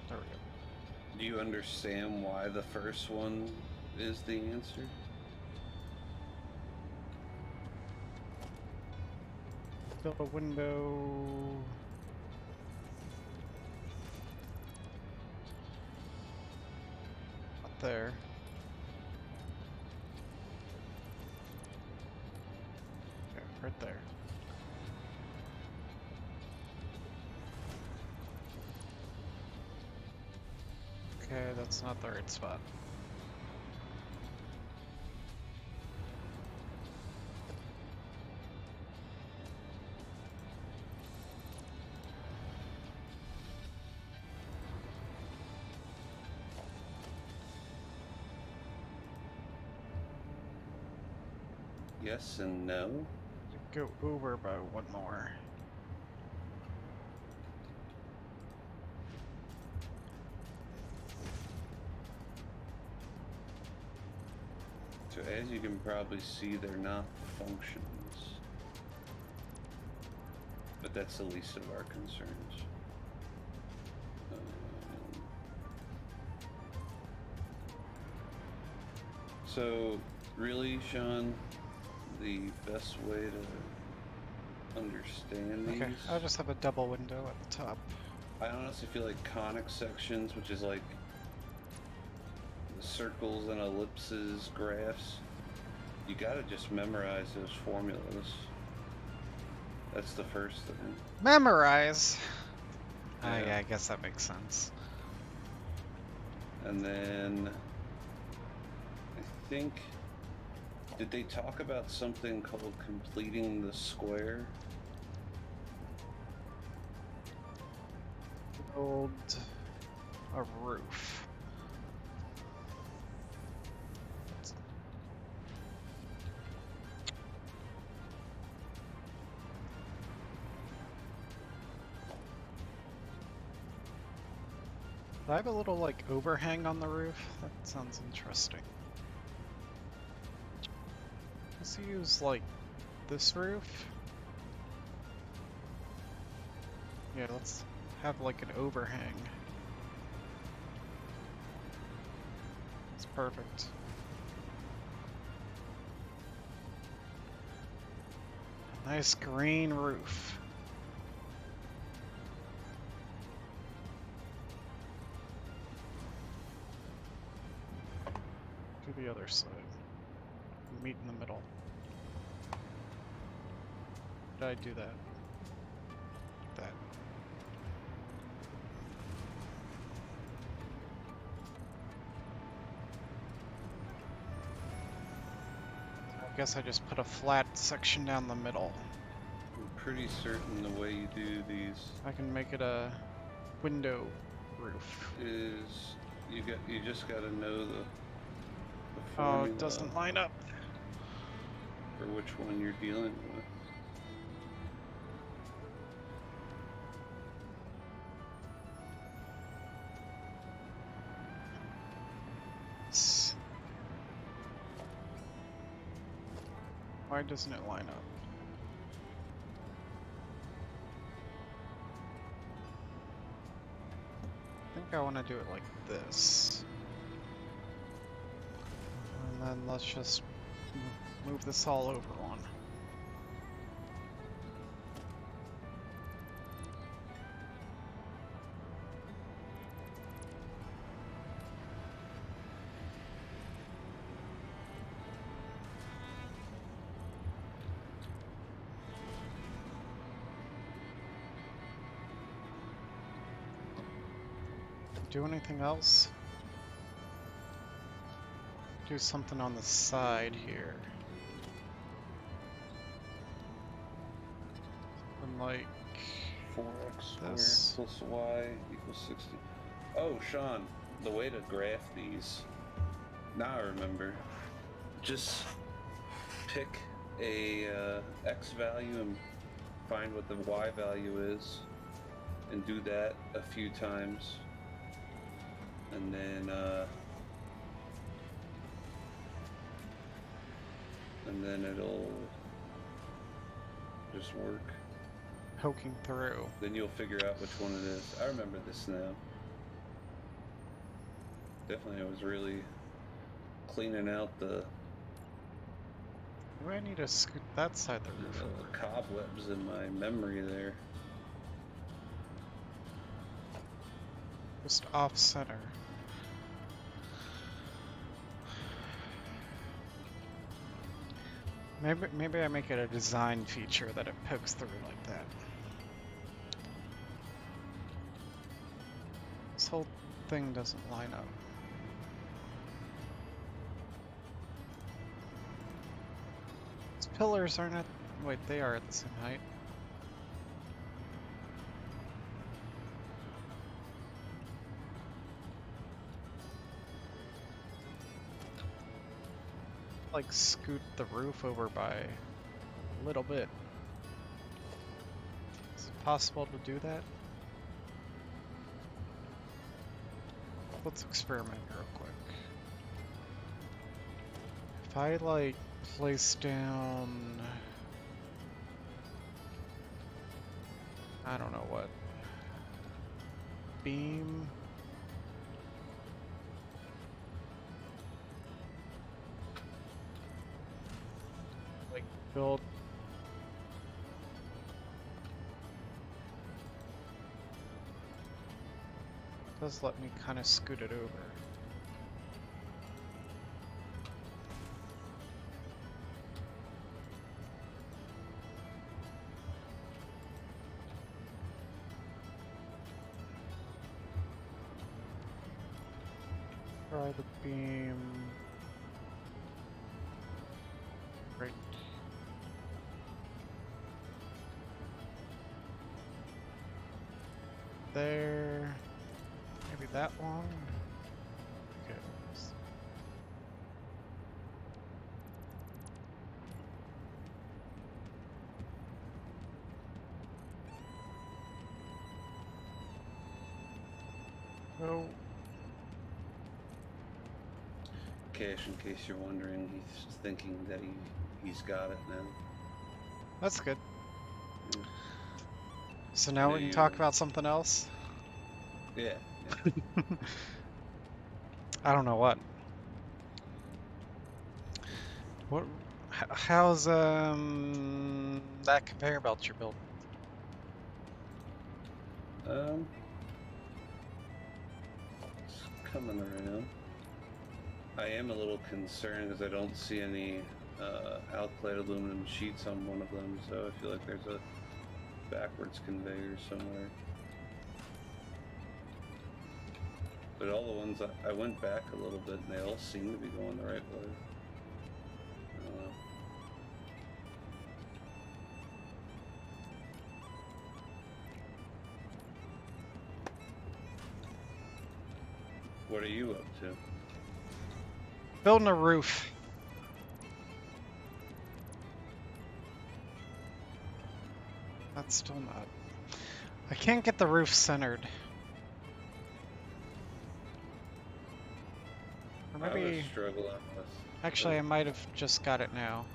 there we go. Do you understand why the first one is the answer? Build a window... up there. Yeah, right there. Okay, that's not the right spot. Yes and no. Go over by 1 more. So as you can probably see, they're not functions. But that's the least of our concerns. So really, Sean, the best way to understand these... Okay, I'll just have a double window at the top. I honestly feel like conic sections, which is like circles and ellipses, graphs. You gotta just memorize those formulas. That's the first thing. Memorize. Yeah. I guess that makes sense. And then I think, did they talk about something called completing the square? Build a roof. Do I have a little like overhang on the roof? That sounds interesting. Let's use like this roof. Yeah, let's have like an overhang. That's perfect. Nice green roof. To the other side. Meet in the middle. Did I do that? That. I guess I just put a flat section down the middle. I'm pretty certain the way you do these I can make it a window roof. is you just gotta know the Oh, formula it doesn't line up. for which one you're dealing with. Why doesn't it line up? I think I want to do it like this. And then let's just move this all over one. Do anything else? Do something on the side here. And like 4x this. squared plus y equals 60. Oh, Sean, the way to graph these. Now I remember. Just pick a x value and find what the y value is, and do that a few times, and then it'll just work. Poking through. Then you'll figure out which one it is. I remember this now. Definitely, I was really cleaning out the Do I need to scoot that side of the roof over? cobwebs in my memory there. Just off center. Maybe I make it a design feature that it pokes through like that. This whole thing doesn't line up. These pillars aren't at... Wait, they are at the same height. Like scoot the roof over by a little bit. Is it possible to do that? Let's experiment real quick. If I like place down, I don't know what, beam. Like build. Does let me kind of scoot it over. Try the beam. Right. There. Maybe that long. Okay. So, Cash, in case you're wondering, he's thinking that he's got it now. that's good. Yeah. So now we can talk about something else? Yeah. I don't know what. What? How's that conveyor belt you're building? It's coming around. I am a little concerned because I don't see any alkylate aluminum sheets on one of them, so I feel like there's a backwards conveyor somewhere. But all the ones I went back a little bit and they all seem to be going the right way. I don't know. What are you up to? Building a roof. That's still not. I can't get the roof centered. Or I was maybe. struggling with. Actually, I might have just got it now.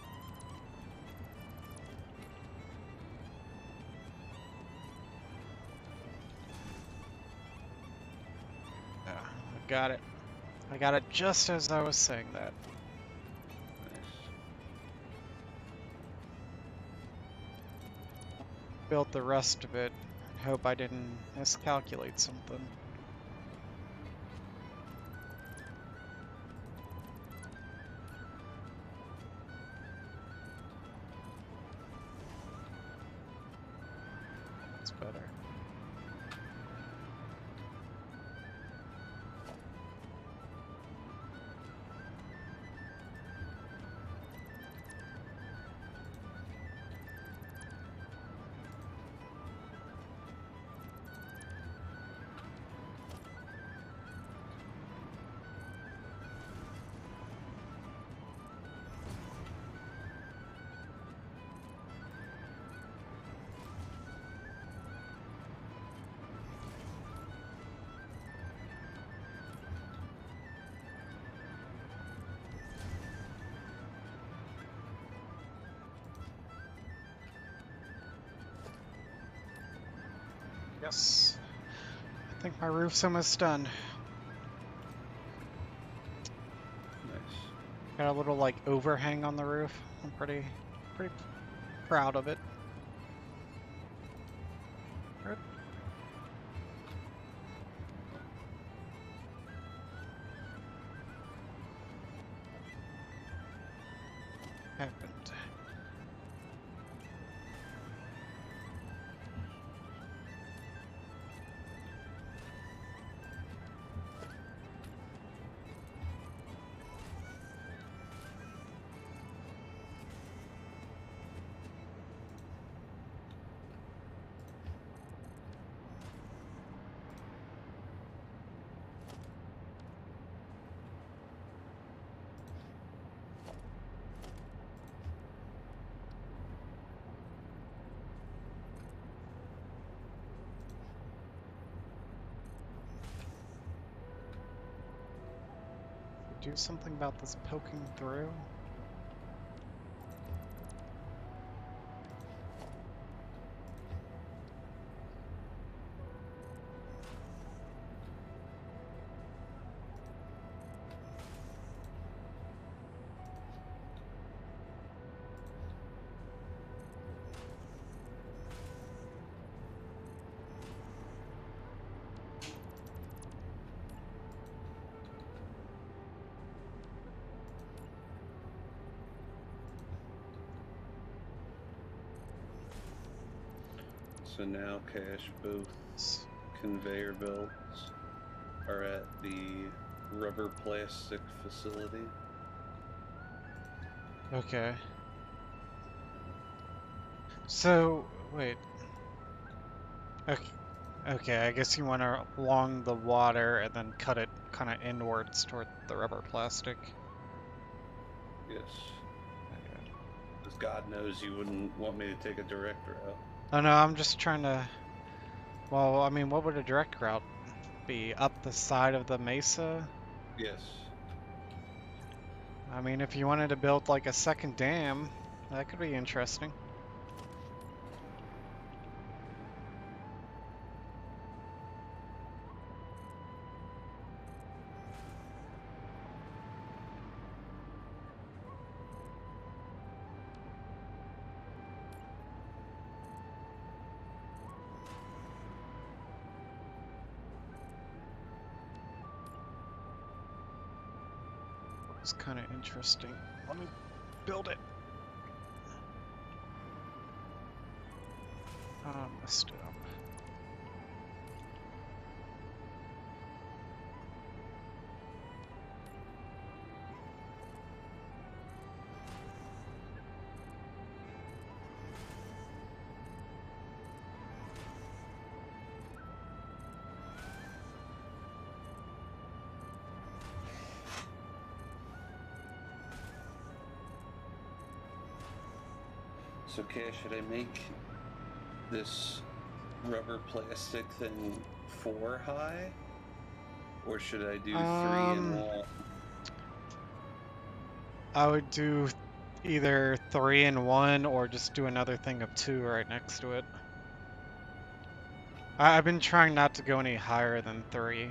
Yeah, I got it. I got it just as I was saying that. Built the rest of it. Hope I didn't miscalculate something. That's better. Yes. I think my roof's almost done. Nice. Got a little like overhang on the roof. I'm pretty proud of it. Good. Happened. Do something about this poking through? So now, Cash, both conveyor belts are at the rubber plastic facility. Okay. So, wait. Okay. Okay, I guess you want to along the water and then cut it kind of inwards toward the rubber plastic. Yes. Okay. Because God knows you wouldn't want me to take a direct route. Oh no, I'm just trying to. Well, I mean, what would a direct route be? Up the side of the mesa? Yes. I mean, if you wanted to build like a second dam, that could be interesting. It's kind of interesting. Let me build it. Messed it up. So, Cash, should I make this rubber plastic thing 4 high? Or should I do 3 and 1? I would do either 3 and 1 or just do another thing of 2 right next to it. I've been trying not to go any higher than 3.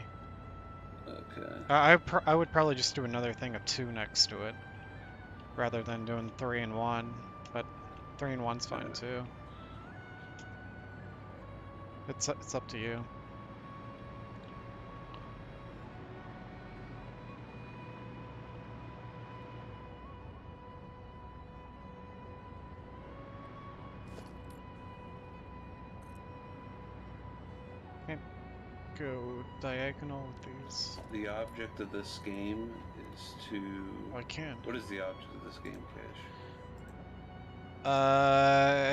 Okay. I would probably just do another thing of 2 next to it, rather than doing 3 and 1, but 3 and 1's fine too. It's up to you. Can't go diagonal with these. The object of this game is to... Oh, I can. What is the object of this game, Cash?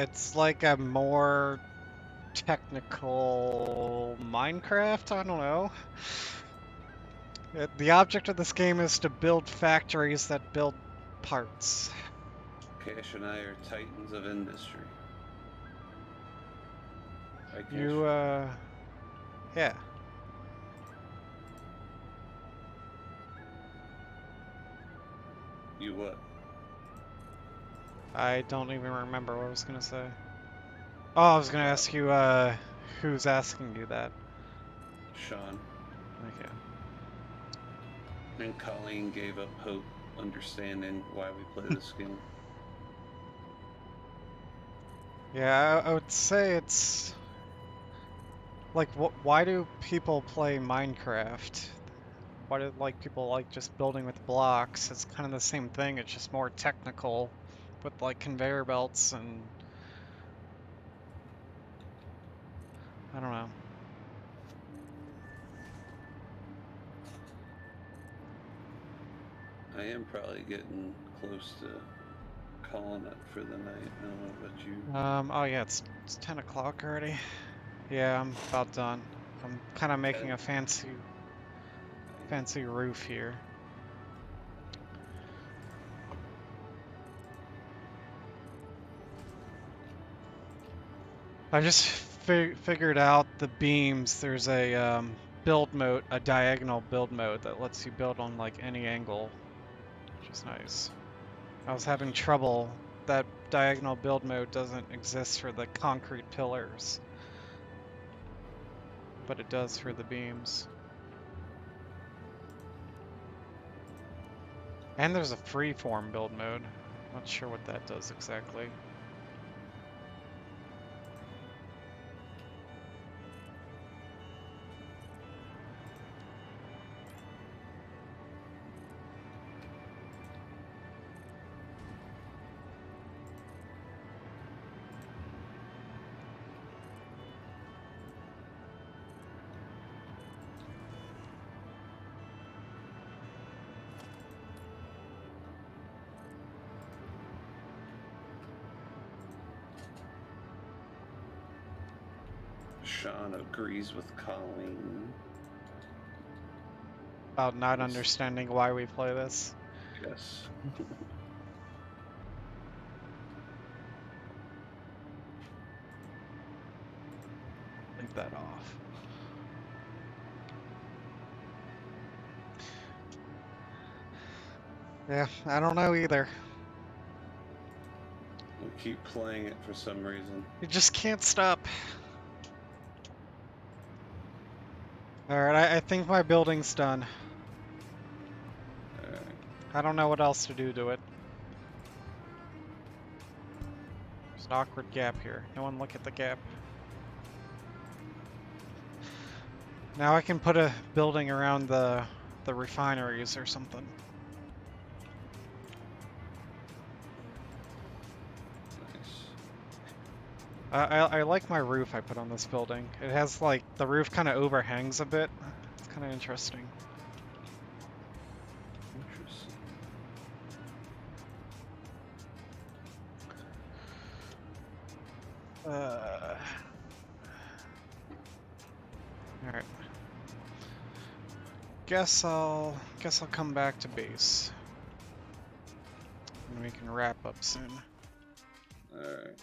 It's like a more technical Minecraft? I don't know. The object of this game is to build factories that build parts. Cash and I are titans of industry. Right, Cash? Yeah. You what? I don't even remember what I was gonna say. Oh, I was gonna ask you, who's asking you that? Sean. Okay. And Colleen gave up hope, understanding why we play this game. Yeah, I would say it's... Like, why do people play Minecraft? Why do, like, people like just building with blocks? It's kind of the same thing, it's just more technical with, like, conveyor belts and... I don't know. I am probably getting close to calling it for the night. I don't know about you. Oh yeah, it's 10 o'clock already. Yeah, I'm about done. I'm kind of making a fancy roof here. I just figured out the beams. There's a build mode, a diagonal build mode that lets you build on like any angle, which is nice. I was having trouble. That diagonal build mode doesn't exist for the concrete pillars, but it does for the beams. And there's a freeform build mode. Not sure what that does exactly. Sean agrees with Colleen. About not understanding why we play this. Yes. Leave that off. Yeah, I don't know either. We keep playing it for some reason. You just can't stop. Alright, I think my building's done. Alright. I don't know what else to do to it. There's an awkward gap here. No one look at the gap. Now I can put a building around the refineries or something. Nice. I like my roof I put on this building. It has like, the roof kind of overhangs a bit. It's kind of interesting. Interesting. Alright. Guess I'll come back to base. And we can wrap up soon. Alright.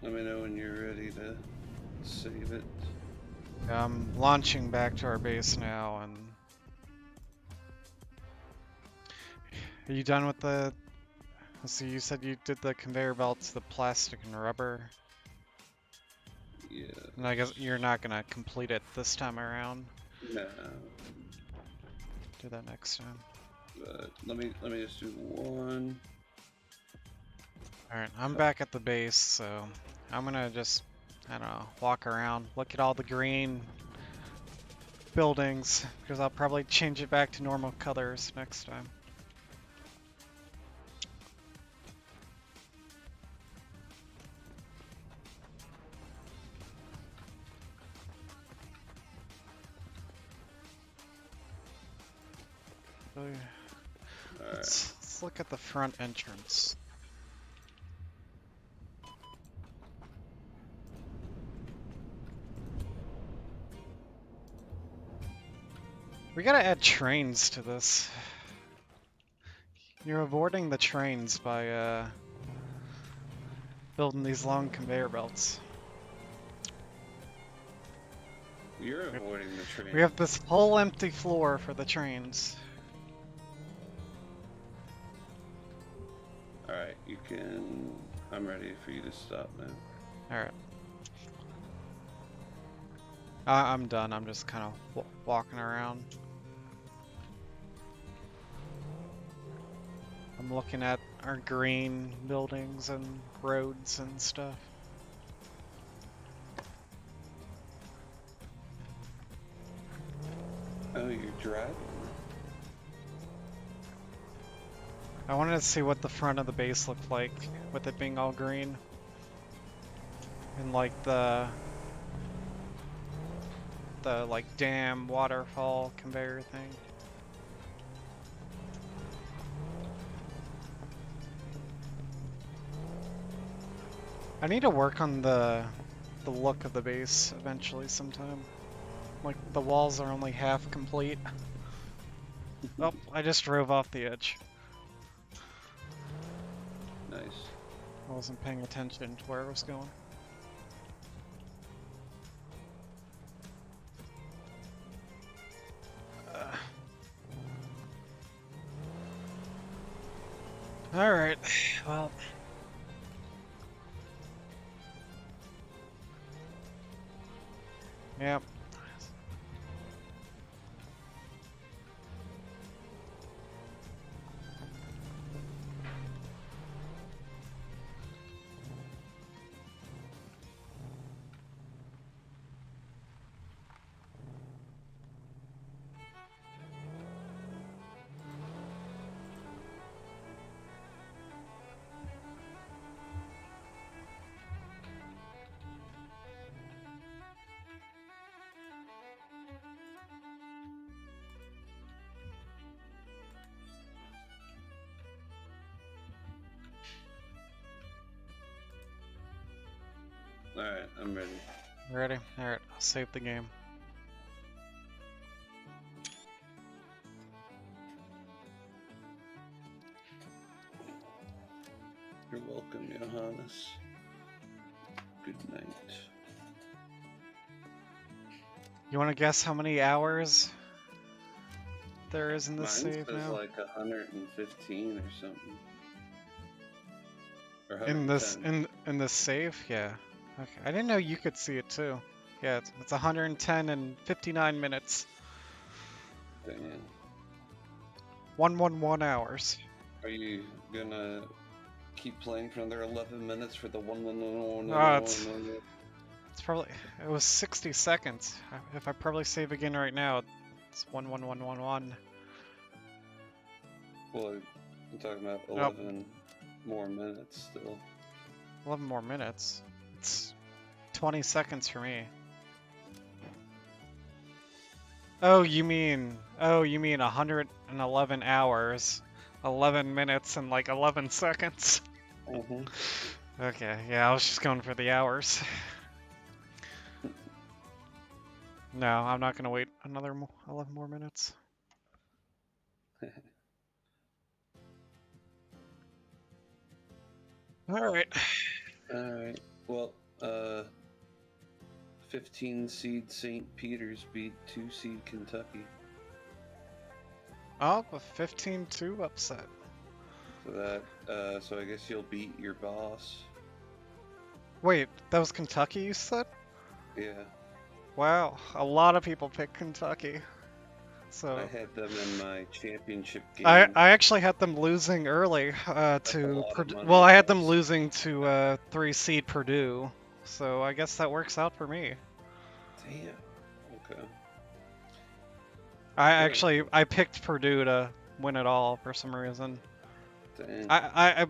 Let me know when you're ready to save it. I'm launching back to our base now, and are you done with the? So you said you did the conveyor belts, the plastic and rubber, Yeah. and I guess you're not gonna complete it this time around. No. Do that next time. But let me just do one. All right, I'm back at the base, so I'm gonna just, I don't know, walk around, look at all the green buildings, because I'll probably change it back to normal colors next time. So, Alright. let's look at the front entrance. We gotta add trains to this. You're avoiding the trains by building these long conveyor belts. You're avoiding the train. We have this whole empty floor for the trains. Alright, you can... I'm ready for you to stop now. Alright. I'm done. I'm just kind of walking around. I'm looking at our green buildings and roads and stuff. Oh, you're driving? I wanted to see what the front of the base looked like with it being all green. And like the like dam waterfall conveyor thing. I need to work on the look of the base eventually sometime. Like the walls are only half complete. Oh, I just drove off the edge. Nice. I wasn't paying attention to where I was going. Alright, well. Yep. Alright, I'm ready. Ready? Alright, I'll save the game. You're welcome, Johannes. Good night. You want to guess how many hours there is in this Mine save says now? like 115 or something. Or In this 110. in this save? Yeah. Okay. I didn't know you could see it too. Yeah, it's 110 and 59 minutes. Damn. 111 hours. Are you gonna keep playing for another 11 minutes for the 111? It's probably, it was 60 seconds. If I probably save again right now, it's 11111. Well, I'm talking about Nope. 11 more minutes still. 11 more minutes. It's 20 seconds for me. Oh, you mean 111 hours, 11 minutes, and like 11 seconds. Mm-hmm. Okay, yeah, I was just going for the hours. No, I'm not gonna wait another 11 more minutes. Alright. Alright. Well, 15 seed St. Peter's beat 2 seed Kentucky. Oh, a 15-2 upset. So that, so I guess you'll beat your boss. Wait, that was Kentucky you said? Yeah. Wow, a lot of people picked Kentucky. So I had them in my championship game. I actually had them losing early That's a to lot of money, well, I had them guys. losing to 3 seed Purdue. So I guess that works out for me. Damn. Okay. I picked Purdue to win it all for some reason. Dang. I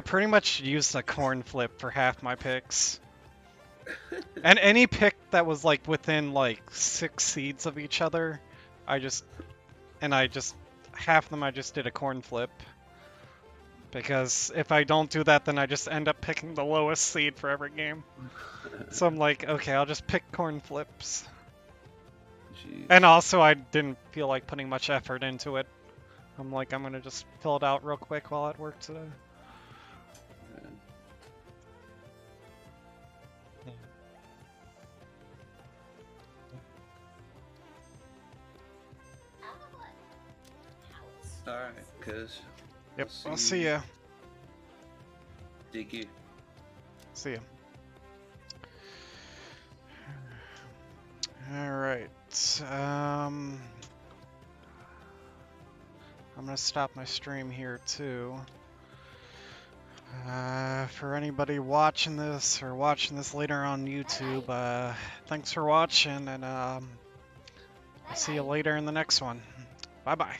pretty much used a corn flip for half my picks. And any pick that was like within like 6 seeds of each other, half them I just did a corn flip. Because if I don't do that, then I just end up picking the lowest seed for every game. So I'm like, okay, I'll just pick corn flips. Jeez. And also, I didn't feel like putting much effort into it. I'm like, I'm gonna just fill it out real quick while at work today. Man. Alright, cuz. Yep, I'll see ya. Thank you. See ya. Alright, I'm gonna stop my stream here too. For anybody watching this or watching this later on YouTube, thanks for watching, and I'll see you later in the next one. Bye-bye.